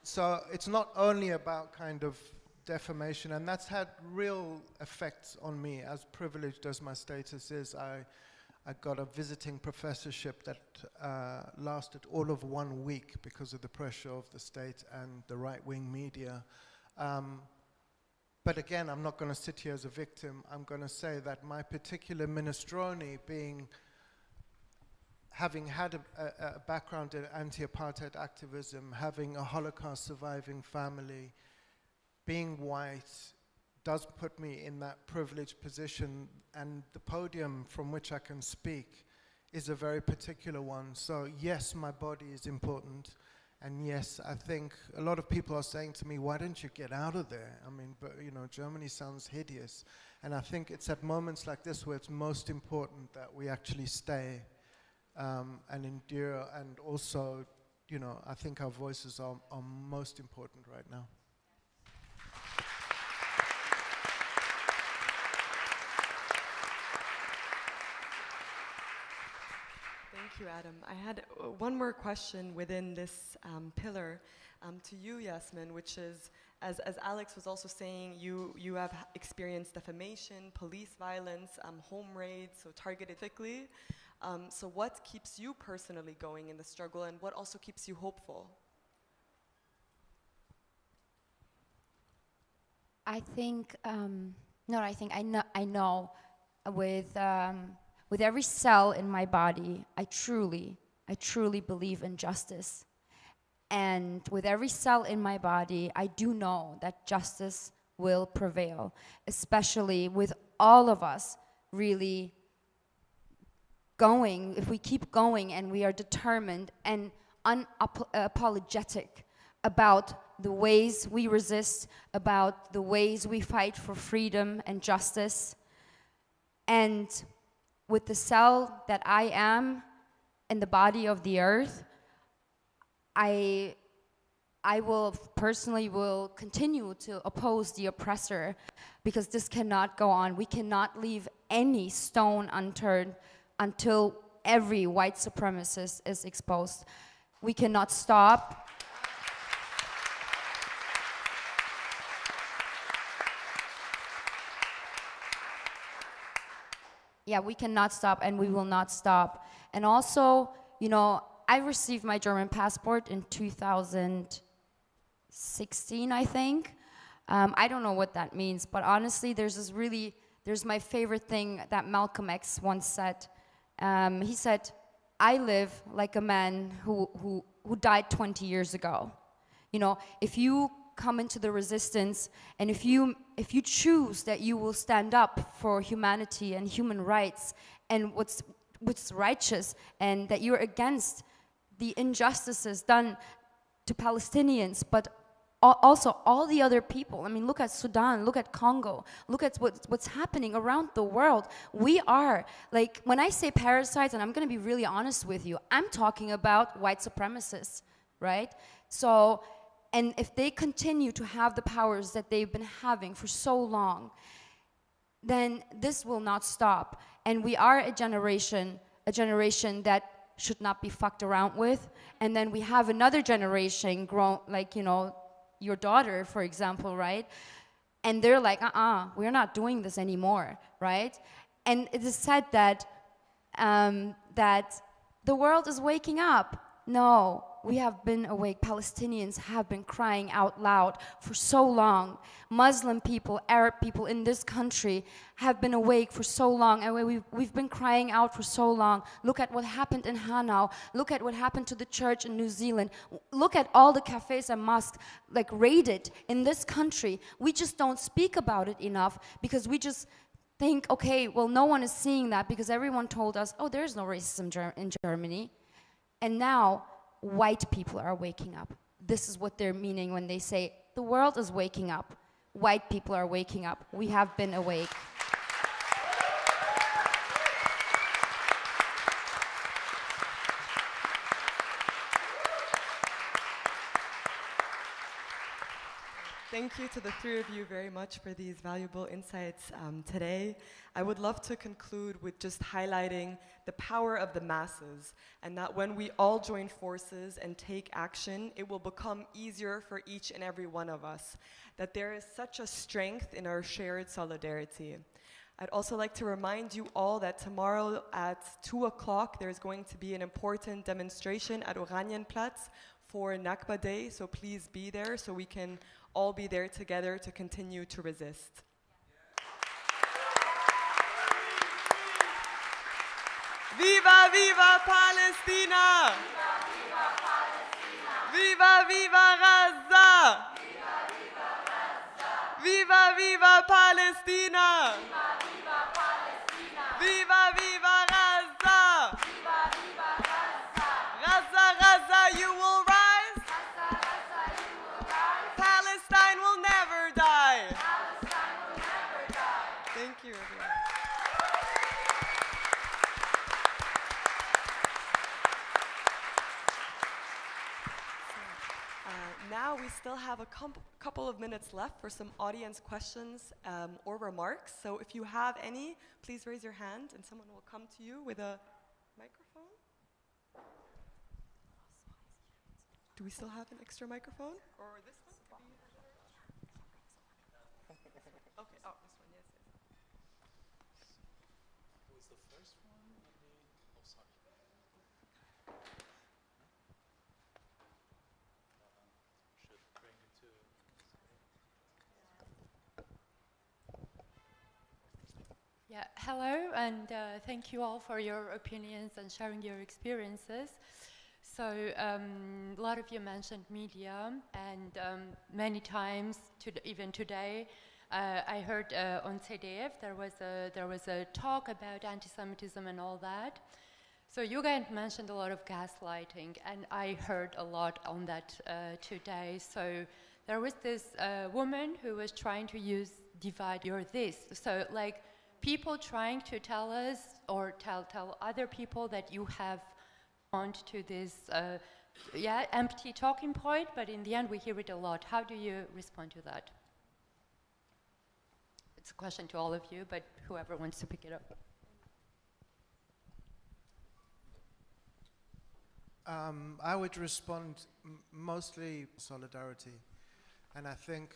So it's not only about kind of defamation, and that's had real effects on me, as privileged as my status is. I got a visiting professorship that lasted all of 1 week because of the pressure of the state and the right-wing media. But again, I'm not going to sit here as a victim. I'm going to say that my particular minestrone, having had a background in anti-apartheid activism, having a Holocaust surviving family, being white, does put me in that privileged position, and the podium from which I can speak is a very particular one. So yes, my body is important. And yes, I think a lot of people are saying to me, why don't you get out of there? I mean, but you know, Germany sounds hideous. And I think it's at moments like this where it's most important that we actually stay and endure. And also, you know, I think our voices are most important right now. Thank you, Adam. I had one more question within this pillar to you, Yasmin, which is, as Alex was also saying, you have experienced defamation, police violence, home raids, so targeted physically. So what keeps you personally going in the struggle, and what also keeps you hopeful? I think, I know with every cell in my body, I truly believe in justice. And with every cell in my body, I do know that justice will prevail, especially with all of us really going, if we keep going and we are determined and unapologetic about the ways we resist, about the ways we fight for freedom and justice. And with the cell that I am in the body of the earth, I will personally continue to oppose the oppressor, because this cannot go on. We cannot leave any stone unturned until every white supremacist is exposed. We cannot stop. Yeah, we cannot stop, and we will not stop. And also, you know, I received my German passport in 2016, I think. I don't know what that means, but honestly, there's my favorite thing that Malcolm X once said. He said, I live like a man who died 20 years ago. You know, if you come into the resistance, and if you choose that you will stand up for humanity and human rights and what's righteous, and that you're against the injustices done to Palestinians, but also all the other people. I mean, look at Sudan, look at Congo, look at what's happening around the world. We are, like, when I say parasites, and I'm going to be really honest with you, I'm talking about white supremacists, right? So, and if they continue to have the powers that they've been having for so long, then this will not stop. And we are a generation that should not be fucked around with. And then we have another generation grown, like, you know, your daughter, for example, right? And they're like, we're not doing this anymore, right? And it is said that that the world is waking up. No, we have been awake. Palestinians have been crying out loud for so long. Muslim people, Arab people in this country have been awake for so long, and we've been crying out for so long. Look at what happened in Hanau. Look at what happened to the church in New Zealand. Look at all the cafes and mosques like raided in this country. We just don't speak about it enough because we just think, okay, well, no one is seeing that because everyone told us, oh, there's no racism in Germany. And now white people are waking up. This is what they're meaning when they say the world is waking up. White people are waking up. We have been awake. Thank you to the three of you very much for these valuable insights today. I would love to conclude with just highlighting the power of the masses, and that when we all join forces and take action, it will become easier for each and every one of us, that there is such a strength in our shared solidarity. I'd also like to remind you all that tomorrow at 2 o'clock there's going to be an important demonstration at Oranienplatz for Nakba Day, so please be there so we can all be there together to continue to resist. Viva, viva Palestina! Viva, viva Gaza! Viva, viva Palestina! Viva, viva Gaza! Gaza, Gaza, you will rise! Palestine will never die! Thank you, everyone. Now we still have a couple of minutes left for some audience questions or remarks. So if you have any, please raise your hand and someone will come to you with a microphone. Do we still have an extra microphone? Or this one? Okay, oh, this one, yes. Who was the first one? Oh, sorry. Should bring it to. Yeah, hello, and thank you all for your opinions and sharing your experiences. So a lot of you mentioned media, and many times, even today, I heard on CDF there was a talk about anti-Semitism and all that. So you guys mentioned a lot of gaslighting, and I heard a lot on that today. So there was this woman who was trying to use divide or this. So like people trying to tell us or tell other people that you have to this empty talking point, but in the end we hear it a lot. How do you respond to that? It's a question to all of you, but whoever wants to pick it up. I would respond mostly solidarity. And I think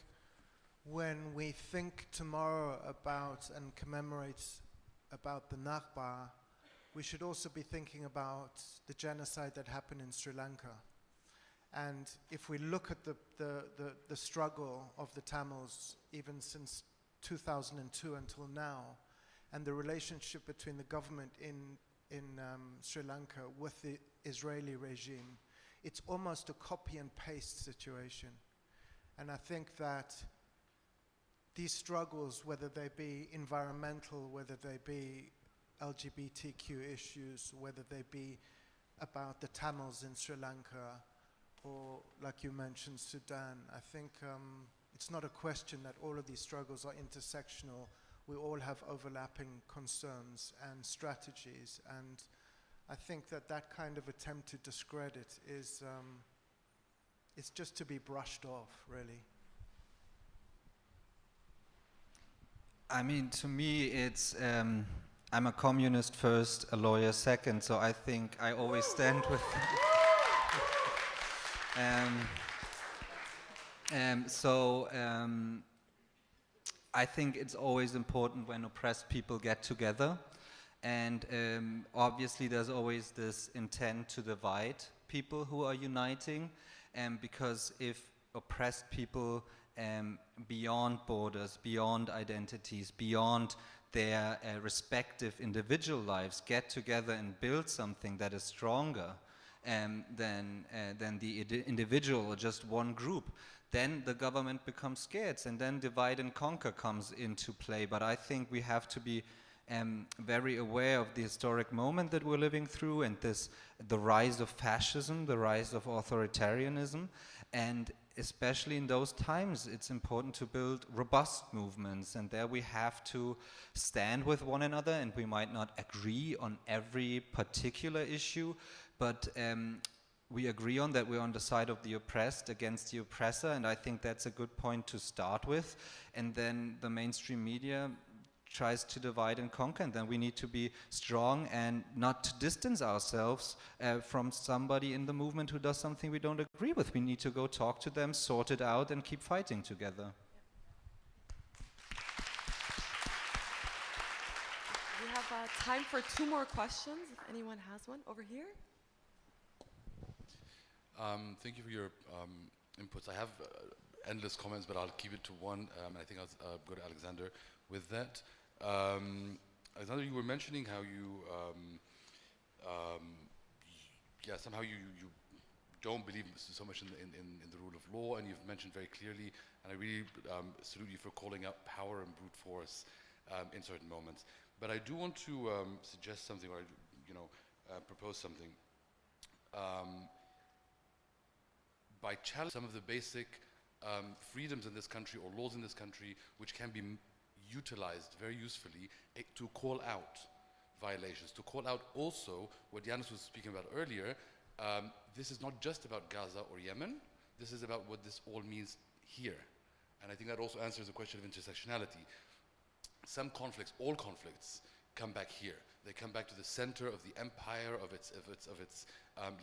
when we think tomorrow about and commemorate about the Nakba, we should also be thinking about the genocide that happened in Sri Lanka. And if we look at the struggle of the Tamils, even since 2002 until now, and the relationship between the government in Sri Lanka with the Israeli regime, it's almost a copy and paste situation. And I think that these struggles, whether they be environmental, whether they be LGBTQ issues, whether they be about the Tamils in Sri Lanka, or like you mentioned, Sudan, I think it's not a question that all of these struggles are intersectional. We all have overlapping concerns and strategies, and I think that that kind of attempt to discredit is it's just to be brushed off, really. I mean, to me, it's I'm a communist first, a lawyer second, so I think I always stand with. I think it's always important when oppressed people get together, and obviously there's always this intent to divide people who are uniting, because if oppressed people beyond borders, beyond identities, beyond their respective individual lives get together and build something that is stronger than the individual or just one group, then the government becomes scared, and then divide and conquer comes into play. But I think we have to be very aware of the historic moment that we're living through, and the rise of fascism, the rise of authoritarianism, and especially in those times, it's important to build robust movements, and there we have to stand with one another, and we might not agree on every particular issue, but we agree on that we're on the side of the oppressed against the oppressor, and I think that's a good point to start with. And then the mainstream media tries to divide and conquer, and then we need to be strong and not to distance ourselves from somebody in the movement who does something we don't agree with. We need to go talk to them, sort it out, and keep fighting together. We have time for 2 more questions, if anyone has one. Over here. Thank you for your inputs. I have endless comments, but I'll keep it to one. I think I'll go to Alexander with that. Alexander, you were mentioning how you, somehow you don't believe so much in the rule of law, and you've mentioned very clearly, and I really salute you for calling out power and brute force in certain moments. But I do want to suggest something, or propose something. By challenging some of the basic freedoms in this country or laws in this country, which can be utilized very usefully to call out violations, to call out also what Yanis was speaking about earlier. This is not just about Gaza or Yemen, this is about what this all means here. And I think that also answers the question of intersectionality. Some conflicts, all conflicts, come back here. They come back to the center of the empire, of its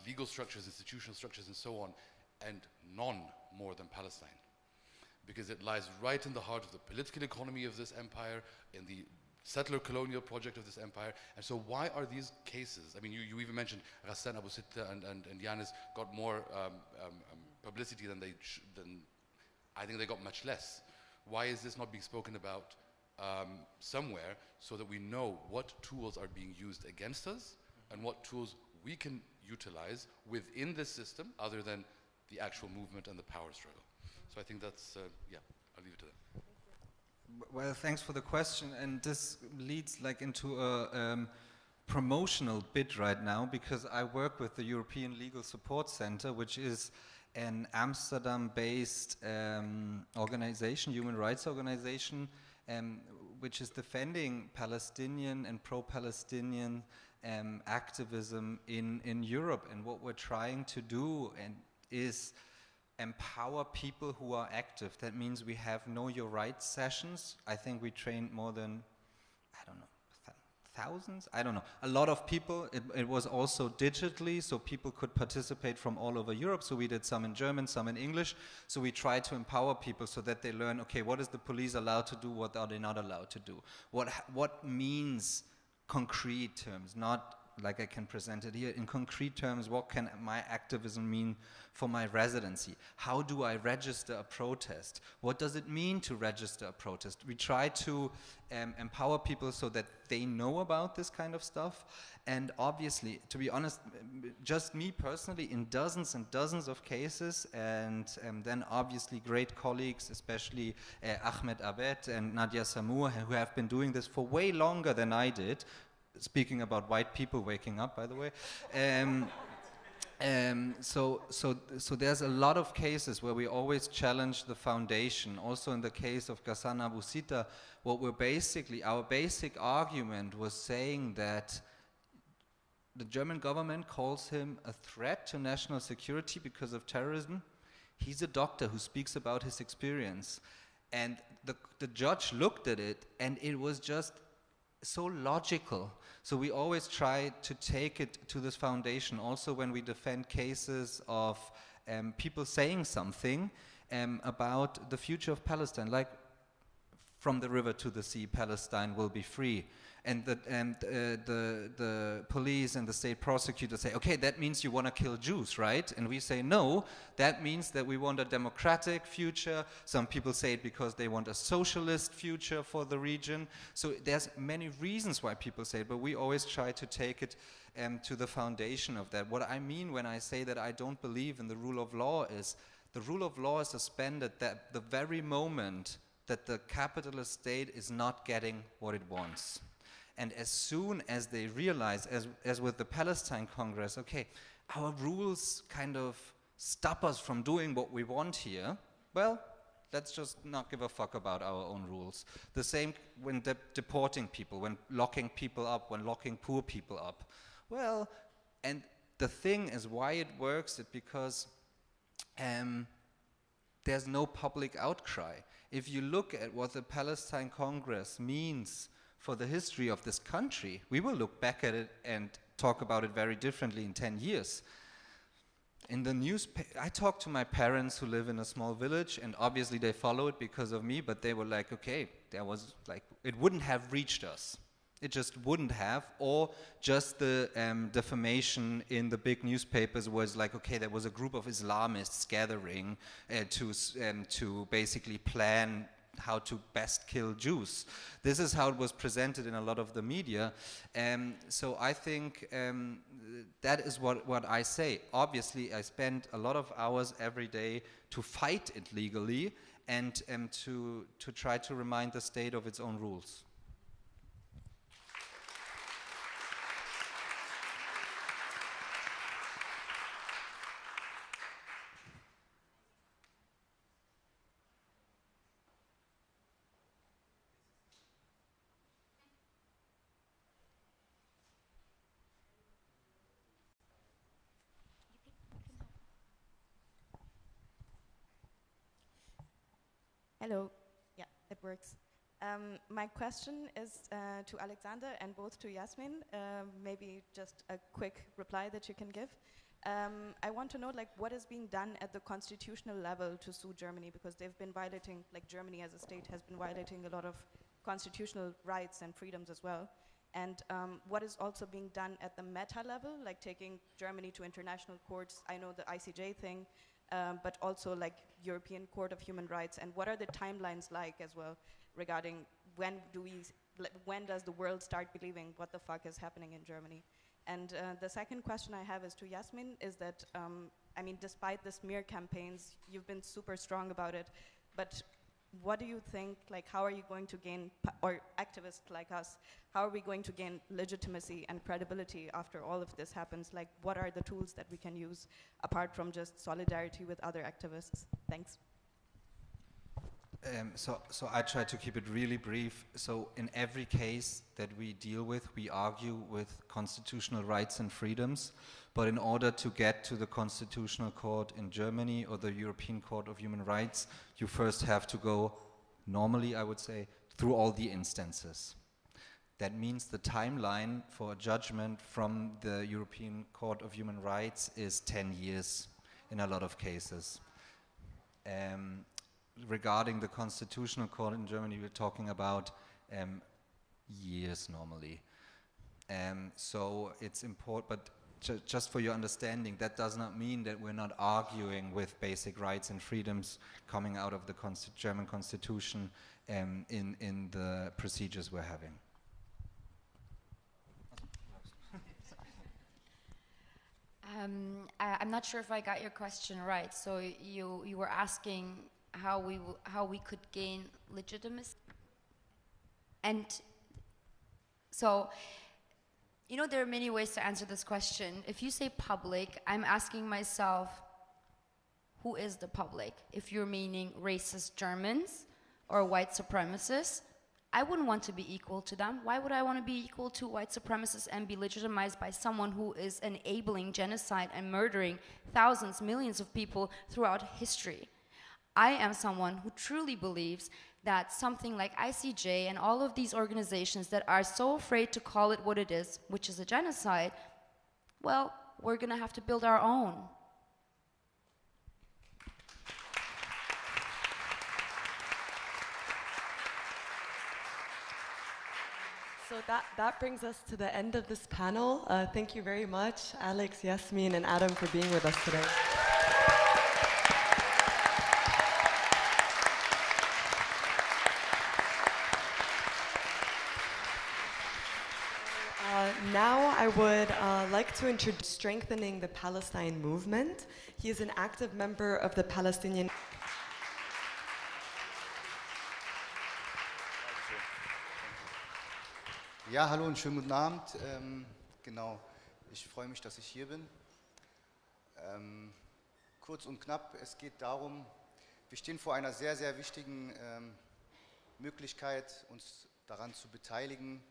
legal structures, institutional structures, and so on, and none more than Palestine. Because it lies right in the heart of the political economy of this empire, in the settler colonial project of this empire. And so why are these cases, I mean, you even mentioned Ghassan Abu Sitta and Yanis got more publicity than I think they got much less. Why is this not being spoken about somewhere, so that we know what tools are being used against us and what tools we can utilize within this system other than the actual movement and the power struggle? So I think that's, I'll leave it to that. Well, thanks for the question, and this leads into a promotional bit right now, because I work with the European Legal Support Center, which is an Amsterdam-based organization, human rights organization, which is defending Palestinian and pro-Palestinian activism in Europe. And what we're trying to do is empower people who are active. That means we have Know Your Rights sessions. I think we trained more than, thousands, I don't know, a lot of people. It was also digitally, so people could participate from all over Europe. So we did some in German, some in English. So we tried to empower people so that they learn, okay, what is the police allowed to do, what are they not allowed to do? What means concrete terms, not like I can present it here, in concrete terms, what can my activism mean for my residency? How do I register a protest? What does it mean to register a protest? We try to empower people so that they know about this kind of stuff. And obviously, to be honest, just me personally, in dozens and dozens of cases, and then obviously great colleagues, especially Ahmed Abed and Nadia Samour, who have been doing this for way longer than I did. Speaking about white people waking up, by the way. So there's a lot of cases where we always challenge the foundation. Also in the case of Ghassan Abu Sita, our basic argument was saying that the German government calls him a threat to national security because of terrorism. He's a doctor who speaks about his experience. And the judge looked at it, and it was just so logical. So we always try to take it to this foundation. Also when we defend cases of people saying something about the future of Palestine, like from the river to the sea, Palestine will be free. And the police and the state prosecutors say, okay, that means you want to kill Jews, right? And we say, no, that means that we want a democratic future. Some people say it because they want a socialist future for the region. So there's many reasons why people say it, but we always try to take it to the foundation of that. What I mean when I say that I don't believe in the rule of law is, the rule of law is suspended at the very moment that the capitalist state is not getting what it wants. And as soon as they realize, as with the Palestine Congress, okay, our rules kind of stop us from doing what we want here, well, let's just not give a fuck about our own rules. The same when deporting people, when locking people up, when locking poor people up. Well, and the thing is why it works is because there's no public outcry. If you look at what the Palestine Congress means for the history of this country, we will look back at it and talk about it very differently in 10 years. In the newspaper, I talked to my parents who live in a small village, and obviously they follow it because of me, but they were like, okay, there was like, it wouldn't have reached us. It just wouldn't have, or just the defamation in the big newspapers was like, okay, there was a group of Islamists gathering to basically plan how to best kill Jews. This is how it was presented in a lot of the media. So I think that is what I say. Obviously, I spend a lot of hours every day to fight it legally and to try to remind the state of its own rules. Hello. Yeah, it works. My question is to Alexander and both to Yasmin. Maybe just a quick reply that you can give. I want to know, like, what is being done at the constitutional level to sue Germany, because they've been violating, like, Germany as a state has been violating a lot of constitutional rights and freedoms as well. And what is also being done at the meta level, like taking Germany to international courts. I know the ICJ thing, but also like European Court of Human Rights, and what are the timelines like as well regarding when does the world start believing what the fuck is happening in Germany? And the second question I have is to Yasmin, is that, I mean, despite the smear campaigns, you've been super strong about it, but what do you think, like, how are you going to gain, or activists like us, how are we going to gain legitimacy and credibility after all of this happens? Like, what are the tools that we can use apart from just solidarity with other activists? Thanks. So I try to keep it really brief. So in every case that we deal with, we argue with constitutional rights and freedoms. But in order to get to the Constitutional Court in Germany or the European Court of Human Rights, you first have to go, normally I would say, through all the instances. That means the timeline for a judgment from the European Court of Human Rights is 10 years in a lot of cases. Regarding the Constitutional Court in Germany, we're talking about years normally. So it's important, but just for your understanding, that does not mean that we're not arguing with basic rights and freedoms coming out of the German Constitution in the procedures we're having. I'm not sure if I got your question right. So you were asking how we could gain legitimacy, and so there are many ways to answer this question. If you say public, I'm asking myself, who is the public? If you're meaning racist Germans or white supremacists, I wouldn't want to be equal to them. Why would I want to be equal to white supremacists and be legitimized by someone who is enabling genocide and murdering thousands, millions of people throughout history? I am someone who truly believes that something like ICJ and all of these organizations that are so afraid to call it what it is, which is a genocide, well, we're going to have to build our own. So that brings us to the end of this panel. Thank you very much, Alex, Yasmin, and Adam, for being with us today. Now I would like to introduce Strengthening the Palestine Movement. He is an active member of the Palestinian... Ja, hallo und schönen guten Abend. Genau, ich freue mich, dass ich hier bin. Kurz und knapp, es geht darum, wir stehen vor einer sehr, sehr wichtigen Möglichkeit, uns daran zu beteiligen,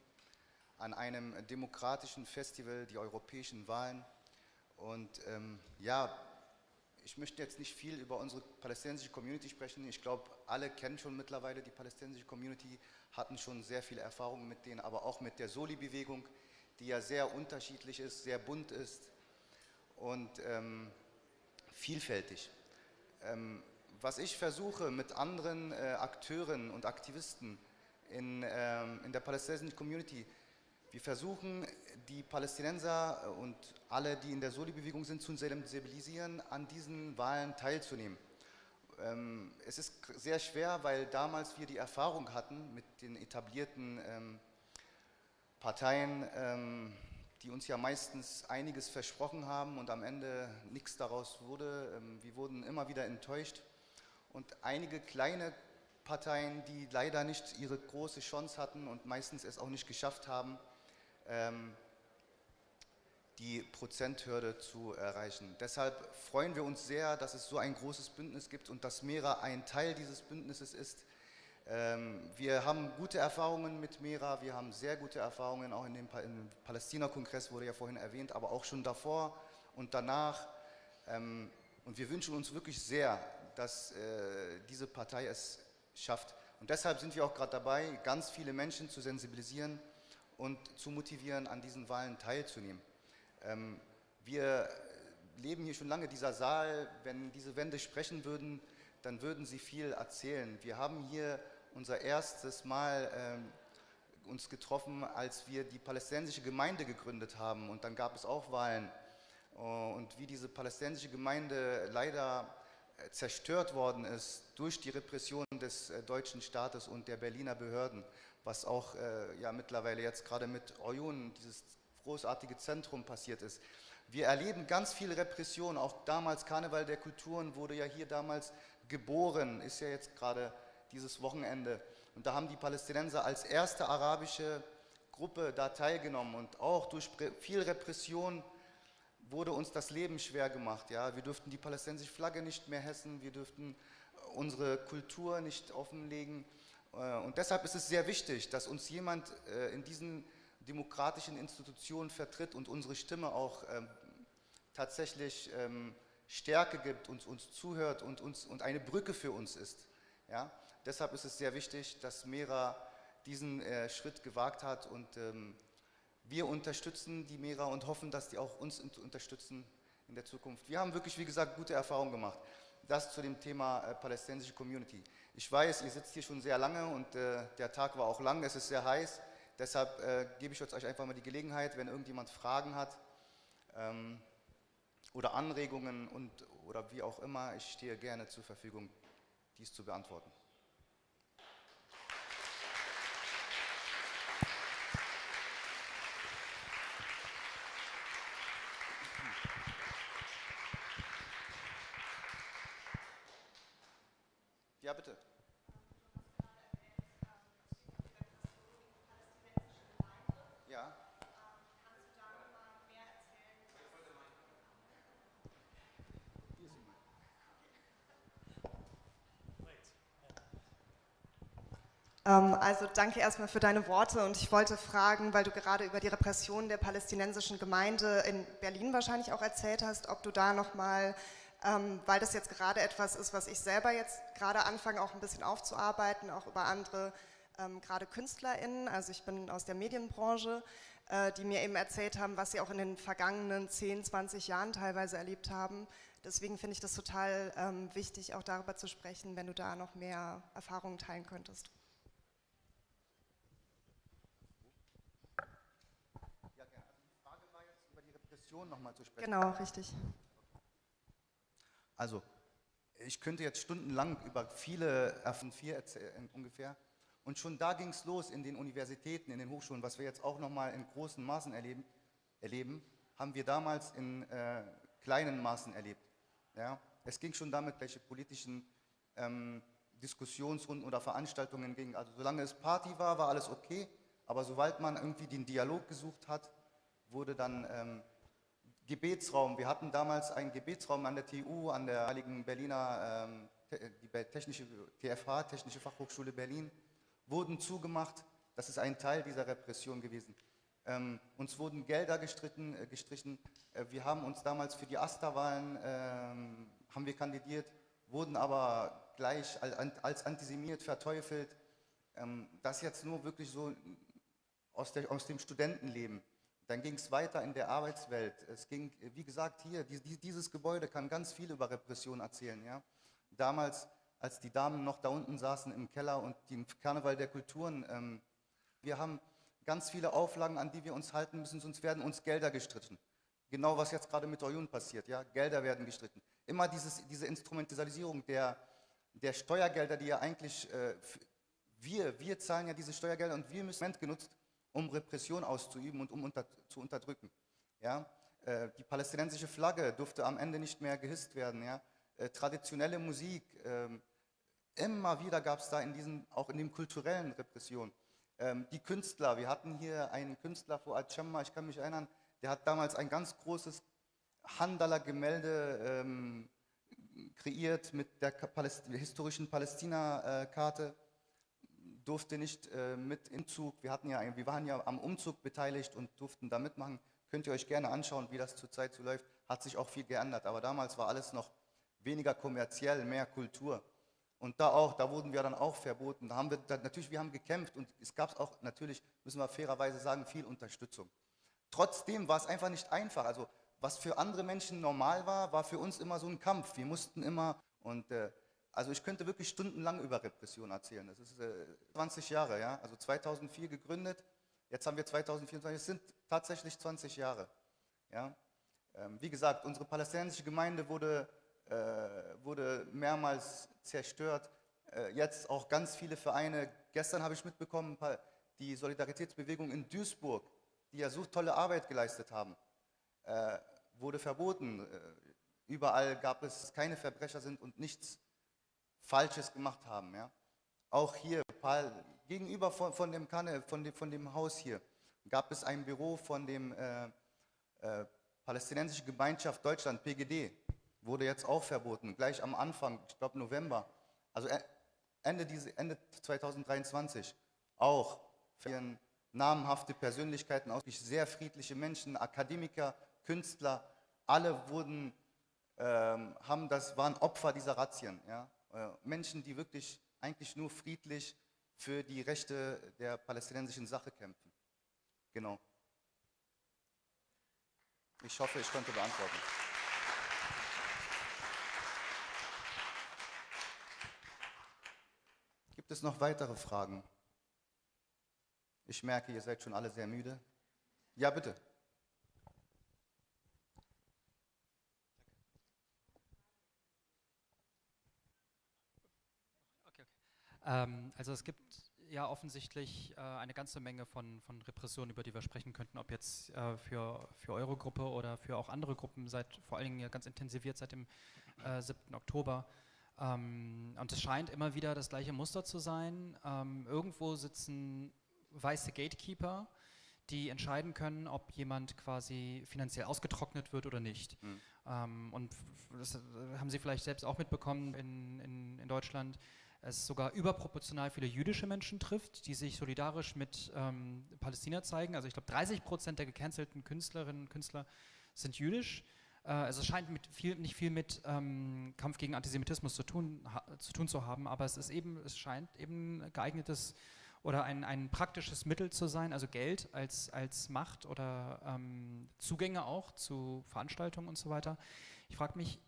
an einem demokratischen Festival, die europäischen Wahlen. Und ja, ich möchte jetzt nicht viel über unsere palästinensische Community sprechen. Ich glaube, alle kennen schon mittlerweile die palästinensische Community, hatten schon sehr viel Erfahrung mit denen, aber auch mit der Soli-Bewegung, die ja sehr unterschiedlich ist, sehr bunt ist und vielfältig. Was ich versuche mit anderen Akteuren und Aktivisten in der palästinensischen Community, wir versuchen, die Palästinenser und alle, die in der Soli-Bewegung sind, zu sensibilisieren, an diesen Wahlen teilzunehmen. Es ist sehr schwer, weil damals wir die Erfahrung hatten mit den etablierten Parteien, die uns ja meistens einiges versprochen haben und am Ende nichts daraus wurde. Wir wurden immer wieder enttäuscht. Und einige kleine Parteien, die leider nicht ihre große Chance hatten und meistens es auch nicht geschafft haben, die Prozenthürde zu erreichen. Deshalb freuen wir uns sehr, dass es so ein großes Bündnis gibt und dass MERA ein Teil dieses Bündnisses ist. Wir haben gute Erfahrungen mit MERA, wir haben sehr gute Erfahrungen auch im Palästina-Kongress, wurde ja vorhin erwähnt, aber auch schon davor und danach. Und wir wünschen uns wirklich sehr, dass diese Partei es schafft. Und deshalb sind wir auch gerade dabei, ganz viele Menschen zu sensibilisieren und zu motivieren, an diesen Wahlen teilzunehmen. Wir leben hier schon lange, dieser Saal, wenn diese Wände sprechen würden, dann würden sie viel erzählen. Wir haben hier unser erstes Mal uns getroffen, als wir die palästinensische Gemeinde gegründet haben und dann gab es auch Wahlen. Und wie diese palästinensische Gemeinde leider zerstört worden ist durch die Repression des deutschen Staates und der Berliner Behörden, was auch ja mittlerweile jetzt gerade mit Oyun, dieses großartige Zentrum, passiert ist. Wir erleben ganz viel Repression, auch damals Karneval der Kulturen wurde ja hier damals geboren, ist ja jetzt gerade dieses Wochenende. Und da haben die Palästinenser als erste arabische Gruppe da teilgenommen und auch durch viel Repression wurde uns das Leben schwer gemacht. Ja? Wir durften die palästinensische Flagge nicht mehr hissen, wir durften unsere Kultur nicht offenlegen. Und deshalb ist es sehr wichtig, dass uns jemand in diesen demokratischen Institutionen vertritt und unsere Stimme auch tatsächlich Stärke gibt, uns zuhört und eine Brücke für uns ist. Ja? Deshalb ist es sehr wichtig, dass MERA diesen Schritt gewagt hat und wir unterstützen die MERA und hoffen, dass die auch uns unterstützen in der Zukunft. Wir haben wirklich, wie gesagt, gute Erfahrungen gemacht. Das zu dem Thema palästinensische Community. Ich weiß, ihr sitzt hier schon sehr lange und der Tag war auch lang, es ist sehr heiß. Deshalb gebe ich jetzt euch einfach mal die Gelegenheit, wenn irgendjemand Fragen hat oder Anregungen oder wie auch immer, ich stehe gerne zur Verfügung, dies zu beantworten. Ja, bitte. Ja. Also danke erstmal für deine Worte und ich wollte fragen, weil du gerade über die Repression der palästinensischen Gemeinde in Berlin wahrscheinlich auch erzählt hast, ob du da nochmal, weil das jetzt gerade etwas ist, was ich selber jetzt gerade anfange auch ein bisschen aufzuarbeiten, auch über andere gerade KünstlerInnen, also ich bin aus der Medienbranche, die mir eben erzählt haben, was sie auch in den vergangenen 10, 20 Jahren teilweise erlebt haben. Deswegen finde ich das total wichtig, auch darüber zu sprechen, wenn du da noch mehr Erfahrungen teilen könntest. Nochmal zu sprechen. Genau, richtig. Also, ich könnte jetzt stundenlang über viele F4 erzählen ungefähr. Und schon da ging es los in den Universitäten, in den Hochschulen, was wir jetzt auch nochmal in großen Maßen erleben, haben wir damals in kleinen Maßen erlebt. Ja? Es ging schon damit, welche politischen Diskussionsrunden oder Veranstaltungen gingen. Also solange es Party war, war alles okay. Aber sobald man irgendwie den Dialog gesucht hat, wurde dann Gebetsraum. Wir hatten damals einen Gebetsraum an der TU, an der heiligen Berliner die technische TFH, Technische Fachhochschule Berlin, wurden zugemacht. Das ist ein Teil dieser Repression gewesen. Uns wurden Gelder gestrichen. Wir haben uns damals für die AStA-Wahlen haben wir kandidiert, wurden aber gleich als antisemit verteufelt. Das jetzt nur wirklich so aus dem Studentenleben. Dann ging es weiter in der Arbeitswelt. Es ging, wie gesagt, hier, dieses Gebäude kann ganz viel über Repression erzählen. Ja? Damals, als die Damen noch da unten saßen im Keller und den Karneval der Kulturen, wir haben ganz viele Auflagen, an die wir uns halten müssen, sonst werden uns Gelder gestrichen. Genau was jetzt gerade mit Oyun passiert, ja? Gelder werden gestrichen. Immer diese Instrumentalisierung der Steuergelder, die ja eigentlich, wir zahlen ja diese Steuergelder und wir müssen genutzt, um Repression auszuüben und um zu unterdrücken. Ja? Die palästinensische Flagge durfte am Ende nicht mehr gehisst werden. Ja? Traditionelle Musik, immer wieder gab es da auch in den kulturellen Repressionen. Die Künstler, wir hatten hier einen Künstler vor Al-Chamma, ich kann mich erinnern, der hat damals ein ganz großes Handala-Gemälde kreiert mit der historischen Palästina-Karte. Durfte nicht mit im Zug, wir waren ja am Umzug beteiligt und durften da mitmachen. Könnt ihr euch gerne anschauen, wie das zurzeit so läuft. Hat sich auch viel geändert, aber damals war alles noch weniger kommerziell, mehr Kultur. Und da wurden wir dann auch verboten. Da haben wir haben gekämpft und es gab auch natürlich, müssen wir fairerweise sagen, viel Unterstützung. Trotzdem war es einfach nicht einfach. Also was für andere Menschen normal war, war für uns immer so ein Kampf. Wir mussten immer also ich könnte wirklich stundenlang über Repression erzählen. Das ist 20 Jahre, ja. Also 2004 gegründet, jetzt haben wir 2024, es sind tatsächlich 20 Jahre. Ja. Wie gesagt, unsere palästinensische Gemeinde wurde mehrmals zerstört. Jetzt auch ganz viele Vereine. Gestern habe ich mitbekommen, die Solidaritätsbewegung in Duisburg, die ja so tolle Arbeit geleistet haben, wurde verboten. Überall gab es keine Verbrecher sind und nichts Falsches gemacht haben. Ja? Auch hier, gegenüber von dem Haus hier, gab es ein Büro von dem Palästinensische Gemeinschaft Deutschland, PGD, wurde jetzt auch verboten, gleich am Anfang, ich glaube November, also Ende 2023, auch für namhafte Persönlichkeiten, auch sehr friedliche Menschen, Akademiker, Künstler, alle waren Opfer dieser Razzien. Ja? Menschen, die wirklich eigentlich nur friedlich für die Rechte der palästinensischen Sache kämpfen. Genau. Ich hoffe, ich konnte beantworten. Gibt es noch weitere Fragen? Ich merke, ihr seid schon alle sehr müde. Ja, bitte. Also es gibt ja offensichtlich eine ganze Menge von Repressionen, über die wir sprechen könnten, ob jetzt für eure Gruppe oder für auch andere Gruppen, vor allen Dingen ja ganz intensiviert seit dem 7. Oktober. Und es scheint immer wieder das gleiche Muster zu sein. Irgendwo sitzen weiße Gatekeeper, die entscheiden können, ob jemand quasi finanziell ausgetrocknet wird oder nicht. Und das haben Sie vielleicht selbst auch mitbekommen in Deutschland, es sogar überproportional viele jüdische Menschen trifft, die sich solidarisch mit Palästina zeigen. Also ich glaube 30% der gecancelten Künstlerinnen und Künstler sind jüdisch. Also es scheint nicht viel mit Kampf gegen Antisemitismus zu tun zu haben, aber es scheint eben geeignetes oder ein praktisches Mittel zu sein, also Geld als Macht oder Zugänge auch zu Veranstaltungen und so weiter. Ich frage mich,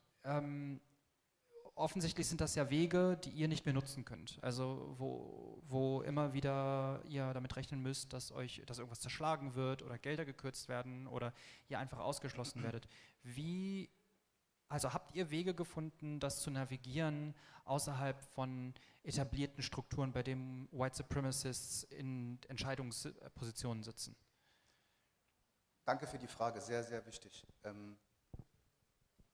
offensichtlich sind das ja Wege, die ihr nicht mehr nutzen könnt. Also wo immer wieder ihr damit rechnen müsst, dass irgendwas zerschlagen wird oder Gelder gekürzt werden oder ihr einfach ausgeschlossen werdet. Also habt ihr Wege gefunden, das zu navigieren außerhalb von etablierten Strukturen, bei denen White Supremacists in Entscheidungspositionen sitzen? Danke für die Frage, sehr, sehr wichtig.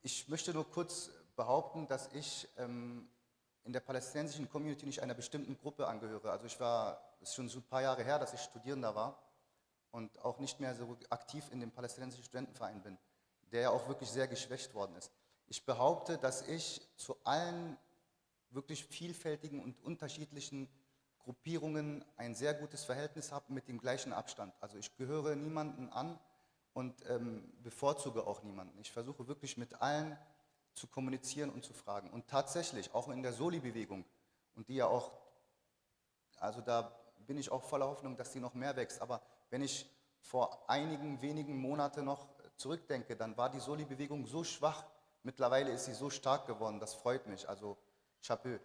Ich möchte nur kurz behaupten, dass ich in der palästinensischen Community nicht einer bestimmten Gruppe angehöre. Also es ist schon so ein paar Jahre her, dass ich Studierender war und auch nicht mehr so aktiv in dem palästinensischen Studentenverein bin, der ja auch wirklich sehr geschwächt worden ist. Ich behaupte, dass ich zu allen wirklich vielfältigen und unterschiedlichen Gruppierungen ein sehr gutes Verhältnis habe mit dem gleichen Abstand. Also ich gehöre niemanden an und bevorzuge auch niemanden. Ich versuche wirklich mit allen zu kommunizieren und zu fragen. Und tatsächlich, auch in der Soli-Bewegung, und die ja auch, also da bin ich auch voller Hoffnung, dass die noch mehr wächst, aber wenn ich vor einigen wenigen Monaten noch zurückdenke, dann war die Soli-Bewegung so schwach, mittlerweile ist sie so stark geworden, das freut mich, also Chapeau.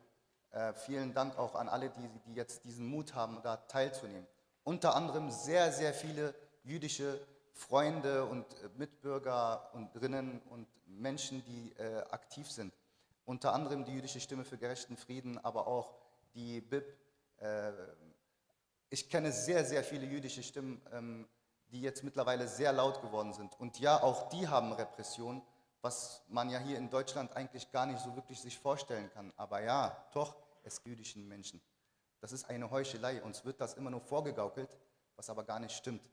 Vielen Dank auch an alle, die jetzt diesen Mut haben, da teilzunehmen. Unter anderem sehr, sehr viele jüdische Freunde und Mitbürger und Rinnen und Menschen, die aktiv sind. Unter anderem die jüdische Stimme für gerechten Frieden, aber auch die BIP. Ich kenne sehr, sehr viele jüdische Stimmen, die jetzt mittlerweile sehr laut geworden sind. Und ja, auch die haben Repression, was man ja hier in Deutschland eigentlich gar nicht so wirklich sich vorstellen kann. Aber ja, doch, es gibt jüdischen Menschen. Das ist eine Heuchelei. Uns wird das immer nur vorgegaukelt, was aber gar nicht stimmt.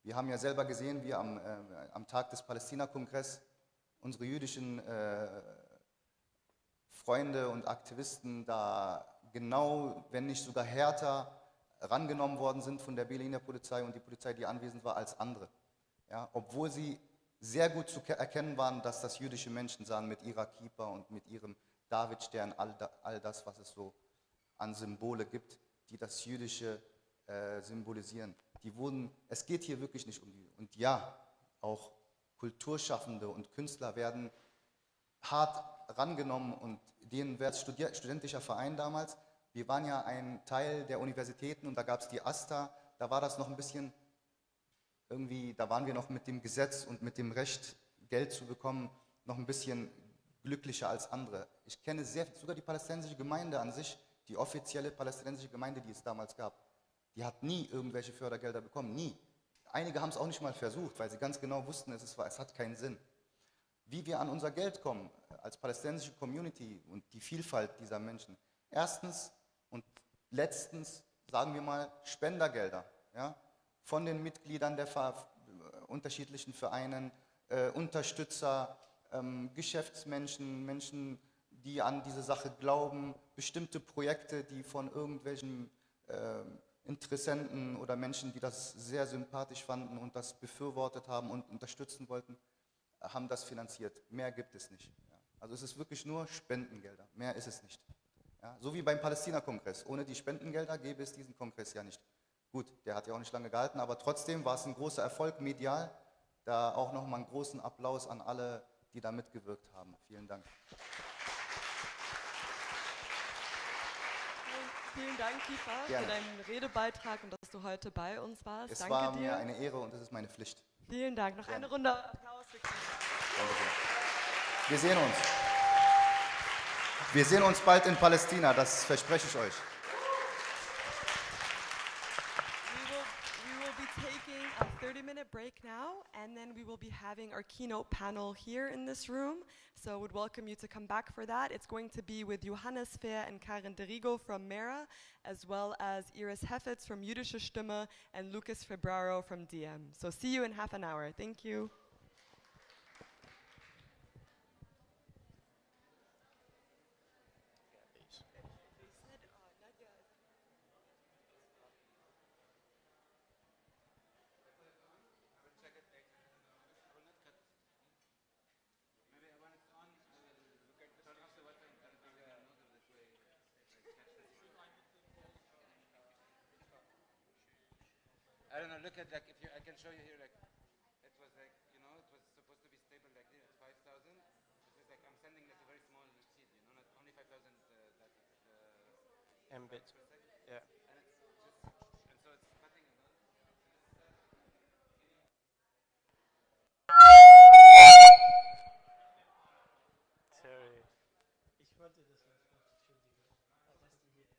Wir haben ja selber gesehen, wie am Tag des Palästina-Kongress unsere jüdischen Freunde und Aktivisten da genau, wenn nicht sogar härter, rangenommen worden sind von der Berliner Polizei und die Polizei, die anwesend war, als andere. Ja, obwohl sie sehr gut zu erkennen waren, dass das jüdische Menschen sahen mit ihrer Kippa und mit ihrem Davidstern, all das, was es so an Symbole gibt, die das Jüdische symbolisieren. Es geht hier wirklich nicht um die. Und ja, auch Kulturschaffende und Künstler werden hart rangenommen und denen wäre es studentischer Verein damals. Wir waren ja ein Teil der Universitäten und da gab es die AStA, da war das noch ein bisschen irgendwie, da waren wir noch mit dem Gesetz und mit dem Recht, Geld zu bekommen, noch ein bisschen glücklicher als andere. Ich kenne sogar die palästinensische Gemeinde an sich, die offizielle palästinensische Gemeinde, die es damals gab. Die hat nie irgendwelche Fördergelder bekommen, nie. Einige haben es auch nicht mal versucht, weil sie ganz genau wussten, es hat keinen Sinn. Wie wir an unser Geld kommen, als palästinensische Community und die Vielfalt dieser Menschen. Erstens und letztens, sagen wir mal, Spendergelder, ja, von den Mitgliedern der unterschiedlichen Vereinen, Unterstützer, Geschäftsmenschen, Menschen, die an diese Sache glauben, bestimmte Projekte, die von irgendwelchen Interessenten oder Menschen, die das sehr sympathisch fanden und das befürwortet haben und unterstützen wollten, haben das finanziert. Mehr gibt es nicht. Ja. Also es ist wirklich nur Spendengelder, mehr ist es nicht. Ja, so wie beim Palästina-Kongress. Ohne die Spendengelder gäbe es diesen Kongress ja nicht. Gut, der hat ja auch nicht lange gehalten, aber trotzdem war es ein großer Erfolg medial. Da auch nochmal einen großen Applaus an alle, die da mitgewirkt haben. Vielen Dank. Vielen Dank, Kiefer, Gerne. für deinen Redebeitrag und dass du heute bei uns warst. Es Danke war dir. mir eine Ehre und es ist meine Pflicht. Vielen Dank. Noch Gerne. eine Runde Applaus für Kiefer. Wir sehen uns. Wir sehen uns bald in Palästina, das verspreche ich euch. We will be taking a 30-minute break now, and then we will be having our keynote panel here in this room. So I would welcome you to come back for that. It's going to be with Johannes Fehr and Karen Derigo from MERA, as well as Iris Heffetz from Jüdische Stimme and Lucas Febraro from DM. So see you in half an hour. Thank you. I don't know, look at like, if you, I can show you here, like, it was like, you know, it was supposed to be stable like this at 5,000. This is like, I'm sending like a very small seed, you know, not only 5,000 Mbit. Yeah. And it's just, and so it's cutting a lot. Sorry. Ich wollte das noch, Entschuldigung. Was hast du hier?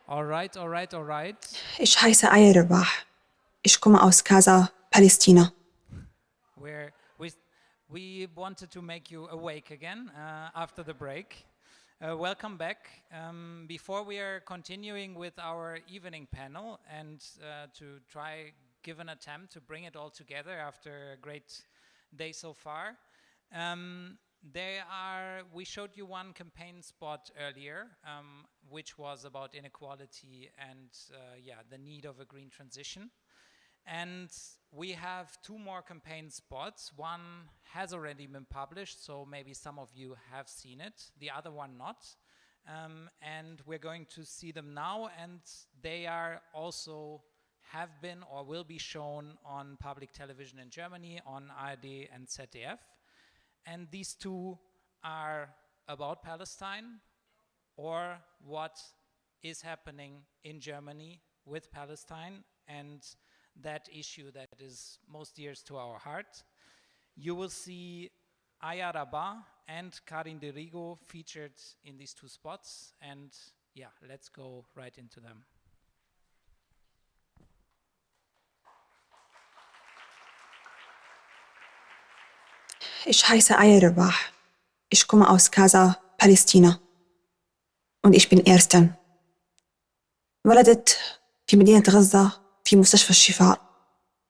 All right, all right, all right. Ich heiße Ayarbah. Ich komme aus Gaza, Palästina. We wanted to make you awake again after the break. Welcome back. Before we are continuing with our evening panel and to try give an attempt to bring it all together after a great day so far, we showed you one campaign spot earlier, which was about inequality and the need of a green transition. And we have two more campaign spots. One has already been published, so maybe some of you have seen it, the other one not. And we're going to see them now, and they are also have been or will be shown on public television in Germany, on ARD and ZDF. And these two are about Palestine or what is happening in Germany with Palestine and that issue that is most dear to our heart. You will see Ayarbah and Karin de Rigo featured in these two spots, and yeah, let's go right into them. Ich heiße Ayarbah. Ich komme aus Gaza, Palästina. Und ich bin Ärztin. ولدت في مدينة غزة في مستشفى الشفاء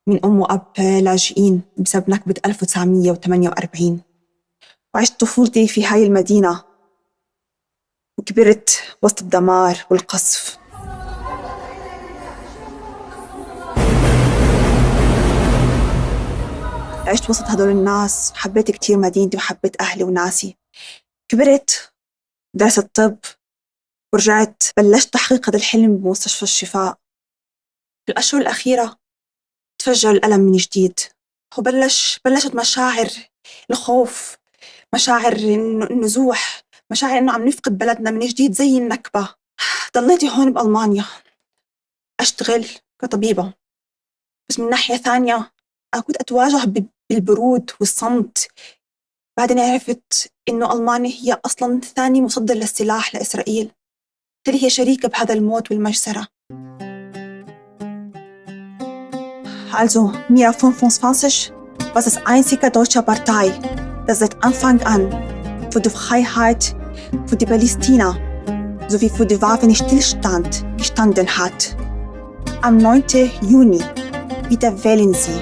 من أم وأب لاجئين بسبب نكبة 1948. وعشت طفولتي في هاي المدينة وكبرت وسط الدمار والقصف. عشت وسط هدول الناس، حبيت كتير مدينتي وحبيت أهلي وناسي. كبرت درست طب ورجعت بلشت تحقيق هذا الحلم بمستشفى الشفاء. في الأشهر الأخيرة تفجر الألم من جديد وبلشت مشاعر الخوف، مشاعر النزوح، مشاعر إنه عم نفقد بلدنا من جديد زي النكبة. ضليتي هون بألمانيا أشتغل كطبيبة، بس من ناحية ثانية كنت أتواجه بالبرود والصمت. بعدين عرفت إنه ألمانيا هي أصلاً ثاني مصدر للسلاح لإسرائيل، بالتالي هي شريكة بهذا الموت والمجزرة. Also MERA25, was ist einzige deutsche Partei, das seit Anfang an für die Freiheit, für die Palästina sowie für die Waffenstillstand gestanden hat. Am 9. Juni, bitte wählen Sie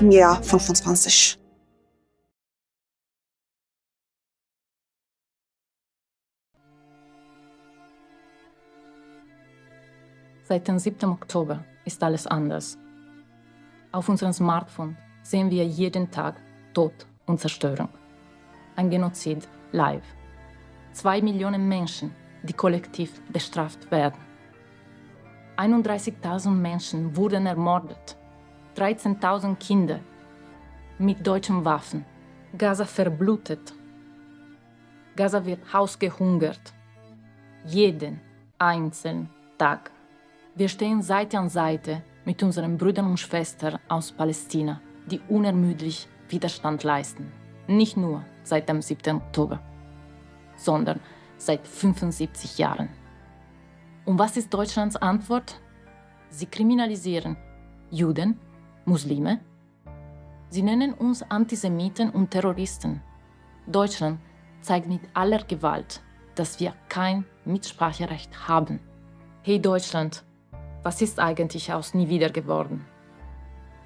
MERA25. Seit dem 7. Oktober ist alles anders. Auf unserem Smartphone sehen wir jeden Tag Tod und Zerstörung. Ein Genozid live. 2 Millionen Menschen, die kollektiv bestraft werden. 31.000 Menschen wurden ermordet. 13.000 Kinder mit deutschen Waffen. Gaza verblutet. Gaza wird ausgehungert. Jeden einzelnen Tag. Wir stehen Seite an Seite mit unseren Brüdern und Schwestern aus Palästina, die unermüdlich Widerstand leisten. Nicht nur seit dem 7. Oktober, sondern seit 75 Jahren. Und was ist Deutschlands Antwort? Sie kriminalisieren Juden, Muslime. Sie nennen uns Antisemiten und Terroristen. Deutschland zeigt mit aller Gewalt, dass wir kein Mitspracherecht haben. Hey Deutschland, was ist eigentlich aus Nie wieder geworden?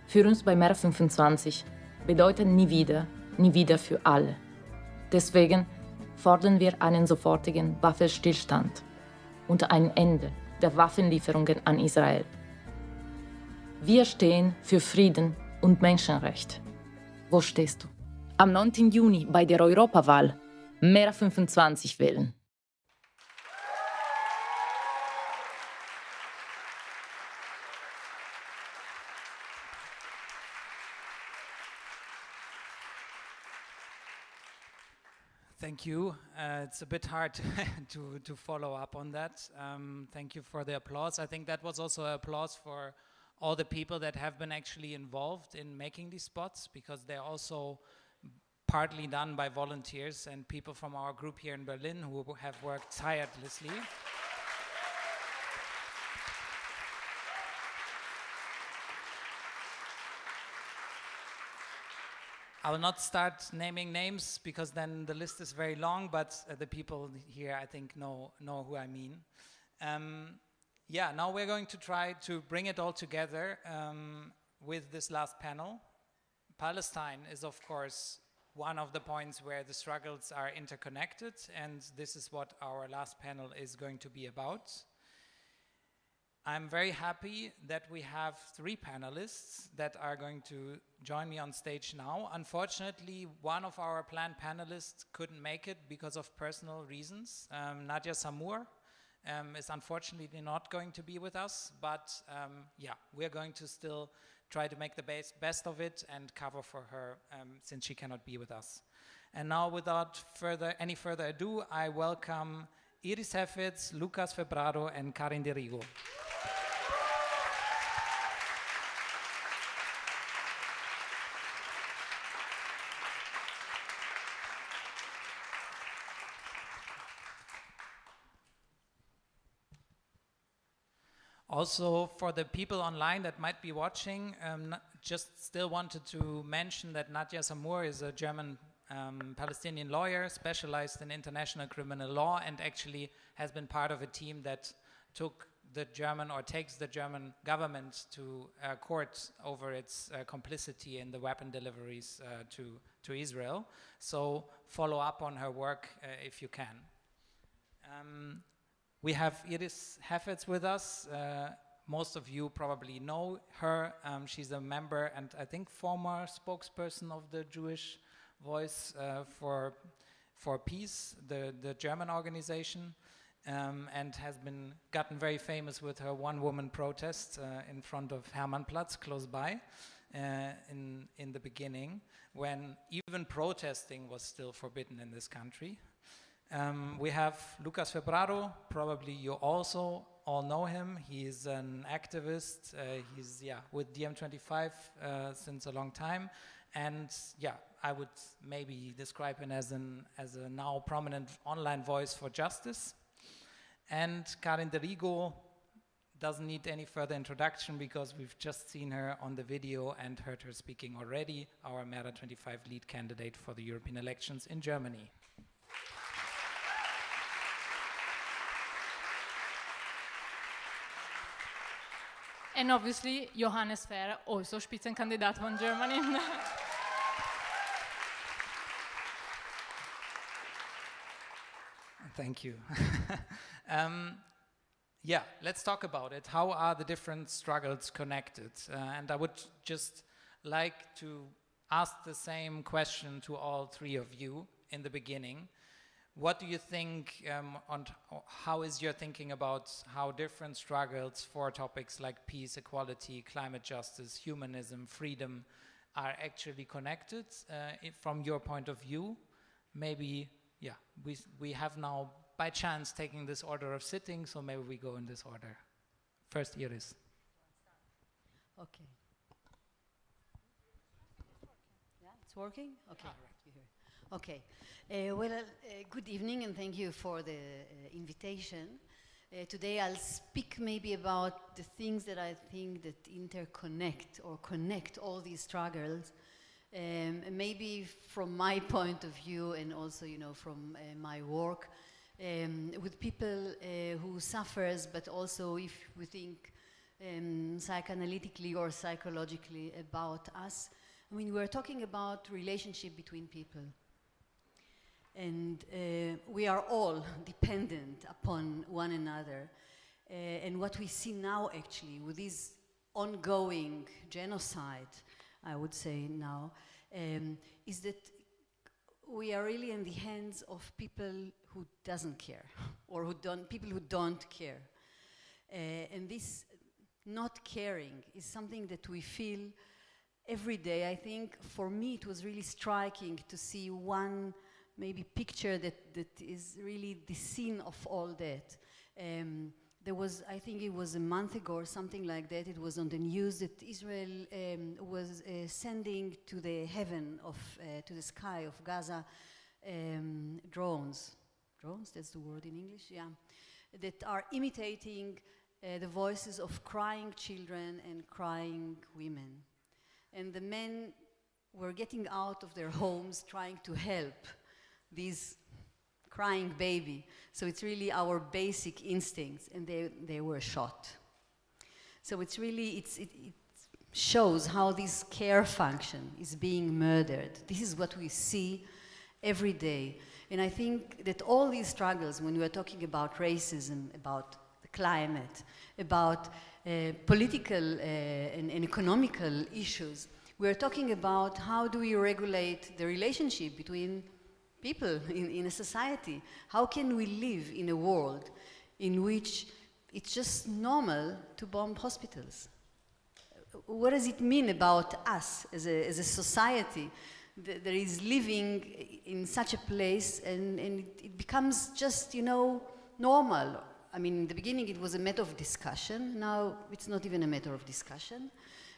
Für uns bei MERA25 bedeutet nie wieder für alle. Deswegen fordern wir einen sofortigen Waffenstillstand und ein Ende der Waffenlieferungen an Israel. Wir stehen für Frieden und Menschenrecht. Wo stehst du? Am 9. Juni bei der Europawahl MERA25 wählen. Thank you. It's a bit hard to follow up on that. Thank you for the applause. I think that was also applause for all the people that have been actually involved in making these spots, because they're also partly done by volunteers and people from our group here in Berlin who have worked tirelessly. I will not start naming names because then the list is very long, but the people here I think know who I mean. Yeah, now we're going to try to bring it all together with this last panel. Palestine is of course one of the points where the struggles are interconnected, and this is what our last panel is going to be about. I'm very happy that we have 3 panelists that are going to join me on stage now. Unfortunately, one of our planned panelists couldn't make it because of personal reasons. Nadia Samour is unfortunately not going to be with us, but yeah, we're going to still try to make the best of it and cover for her since she cannot be with us. And now, without any further ado, I welcome Iris Hefetz, Lucas Febraro, and Karin de Rigo. Also, for the people online that might be watching, just still wanted to mention that Nadia Samour is a German Palestinian lawyer specialized in international criminal law, and actually has been part of a team that took the German, or takes the German government to court over its complicity in the weapon deliveries to Israel. So follow up on her work if you can. We have Iris Hefetz with us. Most of you probably know her. She's a member and I think former spokesperson of the Jewish Voice for Peace, the German organization, and has gotten very famous with her one-woman protest in front of Hermannplatz, close by, in the beginning, when even protesting was still forbidden in this country. We have Lucas Febraro. Probably you also all know him. He's an activist. He's with DiEM25 since a long time, and I would maybe describe him as a now prominent online voice for justice. And Karin de Rigo doesn't need any further introduction because we've just seen her on the video and heard her speaking already. Our MERA25 lead candidate for the European elections in Germany. And obviously, Johannes Ferrer, also Spitzenkandidat von Germany. Thank you. Yeah, let's talk about it. How are the different struggles connected? And I would just like to ask the same question to all 3 of you in the beginning. What do you think, and how is your thinking about how different struggles for topics like peace, equality, climate justice, humanism, freedom are actually connected from your point of view? Maybe, we have now by chance taken this order of sitting, so maybe we go in this order. First, Iris. Okay. Yeah, it's working? Okay. Okay. Good evening, and thank you for the invitation. Today I'll speak maybe about the things that I think that interconnect or connect all these struggles, maybe from my point of view and also, from my work with people who suffers, but also if we think psychoanalytically or psychologically about us. I mean, we're talking about relationship between people. And we are all dependent upon one another. And what we see now, actually, with this ongoing genocide, I would say now, is that we are really in the hands of people who doesn't care, or people who don't care. And this not caring is something that we feel every day. I think for me it was really striking to see one maybe picture that is really the scene of all that. There was, I think it was a month ago or something like that, it was on the news that Israel was sending to the heaven of, to the sky of Gaza, drones, that's the word in English, yeah, that are imitating the voices of crying children and crying women. And the men were getting out of their homes trying to help this crying baby. So it's really our basic instincts, and they were shot. So it's really, it shows how this care function is being murdered. This is what we see every day. And I think that all these struggles, when we are talking about racism, about the climate, about political and economical issues, we are talking about how do we regulate the relationship between people in a society. How can we live in a world in which it's just normal to bomb hospitals? What does it mean about us as a society that is living in such a place, and it becomes just, you know, normal? I mean, in the beginning it was a matter of discussion. Now it's not even a matter of discussion.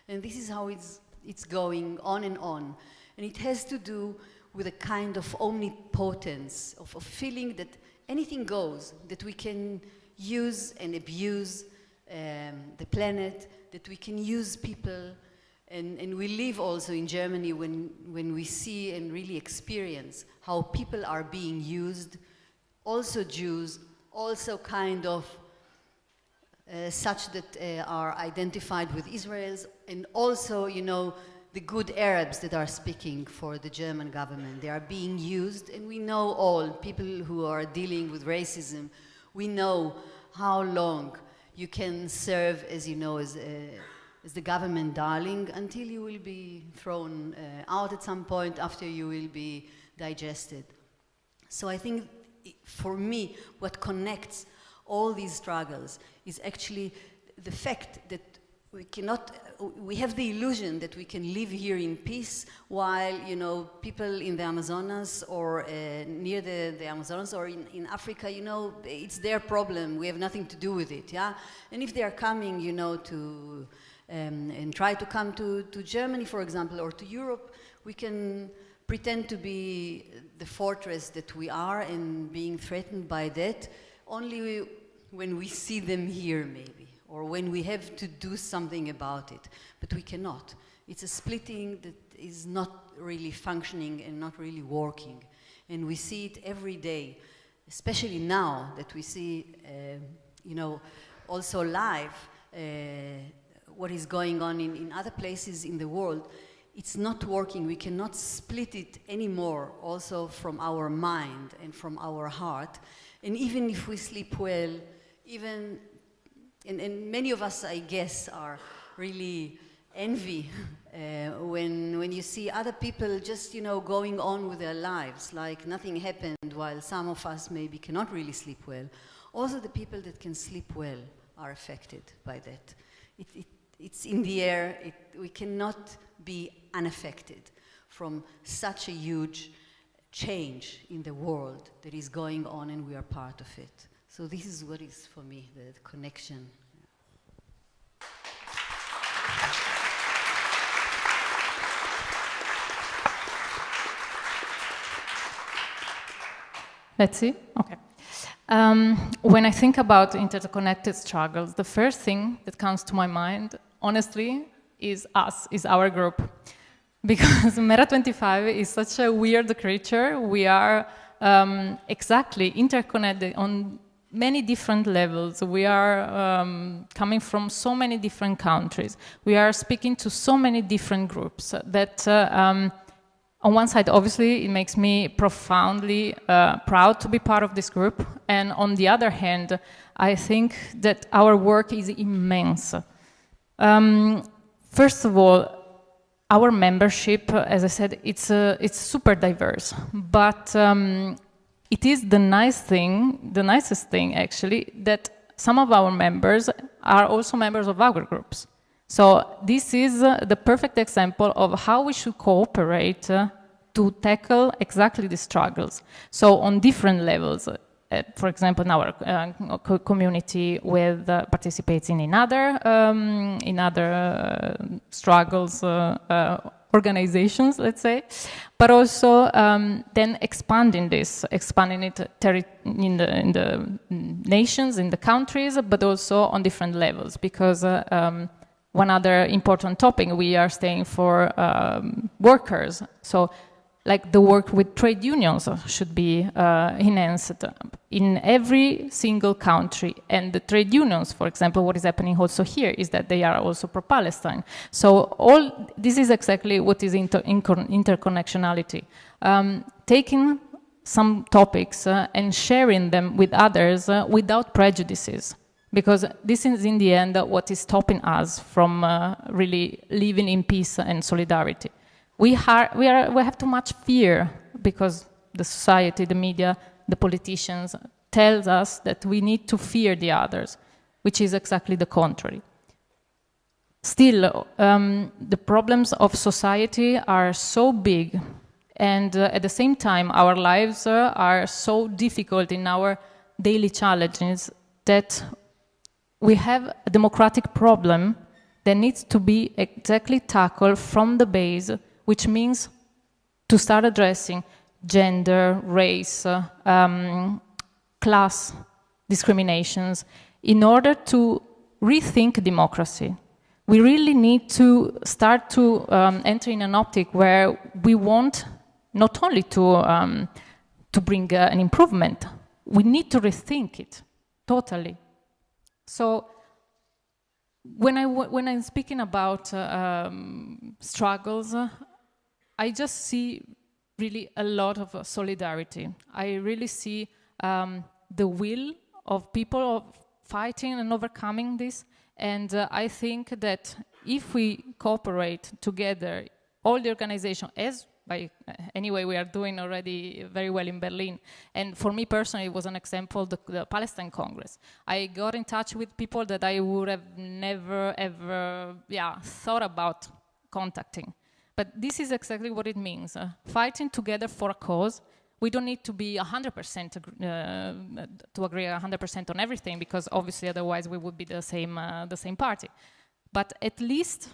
And this is how it's going on and on. And it has to do with a kind of omnipotence, of feeling that anything goes, that we can use and abuse the planet, that we can use people. And we live also in Germany when we see and really experience how people are being used, also Jews, also kind of such that are identified with Israel, and also, you know, the good Arabs that are speaking for the German government. They are being used, and we know all, people who are dealing with racism, we know how long you can serve, as you know, as the government darling, until you will be thrown out at some point, after you will be digested. So I think, for me, what connects all these struggles is actually the fact that we have the illusion that we can live here in peace while, you know, people in the Amazonas or near the Amazonas or in Africa, you know, it's their problem. We have nothing to do with it, yeah? And if they are coming, you know, to and try to come to Germany, for example, or to Europe, we can pretend to be the fortress that we are and being threatened by that only when we see them here, maybe, or when we have to do something about it. But we cannot. It's a splitting that is not really functioning and not really working. And we see it every day, especially now that we see, you know, also live what is going on in other places in the world. It's not working. We cannot split it anymore, also from our mind and from our heart. And even if we sleep well, even, and many of us, I guess, are really envy when you see other people just, you know, going on with their lives like nothing happened, while some of us maybe cannot really sleep well. Also, the people that can sleep well are affected by that. It's in the air. We cannot be unaffected from such a huge change in the world that is going on, and we are part of it. So this is what is, for me, the connection. Let's see. Okay. When I think about interconnected struggles, the first thing that comes to my mind, honestly, is us, is our group. Because MERA25 is such a weird creature. We are exactly interconnected on many different levels. We are coming from so many different countries. We are speaking to so many different groups that on one side, obviously, it makes me profoundly proud to be part of this group. And on the other hand, I think that our work is immense. First of all, our membership, as I said, it's super diverse. But it is the nicest thing, actually, that some of our members are also members of our groups. So this is the perfect example of how we should cooperate to tackle exactly the struggles. So on different levels, for example, in our community with participating in other struggles, organizations, let's say, but also then expanding it in the nations, in the countries, but also on different levels, because one other important topic, we are staying for workers. So like the work with trade unions should be enhanced in every single country. And the trade unions, for example, what is happening also here is that they are also pro-Palestine. So this is exactly what is interconnectionality. Taking some topics and sharing them with others without prejudices. Because this is in the end what is stopping us from really living in peace and solidarity. We have too much fear because the society, the media, the politicians tells us that we need to fear the others, which is exactly the contrary. Still, the problems of society are so big, and at the same time, our lives are so difficult in our daily challenges that we have a democratic problem that needs to be exactly tackled from the base, which means to start addressing gender, race, class discriminations in order to rethink democracy. We really need to start to enter in an optic where we want not only to bring an improvement, we need to rethink it totally. So when I'm speaking about struggles, I just see really a lot of solidarity. I really see the will of people fighting and overcoming this. And I think that if we cooperate together, all the organizations, anyway, we are doing already very well in Berlin. And for me personally, it was an example, the Palestine Congress. I got in touch with people that I would have never, ever thought about contacting. But this is exactly what it means, fighting together for a cause. We don't need to be 100% to agree 100% on everything, because obviously otherwise we would be the same party. But at least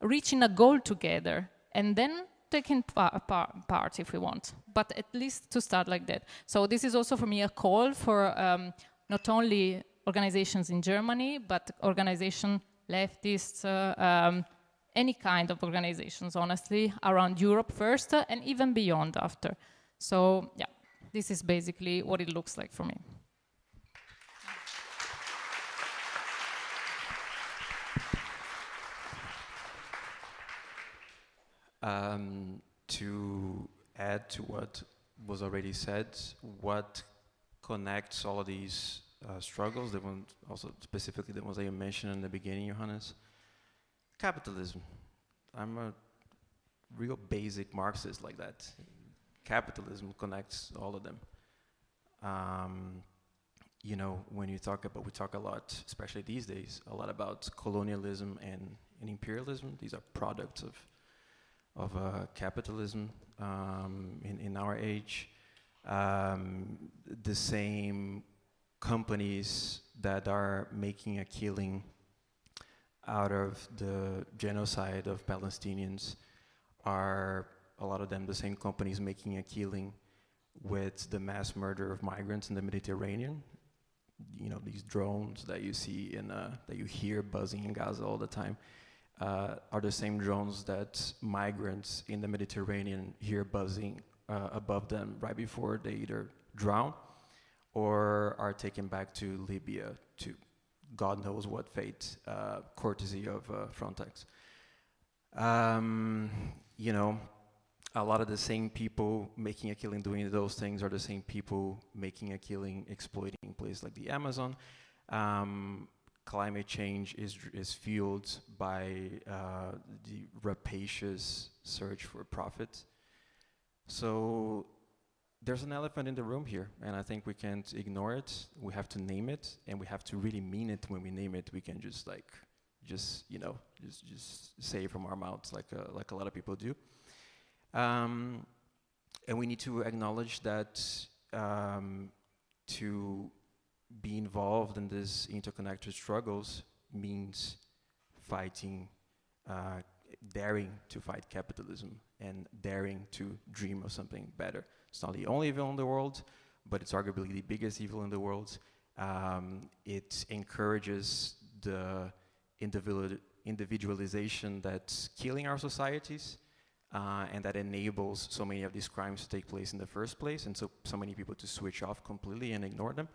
reaching a goal together and then taking part if we want, but at least to start like that. So this is also for me a call for not only organizations in Germany, but organizations, leftists, any kind of organizations, honestly, around Europe first and even beyond after. So yeah, this is basically what it looks like for me. To add to what was already said, what connects all of these struggles, the one also specifically the ones that you mentioned in the beginning, Johannes? Capitalism. I'm a real basic Marxist like that. Capitalism connects all of them. You know, when we talk a lot, especially these days, a lot about colonialism and imperialism. These are products of capitalism in our age. The same companies that are making a killing out of the genocide of Palestinians are, a lot of them, the same companies making a killing with the mass murder of migrants in the Mediterranean. You know, these drones that you see that you hear buzzing in Gaza all the time are the same drones that migrants in the Mediterranean hear buzzing above them right before they either drown or are taken back to Libya to God knows what fate, courtesy of Frontex. You know, a lot of the same people making a killing doing those things are the same people making a killing exploiting places like the Amazon. Climate change is fueled by the rapacious search for profit. So there's an elephant in the room here, and I think we can't ignore it. We have to name it, and we have to really mean it when we name it. We can just say it from our mouths like a lot of people do. And we need to acknowledge that to be involved in these interconnected struggles means fighting, daring to fight capitalism and daring to dream of something better. It's not the only evil in the world, but it's arguably the biggest evil in the world. It encourages the individualization that's killing our societies, and that enables so many of these crimes to take place in the first place, and so many people to switch off completely and ignore them.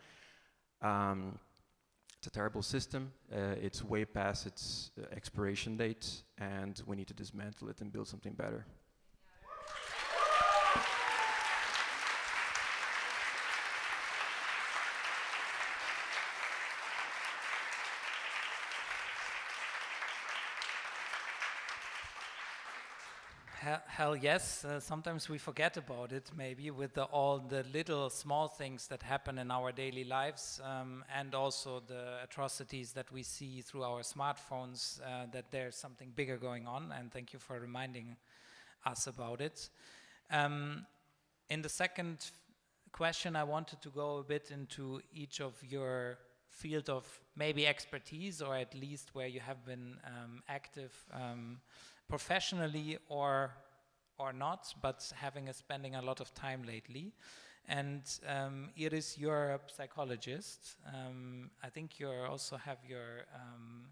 It's a terrible system. It's way past its expiration date, and we need to dismantle it and build something better. Hell yes, sometimes we forget about it, maybe with all the little small things that happen in our daily lives, and also the atrocities that we see through our smartphones, that there's something bigger going on, and thank you for reminding us about it. In the second question, I wanted to go a bit into each of your field of maybe expertise, or at least where you have been active professionally or not, but spending a lot of time lately. And Iris, you're a psychologist. I think you also have your,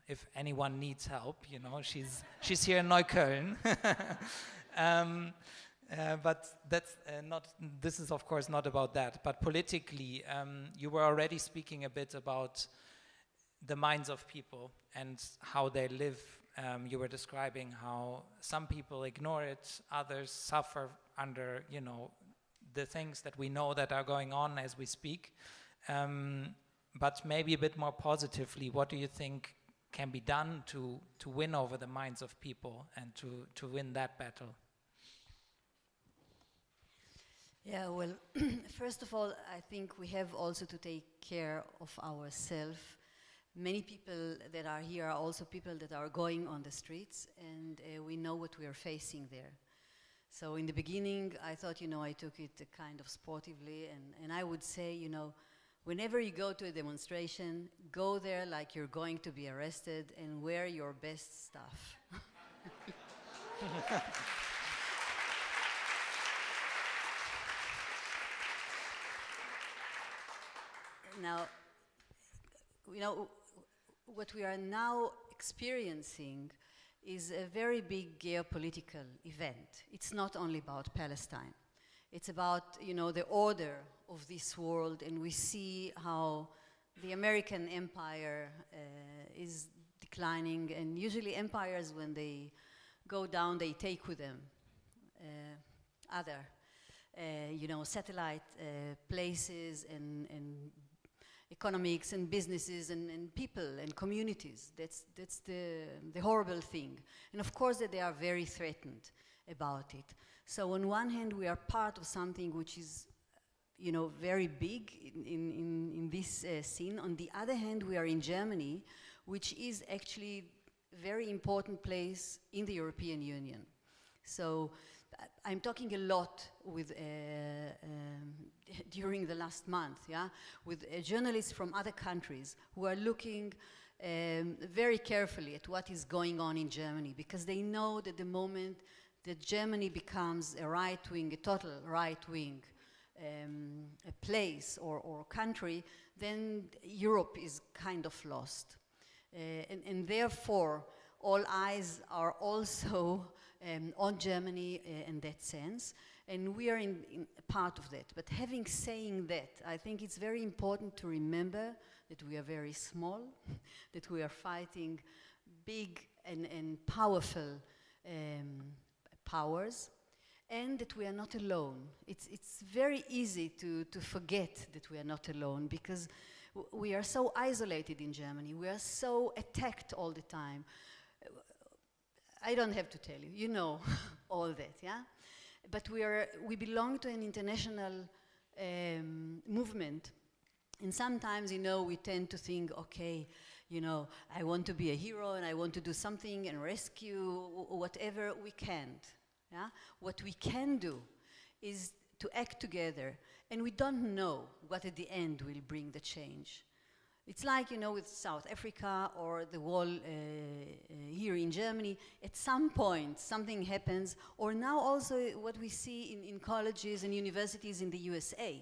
if anyone needs help, you know, she's here in Neukölln. But that's this is of course not about that, but politically, you were already speaking a bit about the minds of people and how they live. You were describing how some people ignore it, others suffer under, you know, the things that we know that are going on as we speak. But maybe a bit more positively, what do you think can be done to win over the minds of people and to win that battle? Yeah, well, first of all, I think we have also to take care of ourselves. Many people that are here are also people that are going on the streets, and we know what we are facing there. So in the beginning, I thought, you know, I took it kind of sportively, and I would say, you know, whenever you go to a demonstration, go there like you're going to be arrested and wear your best stuff. Now, you know, what we are now experiencing is a very big geopolitical event. It's not only about Palestine. It's about, you know, the order of this world, and we see how the American empire is declining, and usually empires, when they go down, they take with them other, you know, satellite places and economics and businesses and people and communities. That's the horrible thing. And of course that they are very threatened about it. So on one hand we are part of something which is, you know, very big in this scene. On the other hand, we are in Germany, which is actually a very important place in the European Union. So I'm talking a lot with during the last month, yeah, with journalists from other countries who are looking very carefully at what is going on in Germany, because they know that the moment that Germany becomes a right-wing, a total right-wing a place or country, then Europe is kind of lost. And therefore, all eyes are also on Germany in that sense, and we are in part of that. But having saying that, I think it's very important to remember that we are very small, that we are fighting big and powerful powers, and that we are not alone. It's very easy to forget that we are not alone, because we are so isolated in Germany. We are so attacked all the time. I don't have to tell you, you know all that, yeah? But we belong to an international movement, and sometimes, you know, we tend to think, okay, you know, I want to be a hero and I want to do something and rescue whatever. We can't, yeah? What we can do is to act together, and we don't know what at the end will bring the change. It's like, you know, with South Africa or the wall here in Germany. At some point, something happens, or now also what we see in colleges and universities in the USA.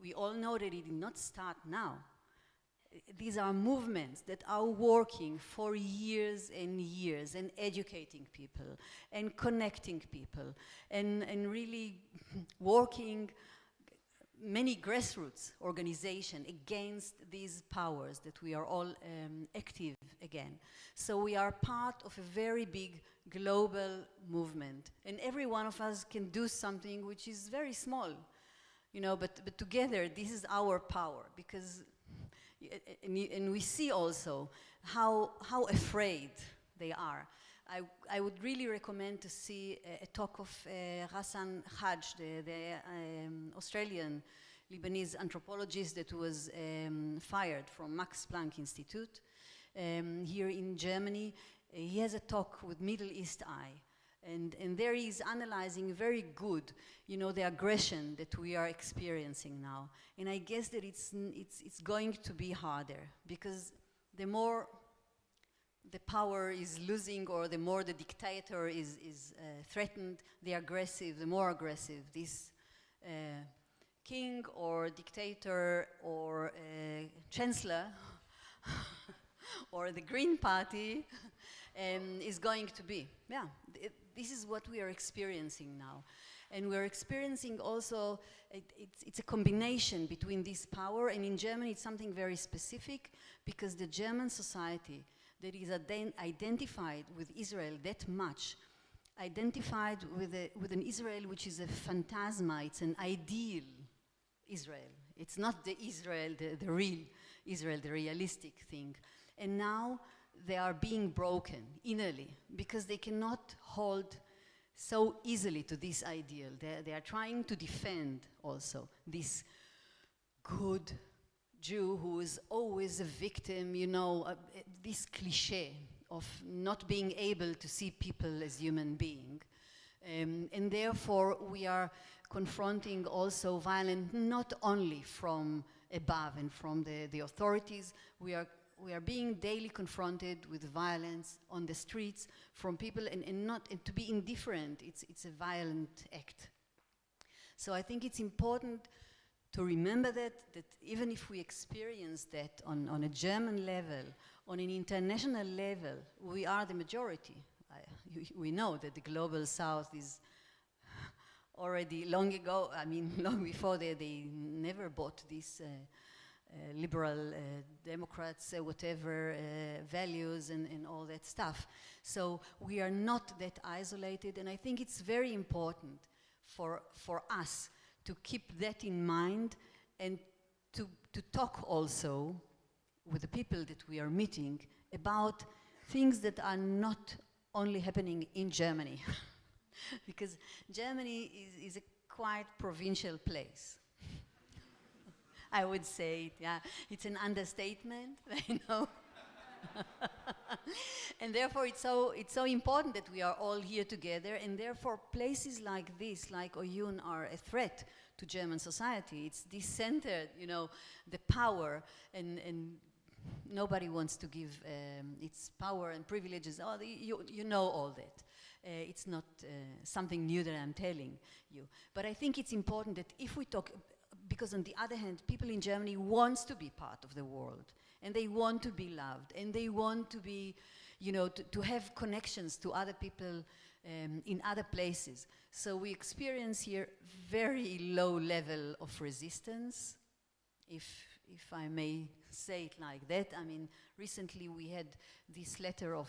We all know that it did not start now. these are movements that are working for years and years and educating people and connecting people and really working many grassroots organizations against these powers that we are all active again. So we are part of a very big global movement, and every one of us can do something which is very small, you know, but together this is our power, because and we see also how afraid they are. I would really recommend to see a talk of Hassan Haj, the Australian Lebanese anthropologist that was fired from Max Planck Institute here in Germany. He has a talk with Middle East Eye, and there he is analyzing very good, you know, the aggression that we are experiencing now. And I guess that it's going to be harder, because the more the power is losing, or the more the dictator is threatened, the more aggressive this king or dictator or chancellor or the Green Party is going to be. Yeah, this is what we are experiencing now. And we're experiencing also, it's a combination between this power, and in Germany it's something very specific, because the German society that is identified with Israel that much, identified with an Israel which is a phantasma, it's an ideal Israel. It's not the Israel, the real Israel, the realistic thing. And now they are being broken innerly, because they cannot hold so easily to this ideal. They are trying to defend also this good Jew who is always a victim, you know, this cliche of not being able to see people as human beings. And therefore we are confronting also violence not only from above and from the authorities. We are being daily confronted with violence on the streets from people, and to be indifferent, it's a violent act. So I think it's important to remember that even if we experience that on a German level, on an international level, we are the majority. We know that the global south is already long ago, I mean, long before they never bought these liberal Democrats, whatever values and all that stuff. So we are not that isolated, and I think it's very important for us to keep that in mind, and to talk also with the people that we are meeting about things that are not only happening in Germany, because Germany is a quite provincial place. I would say, yeah, it's an understatement, I know. And therefore it's so important that we are all here together, and therefore places like this, like Oyun, are a threat to German society. It's decentered, you know, the power, and nobody wants to give its power and privileges. Oh, you know all that. It's not something new that I'm telling you. But I think it's important that if we talk, because on the other hand, people in Germany want to be part of the world, and they want to be loved, and they want to be, you know, to have connections to other people in other places. So we experience here very low level of resistance, if I may say it like that. I mean, recently we had this letter of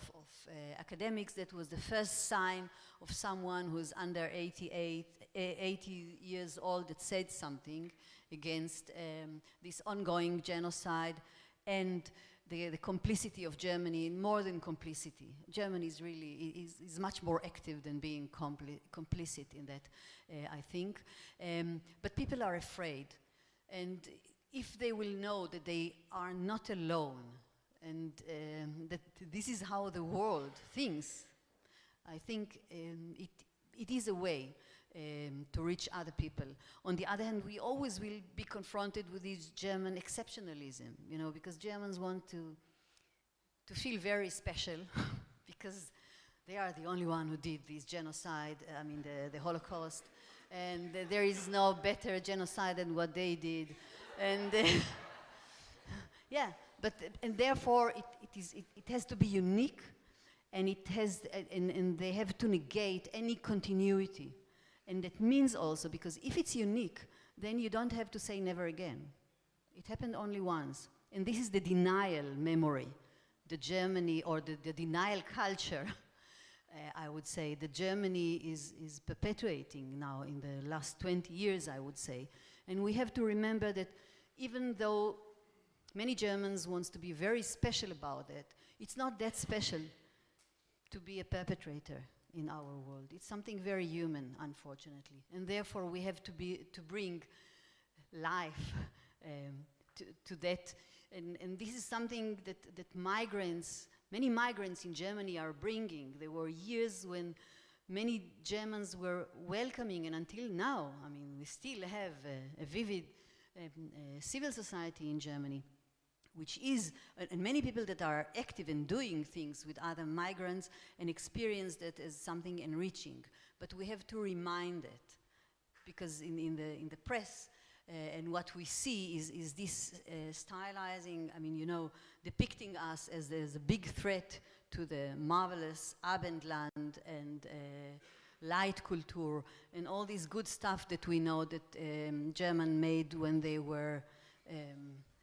academics that was the first sign of someone who's under 80 years old that said something against this ongoing genocide and the complicity of Germany. More than complicity, Germany is really is much more active than being complicit in that, I think. But people are afraid, and if they will know that they are not alone, and that this is how the world thinks, I think it is a way to reach other people. On the other hand, we always will be confronted with this German exceptionalism, you know, because Germans want to feel very special because they are the only one who did this genocide, I mean the Holocaust, and there is no better genocide than what they did. And yeah, And therefore it has to be unique, and and they have to negate any continuity. And that means also, because if it's unique, then you don't have to say never again. It happened only once. And this is the denial memory, the Germany, or the denial culture, I would say, that Germany is perpetuating now in the last 20 years, I would say. And we have to remember that even though many Germans want to be very special about it, it's not that special to be a perpetrator in our world. It's something very human, unfortunately. And therefore we have to bring life to that. And this is something that many migrants in Germany are bringing. There were years when many Germans were welcoming, and until now, I mean, we still have a vivid civil society in Germany, which is, and many people that are active in doing things with other migrants and experience that as something enriching. But we have to remind it, because in the press, and what we see is this stylizing, I mean, you know, depicting us as a big threat to the marvelous Abendland and light culture and all this good stuff that we know that German made when they were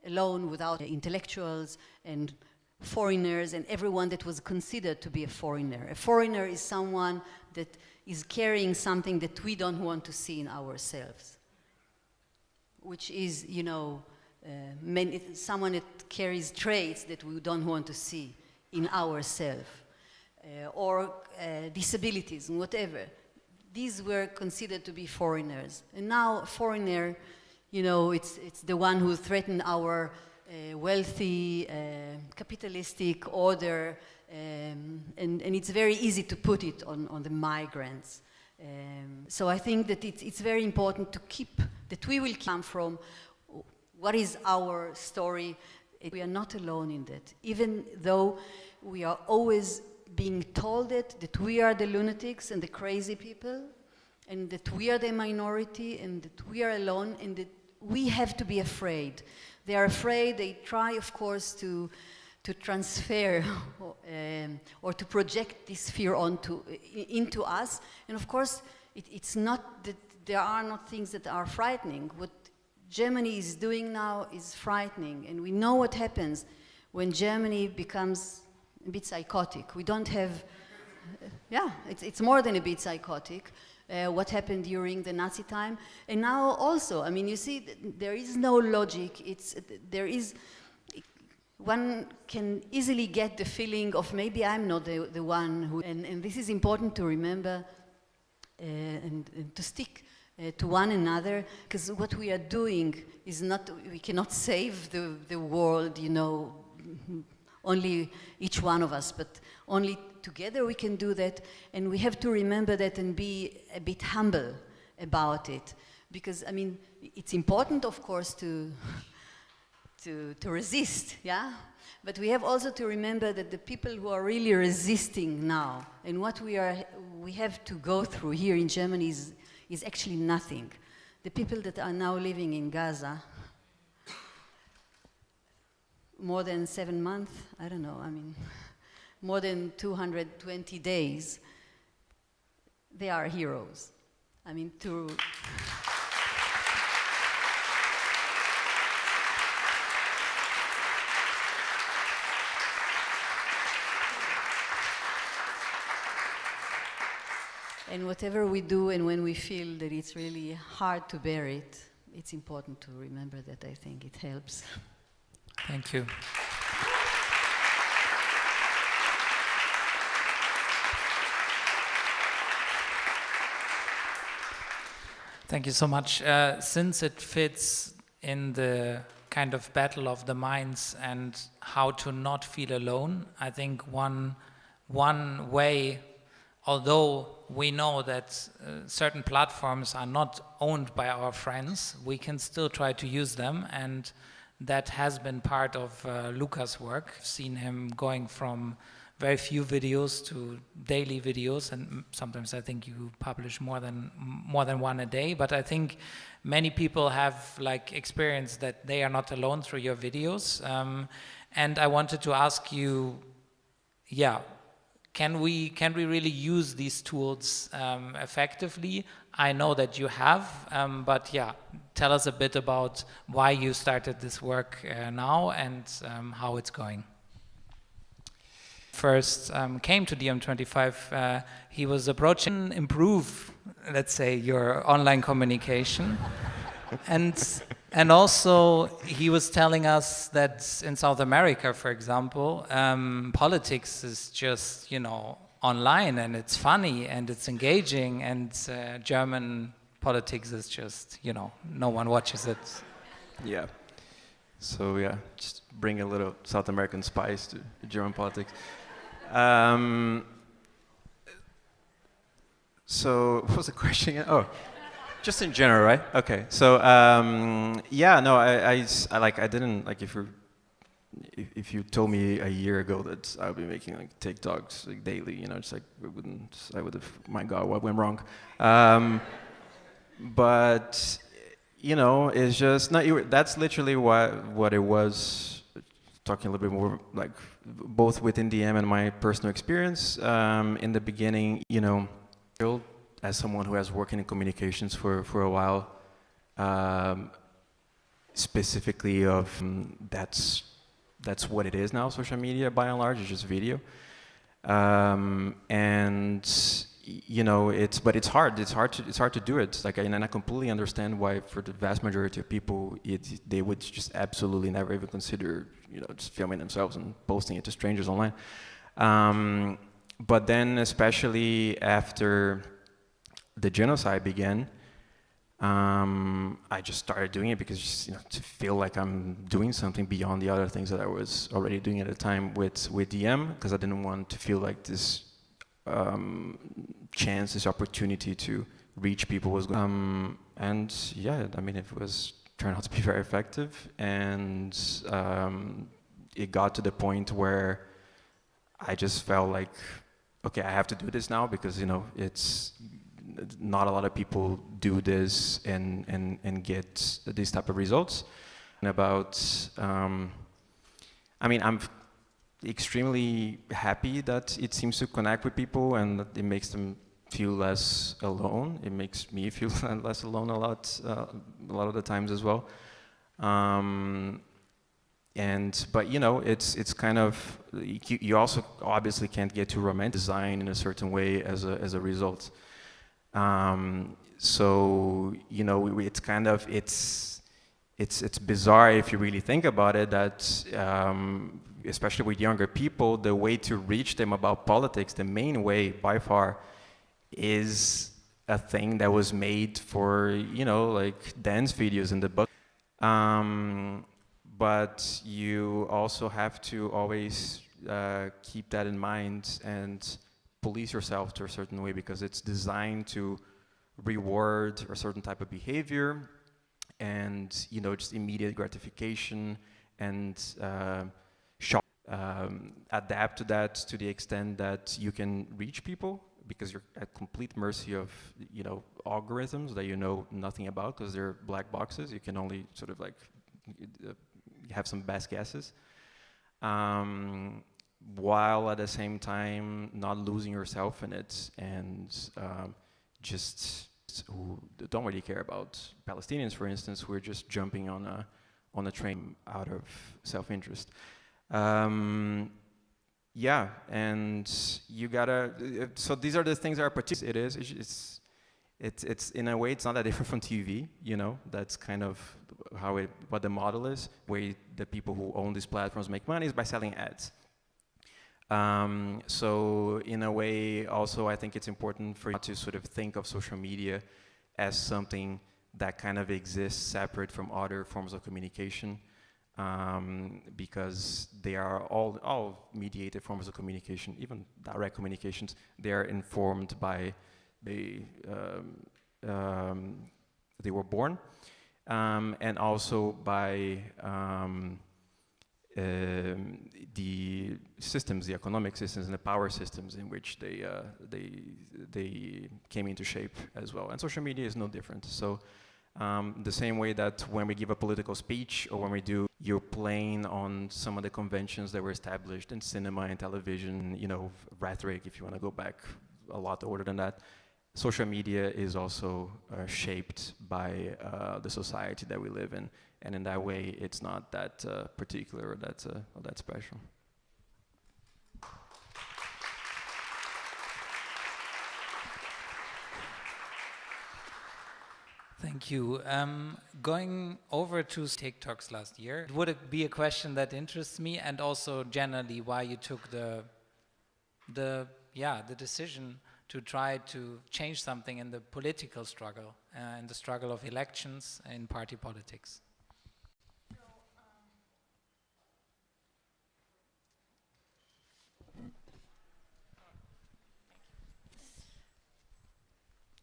alone without intellectuals and foreigners and everyone that was considered to be a foreigner. A foreigner is someone that is carrying something that we don't want to see in ourselves, which is, you know, someone that carries traits that we don't want to see in ourselves, or disabilities and whatever. These were considered to be foreigners. And now foreigner, you know, it's the one who threatened our wealthy, capitalistic order, and it's very easy to put it on the migrants. So I think that it's very important to keep, that we will come from what is our story. We are not alone in that, even though we are always being told that we are the lunatics and the crazy people, and that we are the minority, and that we are alone, and that we have to be afraid. They are afraid. They try, of course, to transfer or to project this fear into us. And of course, it's not that there are not things that are frightening. What Germany is doing now is frightening, and we know what happens when Germany becomes a bit psychotic. We don't have, yeah, it's more than a bit psychotic. What happened during the Nazi time, and now also, I mean, you see, there is no logic. One can easily get the feeling of maybe I'm not the one who, and this is important to remember and to stick to one another, because what we are doing is not, we cannot save the world, you know, only each one of us, but only together we can do that, and we have to remember that and be a bit humble about it, because, I mean, it's important, of course, to resist, yeah? But we have also to remember that the people who are really resisting now, and what we have to go through here in Germany is actually nothing. The people that are now living in Gaza, more than 7 months, I don't know, I mean, more than 220 days, they are heroes. I mean, and whatever we do, and when we feel that it's really hard to bear it, it's important to remember that. I think it helps. Thank you. Thank you so much. Since it fits in the kind of battle of the minds and how to not feel alone, I think one way, although we know that certain platforms are not owned by our friends, we can still try to use them, and that has been part of Luca's work. I've seen him going from very few videos to daily videos, and sometimes I think you publish more than one a day. But I think many people have like experienced that they are not alone through your videos. And I wanted to ask you, yeah, can we really use these tools effectively? I know that you have, but yeah, tell us a bit about why you started this work now and how it's going. First came to DiEM25, he was approaching improve, let's say, your online communication. And also he was telling us that in South America, for example, politics is just, you know, online, and it's funny and it's engaging, and German politics is just, you know, no one watches it. Yeah. So yeah, just bring a little South American spice to German politics. So what was the question again? Oh, just in general, right? Okay. So yeah, no, I didn't like if you told me a year ago that I would be making like TikToks like daily, you know, it's like I would have, my God, what went wrong? But you know, it's just not. That's literally what it was. Talking a little bit more like both within DiEM and my personal experience. In the beginning, you know, as someone who has worked in communications for a while, specifically of that's what it is now. Social media, by and large, is just video, and you know, it's hard. It's hard to do it. Like, and I completely understand why, for the vast majority of people, they would just absolutely never even consider, you know, just filming themselves and posting it to strangers online. But then, especially after the genocide began, I just started doing it because, just, you know, to feel like I'm doing something beyond the other things that I was already doing at the time with DiEM, because I didn't want to feel like this chance, this opportunity to reach people was going. And yeah, I mean, it turned out to be very effective, and it got to the point where I just felt like, okay, I have to do this now, because, you know, it's not a lot of people do this and get these type of results. And about, I mean, I'm extremely happy that it seems to connect with people and that it makes them feel less alone. It makes me feel less alone a lot of the times as well. But you know, it's kind of, you also obviously can't get too romantic design in a certain way as a result. So you know, it's kind of it's bizarre if you really think about it, that especially with younger people, the way to reach them about politics, the main way by far, is a thing that was made for, you know, like dance videos in the book. But you also have to always keep that in mind and police yourself to a certain way, because it's designed to reward a certain type of behavior and, you know, just immediate gratification and adapt to that to the extent that you can reach people, because you're at complete mercy of, you know, algorithms that you know nothing about, because they're black boxes. You can only sort of like have some best guesses, while at the same time not losing yourself in it, and just who don't really care about Palestinians, for instance, who are just jumping on a train out of self-interest. Yeah, and you gotta. So these are the things that are particular. It's in a way, it's not that different from TV. You know, that's kind of what the model is, where the people who own these platforms make money is by selling ads. So in a way, also, I think it's important for you to sort of think of social media as something that kind of exists separate from other forms of communication, because they are all mediated forms of communication, even direct communications. They are informed by they were born, and also by the systems, the economic systems, and the power systems in which they came into shape as well. And social media is no different. So the same way that when we give a political speech or when we do, you're playing on some of the conventions that were established in cinema and television, you know, rhetoric, if you want to go back a lot older than that. Social media is also shaped by the society that we live in. And in that way, it's not that particular or that special. Thank you. Going over to TikToks last year, would it be a question that interests me, and also generally why you took the decision to try to change something in the political struggle, in the struggle of elections in party politics?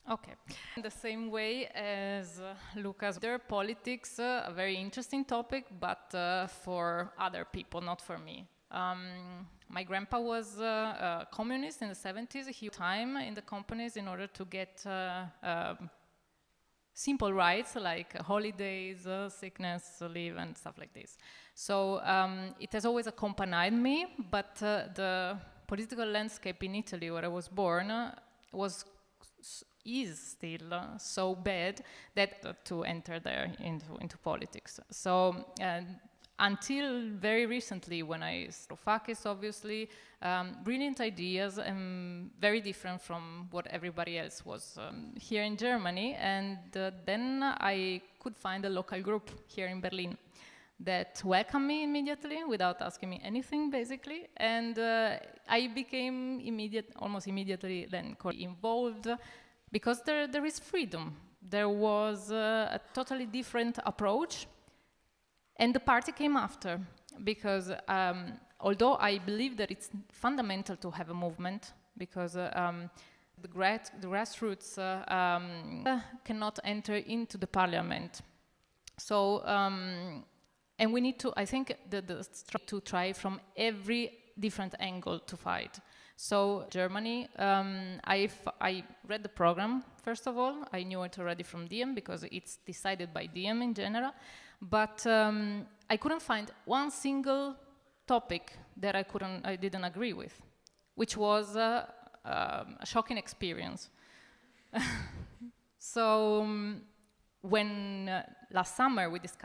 Okay. In the same way as Lucas, their politics, a very interesting topic, but for other people, not for me. My grandpa was a communist in the 70s. He had time in the companies in order to get simple rights like holidays, sickness, leave, and stuff like this. So it has always accompanied me, but the political landscape in Italy, where I was born, is still so bad that to enter there into politics. So until very recently, when I Varoufakis, obviously, brilliant ideas and very different from what everybody else was here in Germany. And then I could find a local group here in Berlin that welcomed me immediately without asking me anything, basically. And I became almost immediately then involved, because there is freedom. There was a totally different approach, and the party came after, because although I believe that it's fundamental to have a movement, because the grassroots cannot enter into the parliament. So, and we need to, I think, to try from every different angle to fight. So Germany, I read the program, first of all. I knew it already from Diem, because it's decided by Diem in general. But I couldn't find one single topic that I didn't agree with, which was a shocking experience. So when last summer we discussed